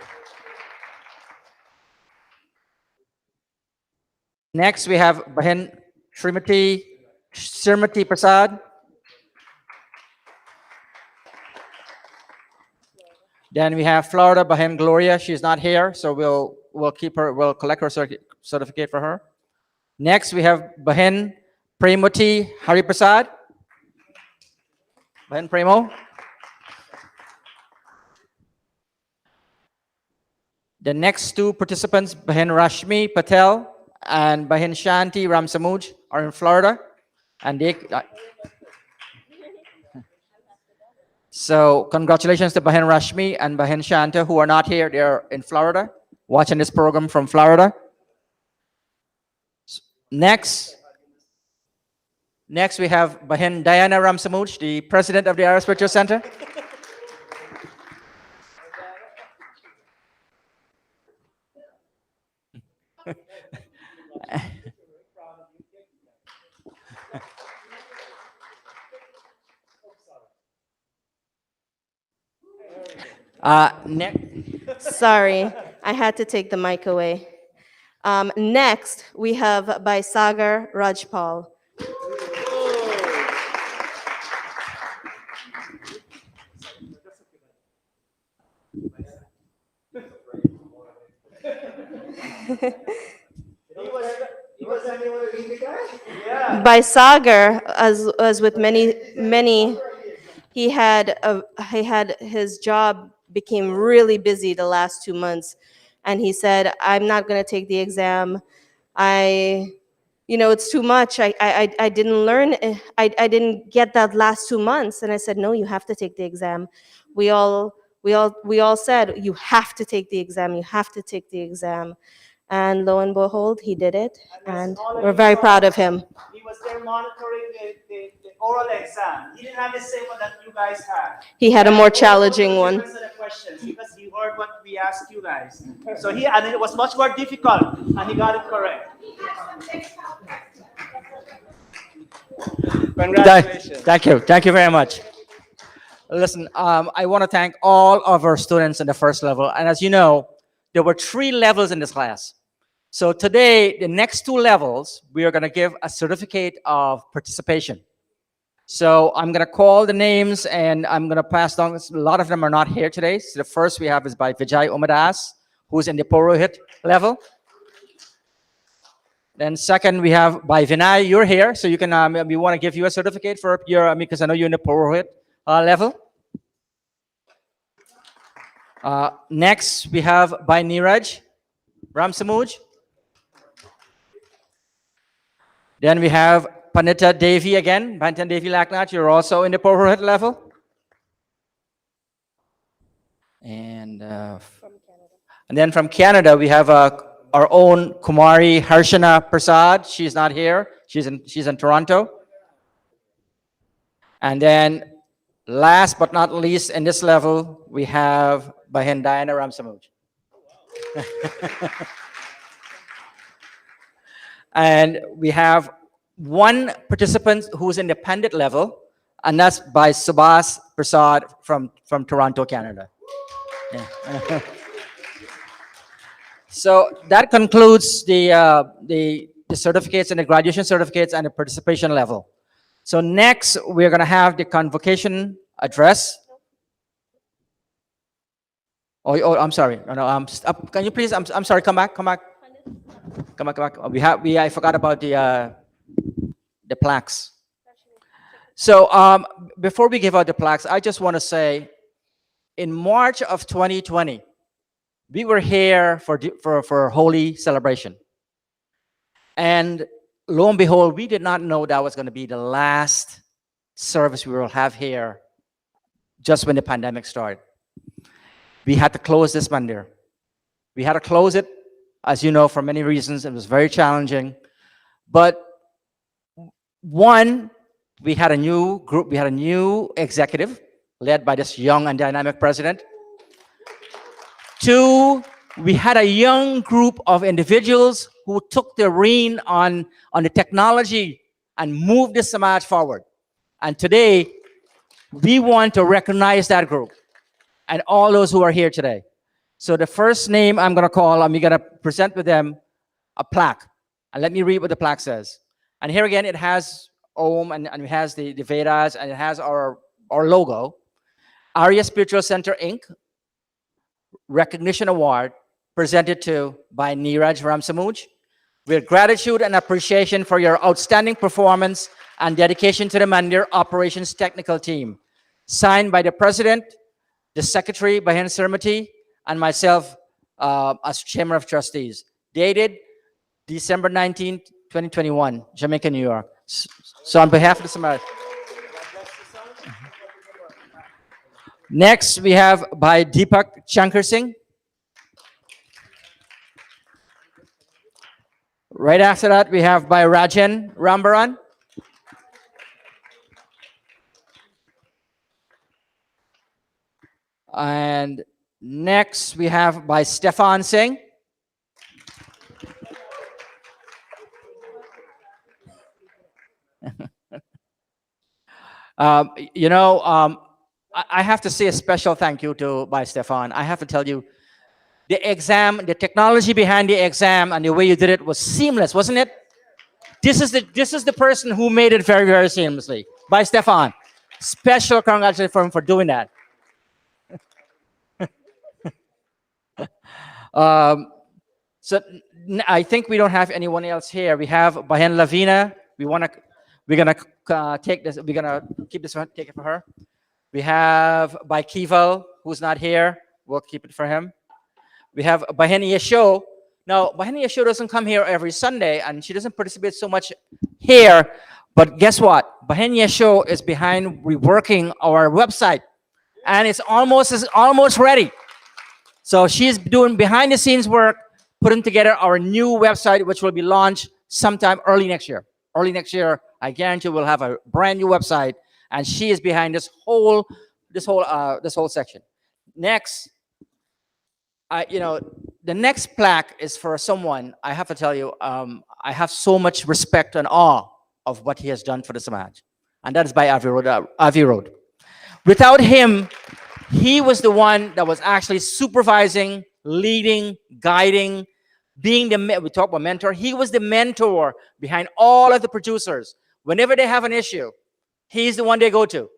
Next, we have Bahin Srimati Prasad. Then we have Florida Bahen Gloria. She's not here, so we'll keep her. We'll collect her certificate for her. Next, we have Bahen Premoti Hariprasad. Bahen Premo. The next two participants, Bahen Rashmi Patel and Bahen Shanti Ramsamuj, are in Florida, and they. So congratulations to Bahen Rashmi and Bahen Shanta, who are not here. They're in Florida, watching this program from Florida. Next we have Bahen Diana Ramsamuj, the president of the Arab Spiritual Center. Sorry, I had to take the mic away. Next, we have Baisagar Rajpal. Baisagar, as with many, he had his job became really busy the last 2 months, and he said, "I'm not going to take the exam. It's too much. I didn't learn. I didn't get that last 2 months." And I said, "No, you have to take the exam." We all said, "You have to take the exam. You have to take the exam." And lo and behold, he did it, and we're very proud of him. He was there monitoring the oral exam. He didn't have the same one that you guys had. He had a more challenging one. He answered the questions because he heard what we asked you guys. And it was much more difficult, and he got it correct. Congratulations. Thank you very much. Listen, I want to thank all of our students in the first level. And as you know, there were 3 levels in this class. So today, the next 2 levels, we are going to give a certificate of participation. So I'm going to call the names and I'm going to pass down. A lot of them are not here today. So the first we have is by Vijay Umadas, who's in the Purohit level. Then second, we have by Vinay. You're here, so you can. We want to give you a certificate for your, because I know you're in the Purohit level. Next, we have by Neeraj Ramsamuj. Then we have Pandita Devi again. Pandita Devi Laknath, you're also in the Purohit level. And then from Canada, we have our own Kumari Harshana Prasad. She's not here. She's in Toronto. And then last but not least in this level, we have Bahen Diana Ramsamuj. And we have one participant who's in the Pandit level, and that's by Subhas Prasad from Toronto, Canada. Yeah. So that concludes the certificates and the graduation certificates and the participation level. So next, we're going to have the Convocation Address. Oh, I'm sorry. No, can you please? I'm sorry. Come back. I forgot about the plaques. So before we give out the plaques, I just want to say, in March of 2020, we were here for holy celebration, and lo and behold, we did not know that was going to be the last service we will have here. Just when the pandemic started, we had to close this mandir. We had to close it, as you know, for many reasons. It was very challenging, but one, we had a new group, we had a new executive led by this young and dynamic president. 2, we had a young group of individuals who took the rein on the technology and moved this Samaj forward. And today, we want to recognize that group and all those who are here today. So the first name I'm going to call, I'm going to present with them a plaque. And let me read what the plaque says. And here again, it has Om, and it has the Vedas, and it has our logo. Arya Spiritual Center, Inc., Recognition Award presented to by Neeraj Ramsamuj. With gratitude and appreciation for your outstanding performance and dedication to the Mandir Operations Technical Team. Signed by the President, the Secretary, Bahen Sirmati, and myself as Chairman of Trustees. Dated December 19th, 2021, Jamaica, New York. So on behalf of the Samaritan. Next, we have by Deepak Shankar Singh. Right after that, we have by Rajan Rambaran. And next, we have by Stefan Singh. I have to say a special thank you to by Stefan. I have to tell you, the exam, the technology behind the exam and the way you did it was seamless, wasn't it? This is the person who made it very, very seamlessly. By Stefan. Special congratulations for him for doing that. I think we don't have anyone else here. We have Bahen Lavina. We're gonna take this. We're gonna keep this one. Take it for her. We have by Kival, who's not here. We'll keep it for him. We have Bahen Yesho. Now, Bahen Yesho doesn't come here every Sunday, and she doesn't participate so much here. But guess what? Bahen Yesho is behind reworking our website, and it's almost ready. So she's doing behind the scenes work, putting together our new website, which will be launched sometime early next year. Early next year, I guarantee we'll have a brand new website, and she is behind this whole section. Next, the next plaque is for someone. I have to tell you, I have so much respect and awe of what he has done for the Samaj, and that is by Avi Road. Without him, he was the one that was actually supervising, leading, guiding, being we talk about mentor. He was the mentor behind all of the producers. Whenever they have an issue, he's the one they go to.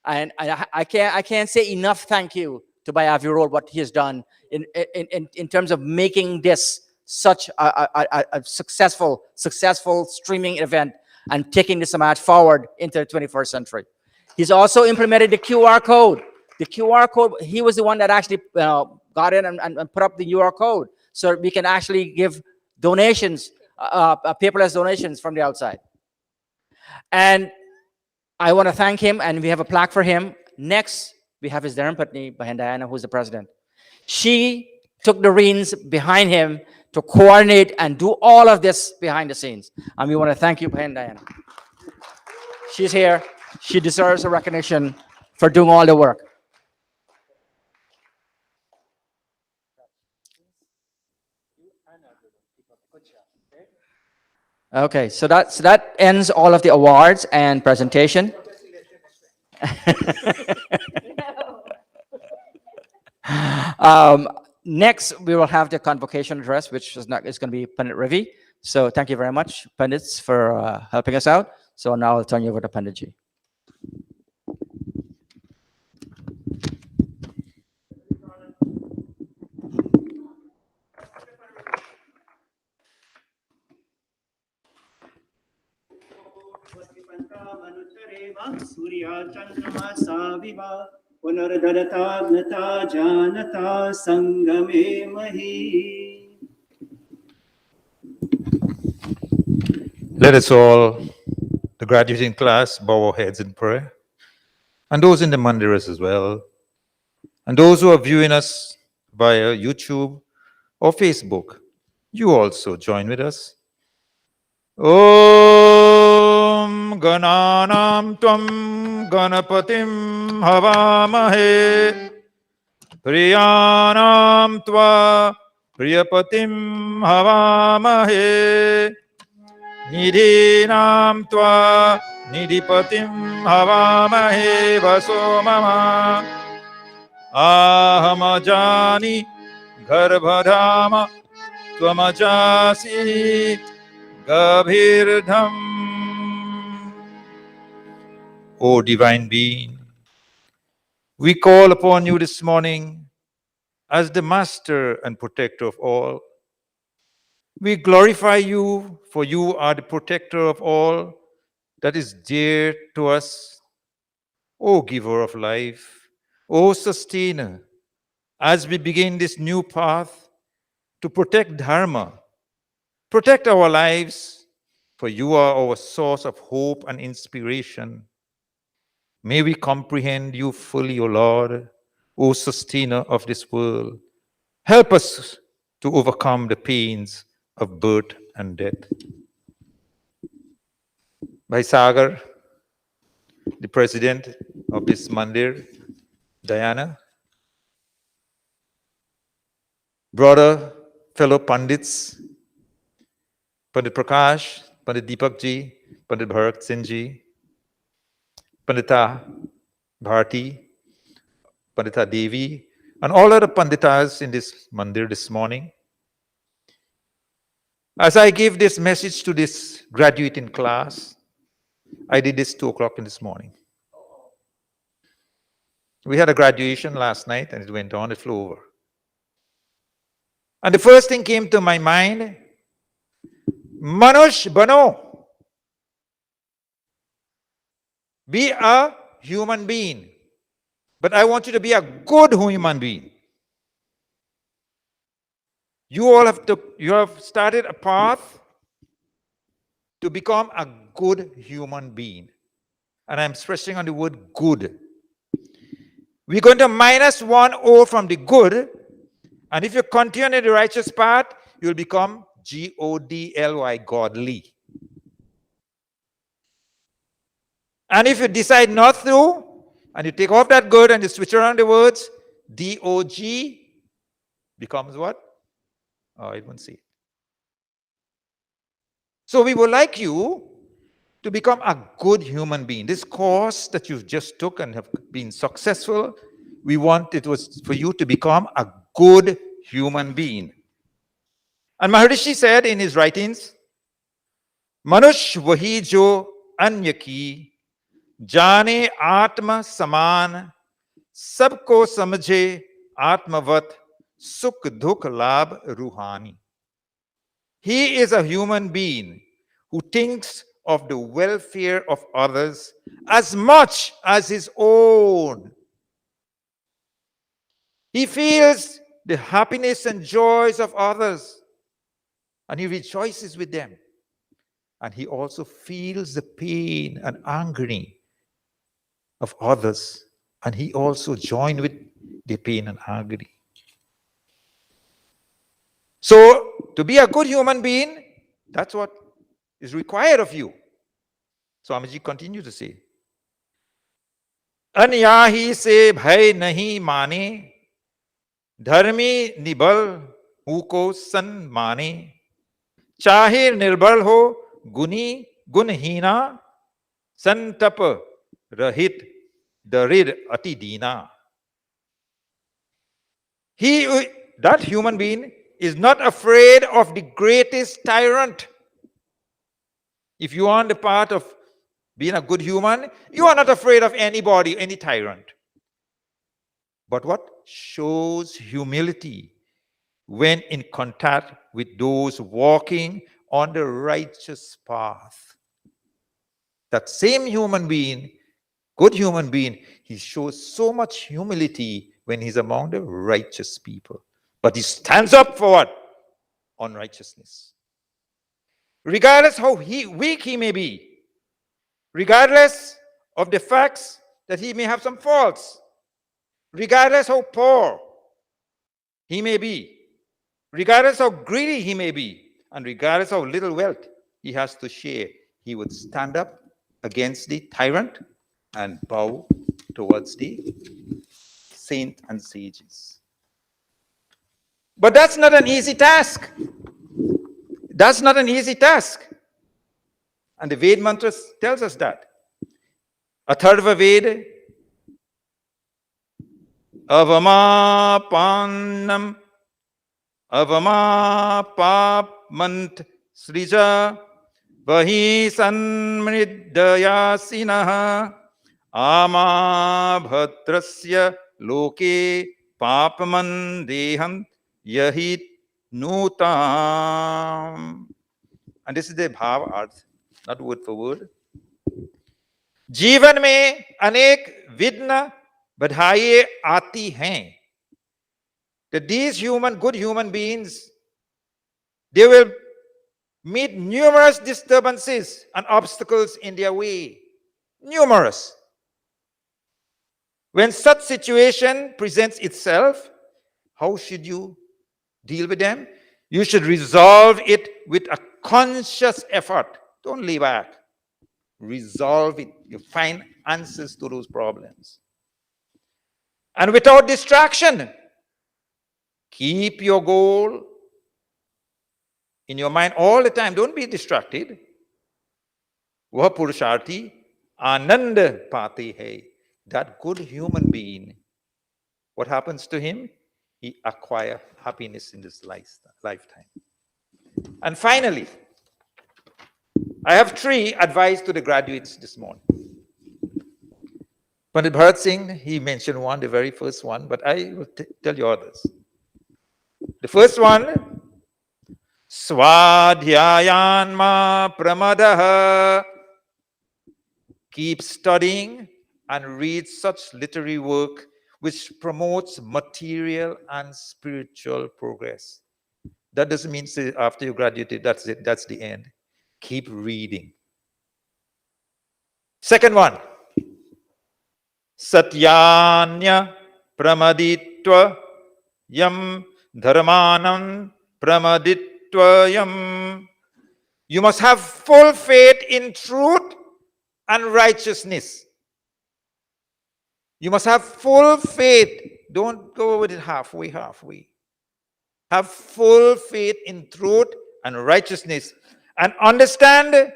And I can't say enough thank you to Avi Road, what he has done in terms of making this such a successful streaming event and taking the Samaj forward into the 21st century. He's also implemented the QR code. The QR code, he was the one that actually got in and put up the QR code so we can actually give donations, paperless donations from the outside. And I want to thank him, and we have a plaque for him. Next, we have his Dharmapatni, Bahen Diana, who's the president. She took the reins behind him to coordinate and do all of this behind the scenes. And we want to thank you, Bahen Diana. She's here. She deserves a recognition for doing all the work. Okay, so that ends all of the awards and presentation. Next, we will have the Convocation Address, which is going to be Pandit Ravi. So thank you very much, Pandits, for helping us out. So now I'll turn you over to Panditji. Surya Chandrama Saviva Punardharata Janata Sangame Mahi. Let us all, the graduating class, bow our heads in prayer. And those in the mandiras as well. And those who are viewing us via YouTube or Facebook, you also join with us. Om Gananam Tvam Ganapatim Havamahe Priyanam Tva Priyapatim Havamahe Nidhinam Tva Nidhipatim Havamahe Vaso Mama Ahamajani Garbhadama Tvamajasi Gabhirdham. O Divine Being, we call upon you this morning as the master and protector of all. We glorify you, for you are the protector of all that is dear to us. O giver of life, O sustainer, as we begin this new path to protect Dharma, protect our lives, for you are our source of hope and inspiration. May we comprehend you fully, O Lord, O sustainer of this world. Help us to overcome the pains of birth and death. Bhai Sagar, the president of this mandir, Diana, brother, fellow Pandits, Pandit Prakash, Pandit Deepak ji, Pandit Bharat Singh ji, Pandita Bharati, Pandita Devi, and all other Panditas in this mandir this morning. As I give this message to this graduating class, I did this 2 o'clock in this morning. We had a graduation last night and it went on, it flew over. And the first thing came to my mind, Manush Bano. Be a human being. But I want you to be a good human being. You have started a path to become a good human being. And I'm stressing on the word good. We're going to minus 1 O from the good. And if you continue in the righteous path, you'll become Godly, godly. And if you decide not to, and you take off that good and you switch around the words, Dog becomes what? Oh, I won't see it. So we would like you to become a good human being. This course that you just took and have been successful, we want it was for you to become a good human being. And Maharishi said in his writings, Manush wahi jo anya ki, jane atma saman, sabko samjhe atmavat, sukh dukh labh ruhani. He is a human being who thinks of the welfare of others as much as his own. He feels the happiness and joys of others, and he rejoices with them. And he also feels the pain and agony of others, and he also joins with the pain and agony. So, to be a good human being, that's what is required of you. Swamiji continued to say, Anyahi se bhai nahi mane, dharmi nibal huko san mane, chahe nirbal ho guni gunhina, santap rahit darid ati dina. That human being is not afraid of the greatest tyrant. If you are on the path of being a good human, you are not afraid of anybody, any tyrant. But what shows humility when in contact with those walking on the righteous path. That same human being, good human being, he shows so much humility when he's among the righteous people. But he stands up for what? Unrighteousness. Regardless how weak he may be, regardless of the facts that he may have some faults, regardless how poor he may be, regardless how greedy he may be, and regardless how little wealth he has to share, he would stand up against the tyrant and bow towards the saint and sages. But that's not an easy task. That's not an easy task. And the Ved mantra tells us that. Atharva Ved, avamapannam, avamapapmant srija, vahi sanmriddayasinaha, ama bhadrasya loke papaman deham yahit nutam. And this is the bhav arth, not word for word. जीवन में अनेक विघ्न बाधाएं आती हैं. That these good human beings, they will meet numerous disturbances and obstacles in their way. Numerous. When such situation presents itself, how should you deal with them? You should resolve it with a conscious effort. Don't lay back. Resolve it. You find answers to those problems. And without distraction, keep your goal in your mind all the time. Don't be distracted. Wah purusharthi anand pati hai. That good human being, what happens to him? He acquires happiness in this lifetime. And finally, I have 3 advice to the graduates this morning. Pandit Bharat Singh, he mentioned one, the very first one, but I will tell you others. The first one, Swadhyayanma Pramadaha. Keep studying and read such literary work which promotes material and spiritual progress. That doesn't mean say after you graduated, that's it, that's the end. Keep reading. Second one, Satyanya Pramaditva Yam Dharmanam Pramaditva Yam. You must have full faith in truth and righteousness. You must have full faith. Don't go with it halfway. Have full faith in truth and righteousness and understand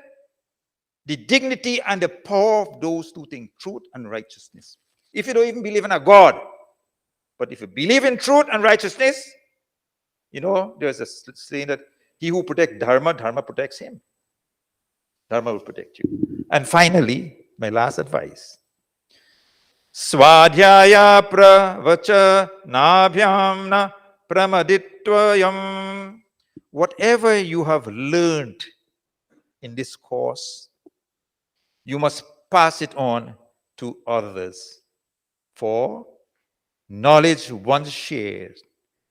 the dignity and the power of those 2 things, truth and righteousness. If you don't even believe in a God, but if you believe in truth and righteousness, you know, there's a saying that he who protects Dharma, Dharma protects him. Dharma will protect you. And finally, my last advice. Swadhyaya pravacha nabhyamna pramaditvayam. Whatever you have learned in this course, you must pass it on to others. For knowledge once shared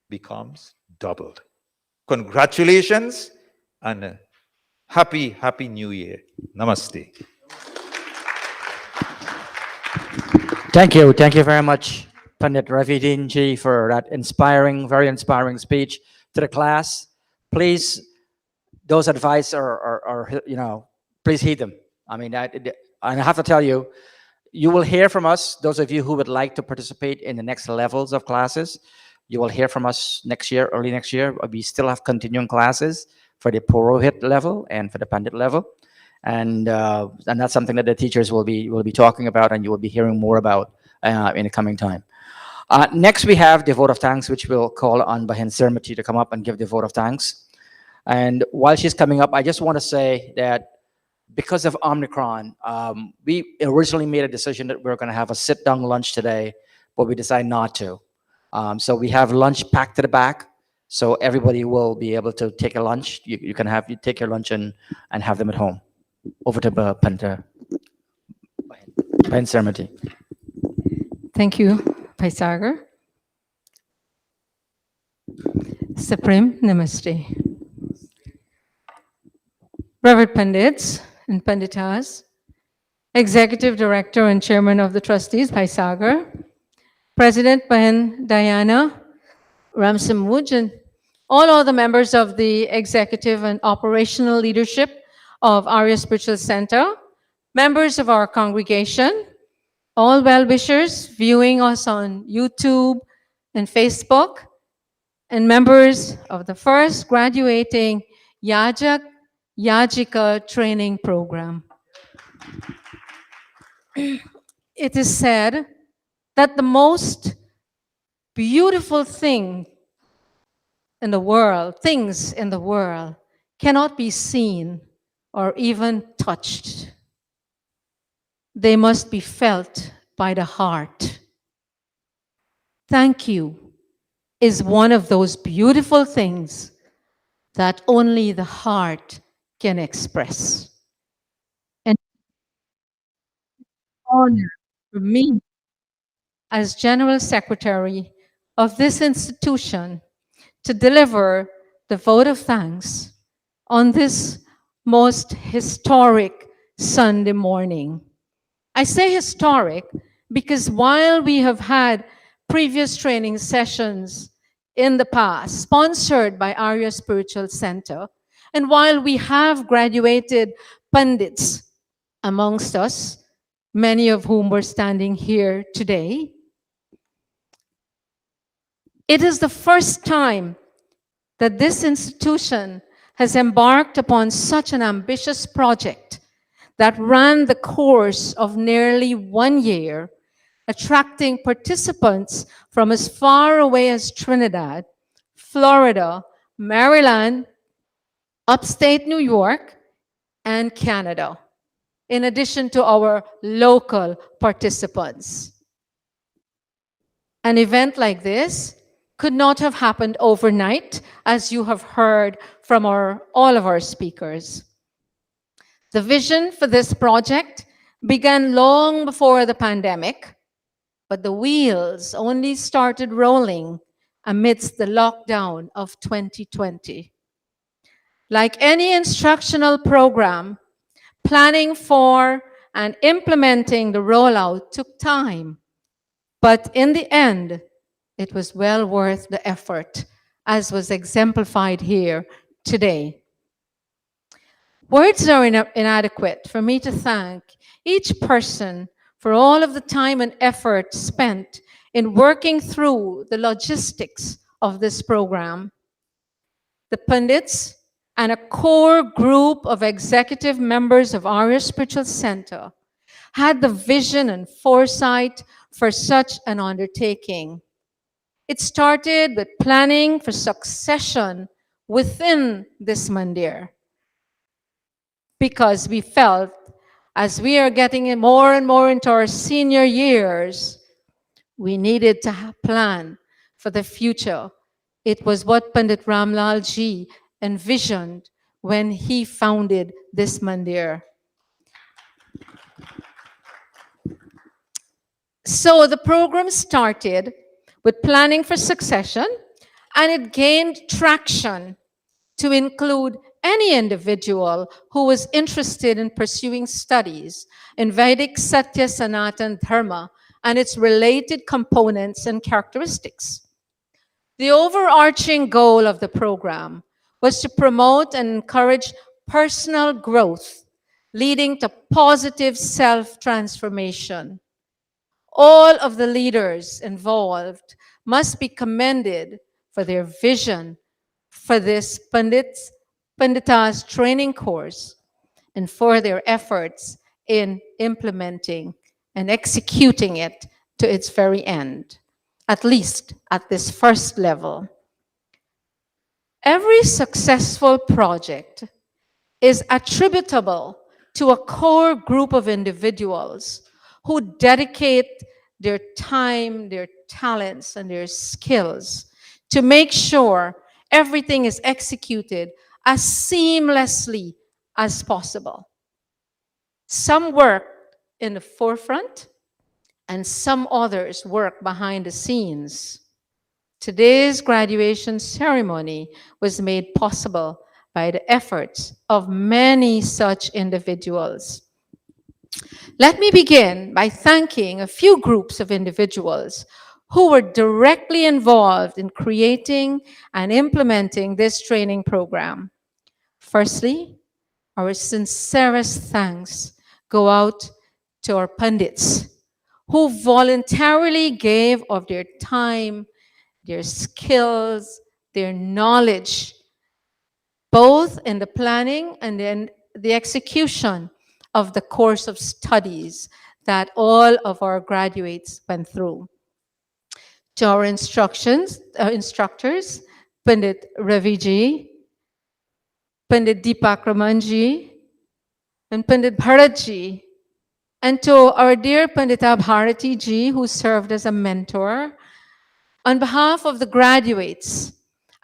becomes doubled. Congratulations and a happy New Year. Namaste. Thank you. Thank you very much, Pandit Ravidin Ji, for that inspiring, very inspiring speech to the class. Please, those advice are you know, please heed them. I mean, and I have to tell you, you will hear from us, those of you who would like to participate in the next levels of classes. You will hear from us next year, early next year. We still have continuing classes for the Purohit level and for the Pandit level. And that's something that the teachers will be talking about, and you will be hearing more about in the coming time. Next, we have the vote of thanks, which we'll call on Bahin Sirmati to come up and give the vote of thanks. And while she's coming up, I just want to say that because of Omicron, we originally made a decision that we were going to have a sit-down lunch today, but we decided not to. So we have lunch packed to the back, so everybody will be able to take a lunch. You can take your lunch and have them at home. Over to Bahin Sirmati. Thank you, Paisagar. Supreme Namaste. Reverend Pandits and Panditas, Executive Director and Chairman of the Trustees, Paisagar, President Bahin Diana Ramsamud, and all other members of the executive and operational leadership of Arya Spiritual Center, members of our congregation, all well-wishers viewing us on YouTube and Facebook, and members of the first graduating Yajak Yajika training program. It is said that the most beautiful things in the world cannot be seen or even touched. They must be felt by the heart. thank you is one of those beautiful things that only the heart can express. And honor for me as General Secretary of this institution to deliver the vote of thanks on this most historic Sunday morning. I say historic because while we have had previous training sessions in the past, sponsored by Arya Spiritual Center, and while we have graduated Pandits amongst us, many of whom were standing here today, it is the first time that this institution has embarked upon such an ambitious project that ran the course of nearly 1 year, attracting participants from as far away as Trinidad, Florida, Maryland, upstate New York, and Canada, in addition to our local participants. An event like this could not have happened overnight, as you have heard from all of our speakers. The vision for this project began long before the pandemic, but the wheels only started rolling amidst the lockdown of 2020. Like any instructional program, planning for and implementing the rollout took time. But in the end, it was well worth the effort, as was exemplified here today. Words are inadequate for me to thank each person for all of the time and effort spent in working through the logistics of this program. The Pandits and a core group of executive members of Arya Spiritual Center had the vision and foresight for such an undertaking. It started with planning for succession within this mandir, because we felt as we are getting more and more into our senior years, we needed to plan for the future. It was what Pandit Ramlal ji envisioned when he founded this mandir. So the program started with planning for succession, and it gained traction to include any individual who was interested in pursuing studies in Vedic Satya Sanatan Dharma and its related components and characteristics. The overarching goal of the program was to promote and encourage personal growth, leading to positive self-transformation. All of the leaders involved must be commended for their vision for this Pandita's training course and for their efforts in implementing and executing it to its very end, at least at this first level. Every successful project is attributable to a core group of individuals who dedicate their time, their talents, and their skills to make sure everything is executed as seamlessly as possible. Some work in the forefront, and some others work behind the scenes. Today's graduation ceremony was made possible by the efforts of many such individuals. Let me begin by thanking a few groups of individuals who were directly involved in creating and implementing this training program. Firstly, our sincerest thanks go out to our Pandits who voluntarily gave of their time, their skills, their knowledge, both in the planning and in the execution of the course of studies that all of our graduates went through. To our instructors, Pandit Raviji, Pandit Deepak Ramanji, and Pandit Bharatji, and to our dear Pandita Bharati ji, who served as a mentor, On behalf of the graduates,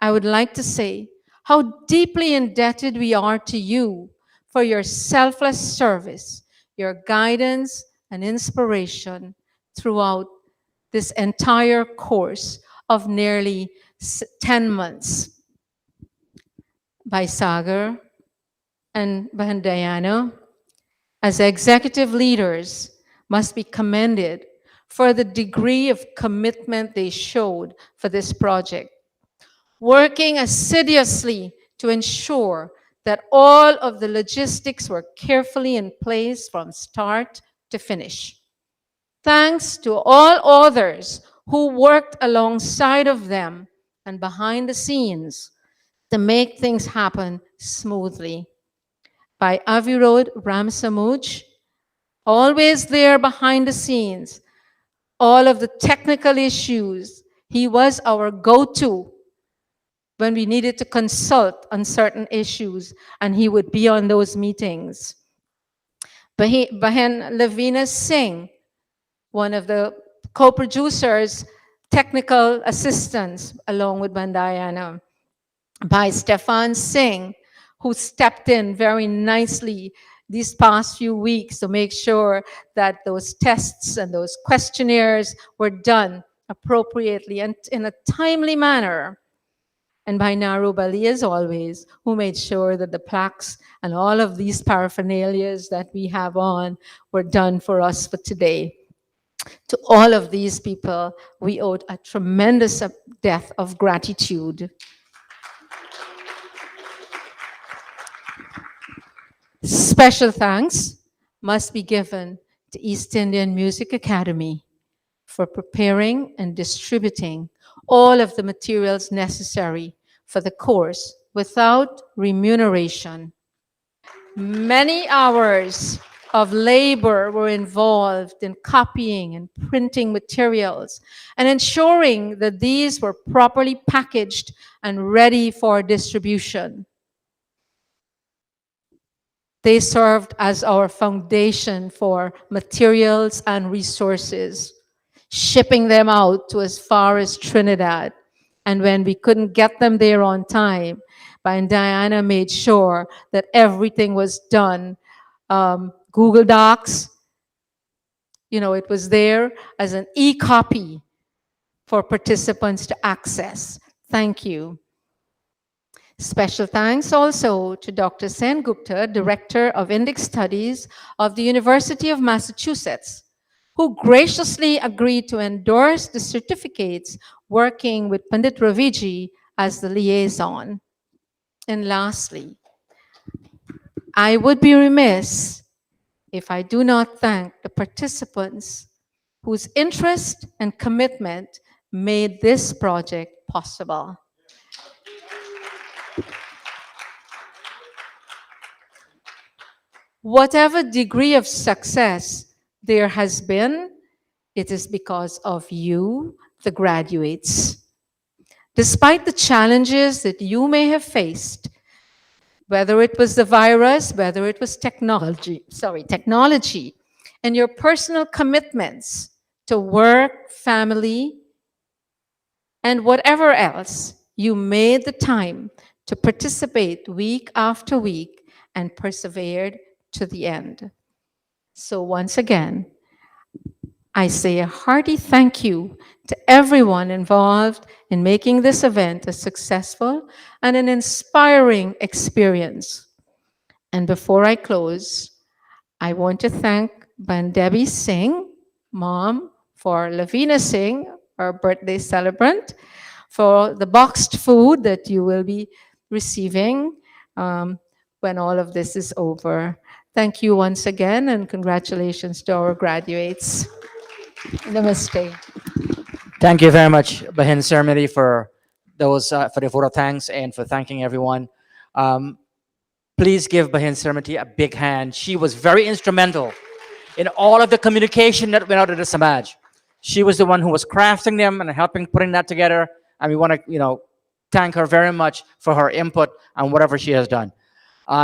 I would like to say how deeply indebted we are to you for your selfless service, your guidance and inspiration throughout this entire course of nearly 10 months. By Sagar and Bahan Diana, as executive leaders, must be commended for the degree of commitment they showed for this project, working assiduously to ensure that all of the logistics were carefully in place from start to finish. Thanks to all others who worked alongside of them and behind the scenes to make things happen smoothly. By Avirod Ramsamuj, always there behind the scenes, all of the technical issues, he was our go-to when we needed to consult on certain issues, and he would be on those meetings. Bahen Lavina Singh, one of the co-producers, technical assistants, along with Bandayana. By Stefan Singh, who stepped in very nicely these past few weeks to make sure that those tests and those questionnaires were done appropriately and in a timely manner. And by Naru Bali, as always, who made sure that the plaques and all of these paraphernalias that we have on were done for us for today. To all of these people, we owe a tremendous debt of gratitude. Special thanks must be given to East Indian Music Academy for preparing and distributing all of the materials necessary for the course without remuneration. Many hours of labor were involved in copying and printing materials and ensuring that these were properly packaged and ready for distribution. They served as our foundation for materials and resources, shipping them out to as far as Trinidad. And when we couldn't get them there on time, Diana made sure that everything was done. Google Docs, it was there as an e-copy for participants to access. Thank you. Special thanks also to Dr. Sen Gupta, Director of Indic Studies of the University of Massachusetts, who graciously agreed to endorse the certificates working with Pandit Raviji as the liaison. And lastly, I would be remiss if I do not thank the participants whose interest and commitment made this project possible. Whatever degree of success there has been, it is because of you, the graduates. Despite the challenges that you may have faced, whether it was the virus, whether it was technology, and your personal commitments to work, family, and whatever else, you made the time to participate week after week and persevered to the end. So once again, I say a hearty thank you to everyone involved in making this event a successful and an inspiring experience. And before I close, I want to thank Bandebi Singh, Mom, for Lavina Singh, our birthday celebrant, for the boxed food that you will be receiving when all of this is over. Thank you once again, and congratulations to our graduates. Namaste. Thank you very much, Bahin Ceremony, for those for the vote of thanks and for thanking everyone. Please give Bahin Ceremony a big hand. She was very instrumental in all of the communication that went out of the Samaj. She was the one who was crafting them and helping putting that together. And we want to, thank her very much for her input on whatever she has done.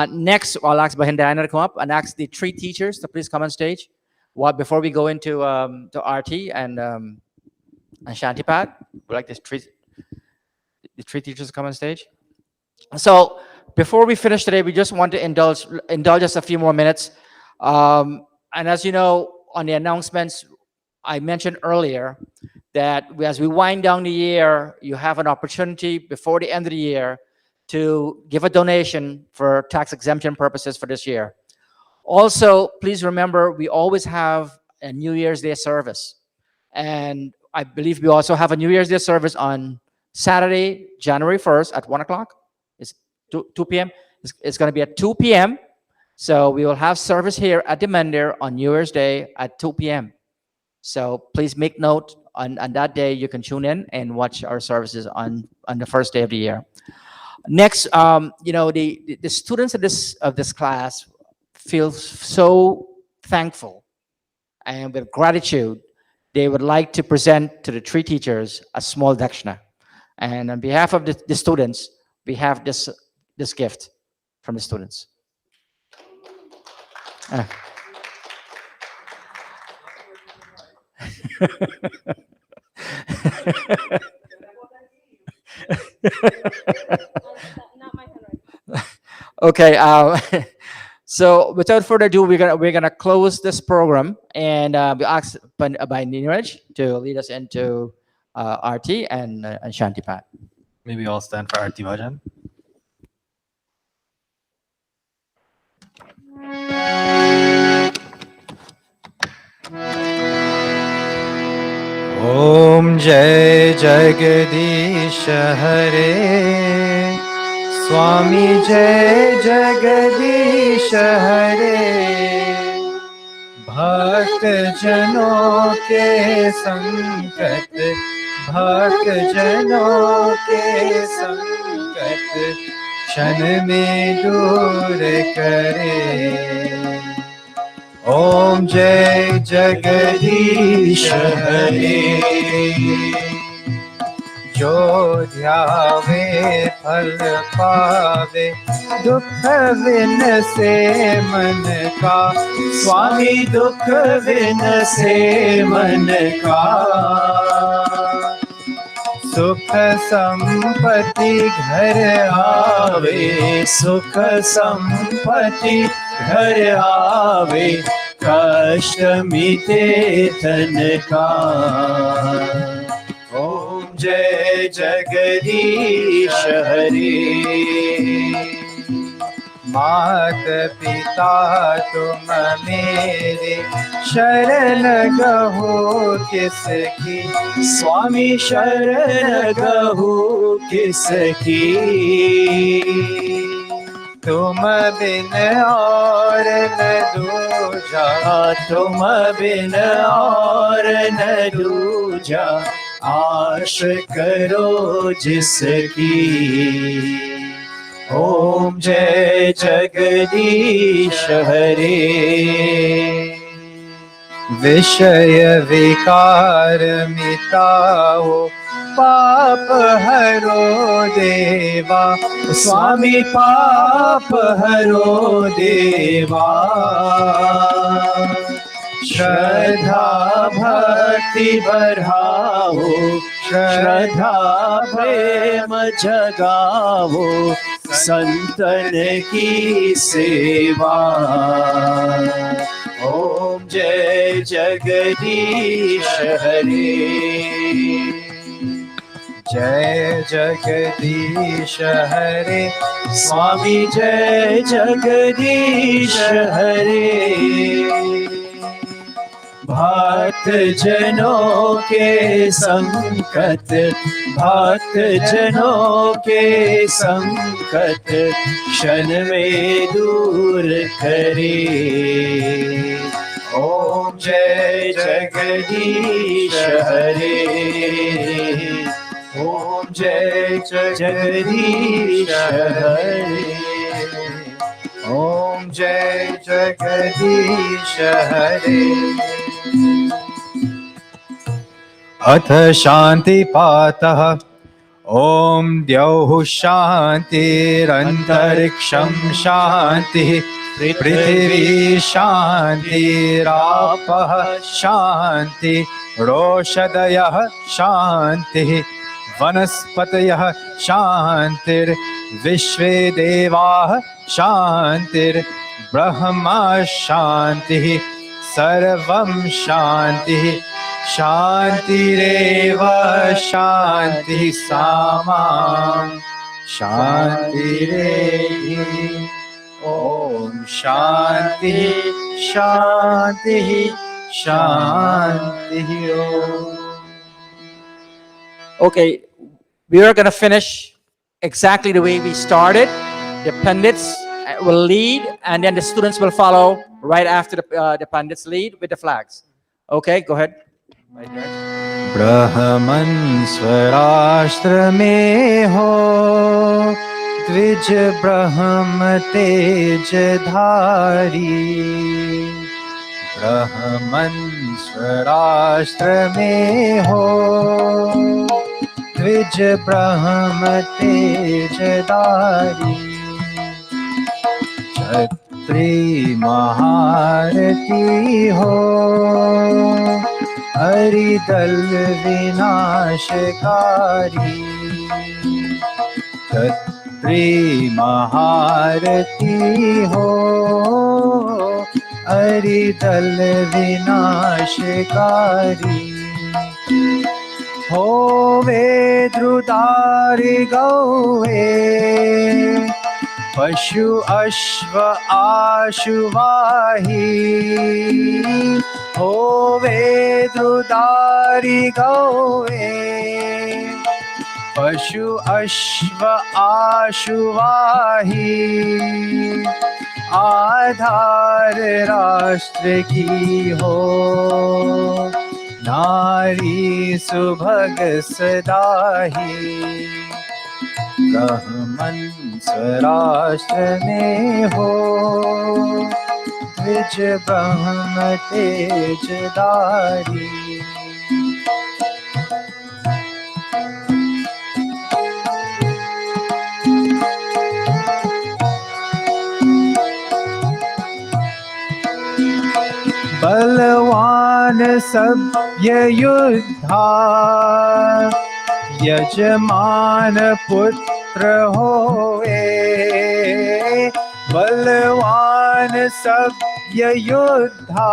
Next, I'll ask Bahin Diana to come up and ask the three teachers to please come on stage. Before we go into to RT and Shantipad. would like the three teachers to come on stage. So before we finish today, we just want to indulge us a few more minutes. And as you know, on the announcements, I mentioned earlier that as we wind down the year, you have an opportunity before the end of the year to give a donation for tax exemption purposes for this year. Also, please remember, we always have a New Year's Day service. And I believe we also have a New Year's Day service on Saturday, January 1st at 1 o'clock. It's 2 p.m. It's going to be at 2 p.m. So we will have service here at the Mandir on New Year's Day at 2 p.m. So please make note on that day. You can tune in and watch our services on the first day of the year. Next, the students of this class feel so thankful and with gratitude. They would like to present to the three teachers a small dakshina. And on behalf of the students, we have this gift from the students. Okay. So without further ado, we're gonna close this program, and we ask by Neeraj to lead us into Arti and Shantipat. Maybe all stand for Arti Bhajan. Om Jai Jagadish Hare Swami Jai Jagadish Hare Bhakt Jano ke sankat Bhakt Jano ke sankat Kshan mein dur kare Om Jai Jagadish Hare Jo dhyave phal paave dukh vinase man ka Swami dukh vinase man ka Sukh sampati ghar aave Sukh sampati ghar aave Kasht mite tan ka Om Jai Jagadish Hare Mat Pita tum mere Sharan gaho kiski Swami sharan gaho kiski तुम बिन और न दूजा तुम बिन और न दूजा आश करो जिसकी ओम जय जगदीश हरे विषय विकार मिटाओ पाप हरो देवा स्वामी पाप हरो देवा श्रद्धा भक्ति बढ़ाओ श्रद्धा प्रेम जगाओ संतन की सेवा ओम जय जगदीश हरे जय जगदीश हरे स्वामी जय जगदीश हरे भक्त जनों के संकट भक्त जनों के संकट क्षण में दूर करे ओम जय जगदीश हरे ओम जय जगदीश हरे ओम जय जगदीश हरे अथ शांति पातः ओम द्यौः शान्तिरन्तरिक्षं शान्तिः पृथिवी शान्तिरापः शान्ति रोषधयः शान्तिः वनस्पतयः शान्तिर्विश्वे देवाः शान्तिर्ब्रह्मा शान्तिः सर्वं शान्तिः शान्तिरेव शान्तिः सामा शान्तिरेव ॐ शान्तिः शान्तिः शान्तिः ॐ Okay, we are going to finish exactly the way we started. The Pandits will lead, and then the students will follow right after the Pandits lead with the flags. Okay, go ahead. Right there. ब्रह्मन् स्वराष्ट्र में हो द्विज ब्रह्म तेज धारी ब्रह्मन् स्वराष्ट्र में हो द्विज ब्रह्म तेज धारी छत्री महारती हो हरिदल विनाशकारी छत्री महारती हो हरिदल विनाशकारी होवे द्रुदारि गौवे पशु अश्व आशुवाही होवे द्रुदारि गौवे पशु अश्व आशुवाही आधार राष्ट्र की हो नारी सुभग सदाही ब्रह्मन् स्वराष्ट्र में हो द्विज ब्रह्म तेज धारी बलवान सभ्य युद्धा यजमान पुत्र होए बलवान सभ्य योद्धा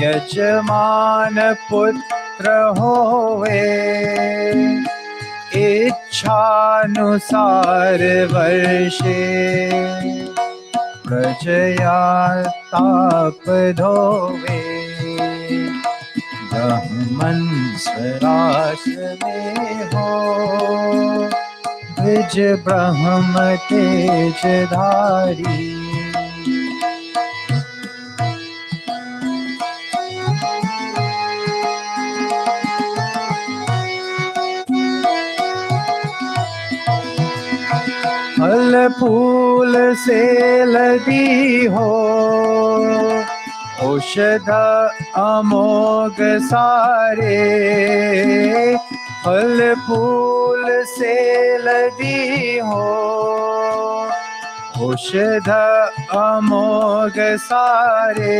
यजमान पुत्र होए इच्छानुसार वर्षे प्रजया ताप धोवे ब्रह्मन् स्वराष्ट्र में हो द्विज ब्रह्म तेज धारी फल फूल से लदी हो औषध अमोघ सारे फल फूल से लदी हो औषध अमोघ सारे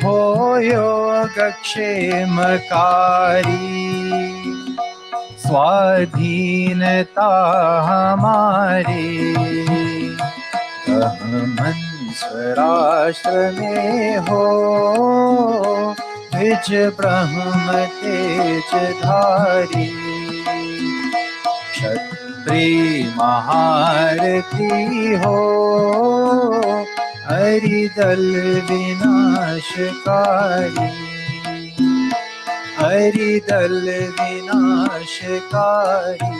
हो योगक्षेमकारी स्वाधीनता हमारी ब्रह्मन् स्वराष्ट्र में हो द्विज ब्रह्म तेज धारी क्षत्री महारथी हो हरिदल विनाशकारी हरिदल विनाशकारी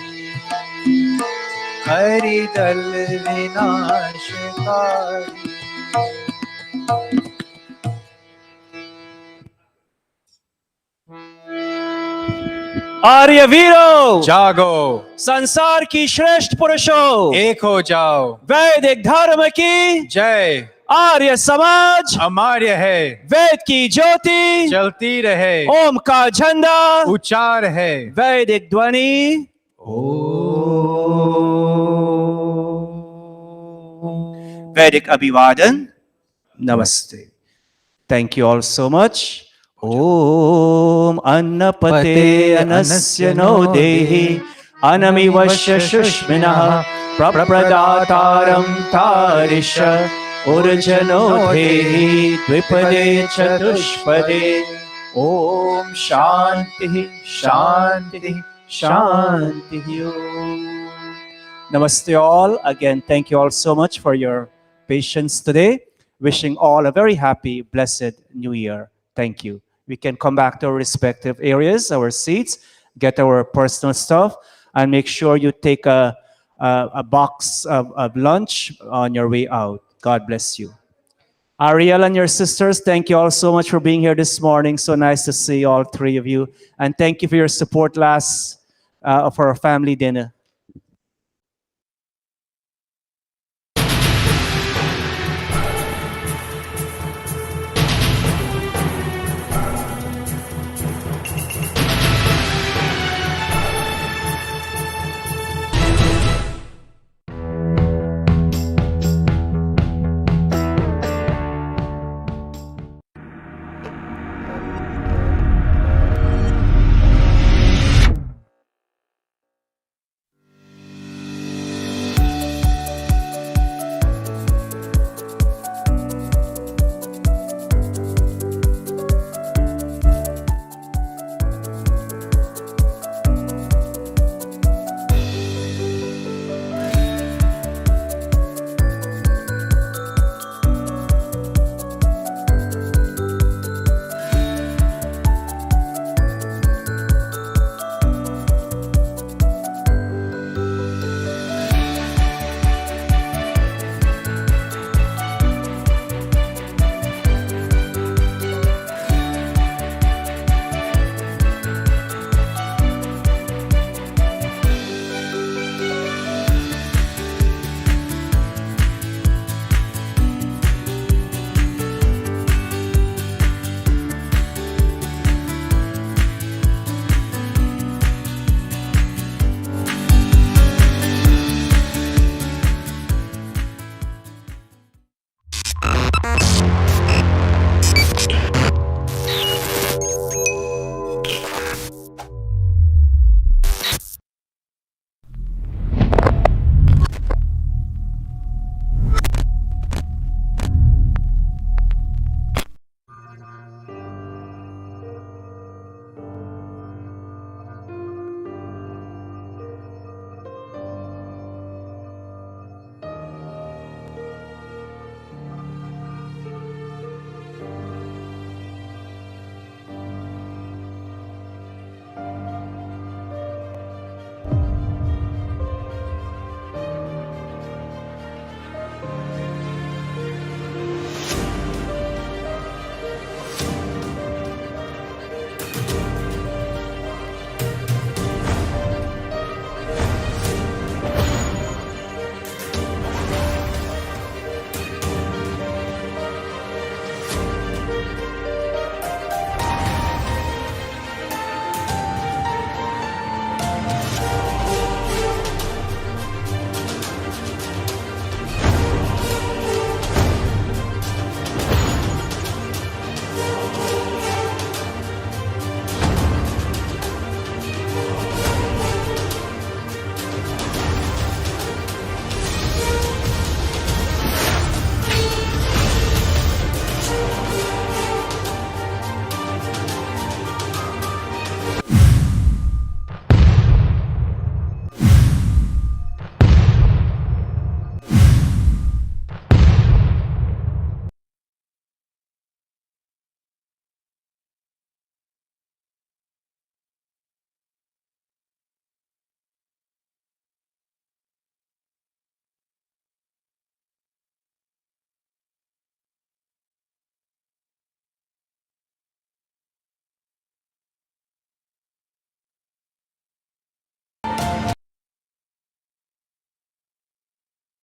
हरिदल विनाशकारी आर्य वीरो जागो संसार की श्रेष्ठ पुरुषों एक हो जाओ वैदिक धर्म की जय आर्य समाज अमार्य है वेद की ज्योति चलती रहे ओम का झंडा उच्चार है वैदिक ध्वनि वैदिक अभिवादन नमस्ते. Thank you all so much. Om Annapate Anasya No Dehi Anamivasya Shushminaha Prapradataram Tarisha Urjano Dehi Dvipade Chatushpade Om Shanti Shanti Shanti Om. Namaste all. Again, thank you all so much for your patience today. Wishing all a very happy, blessed New Year. Thank you. We can come back to our respective areas, our seats, get our personal stuff, and make sure you take a box of lunch on your way out. God bless you. Ariel and your sisters, thank you all so much for being here this morning. So nice to see all three of you. And thank you for your support for our family dinner.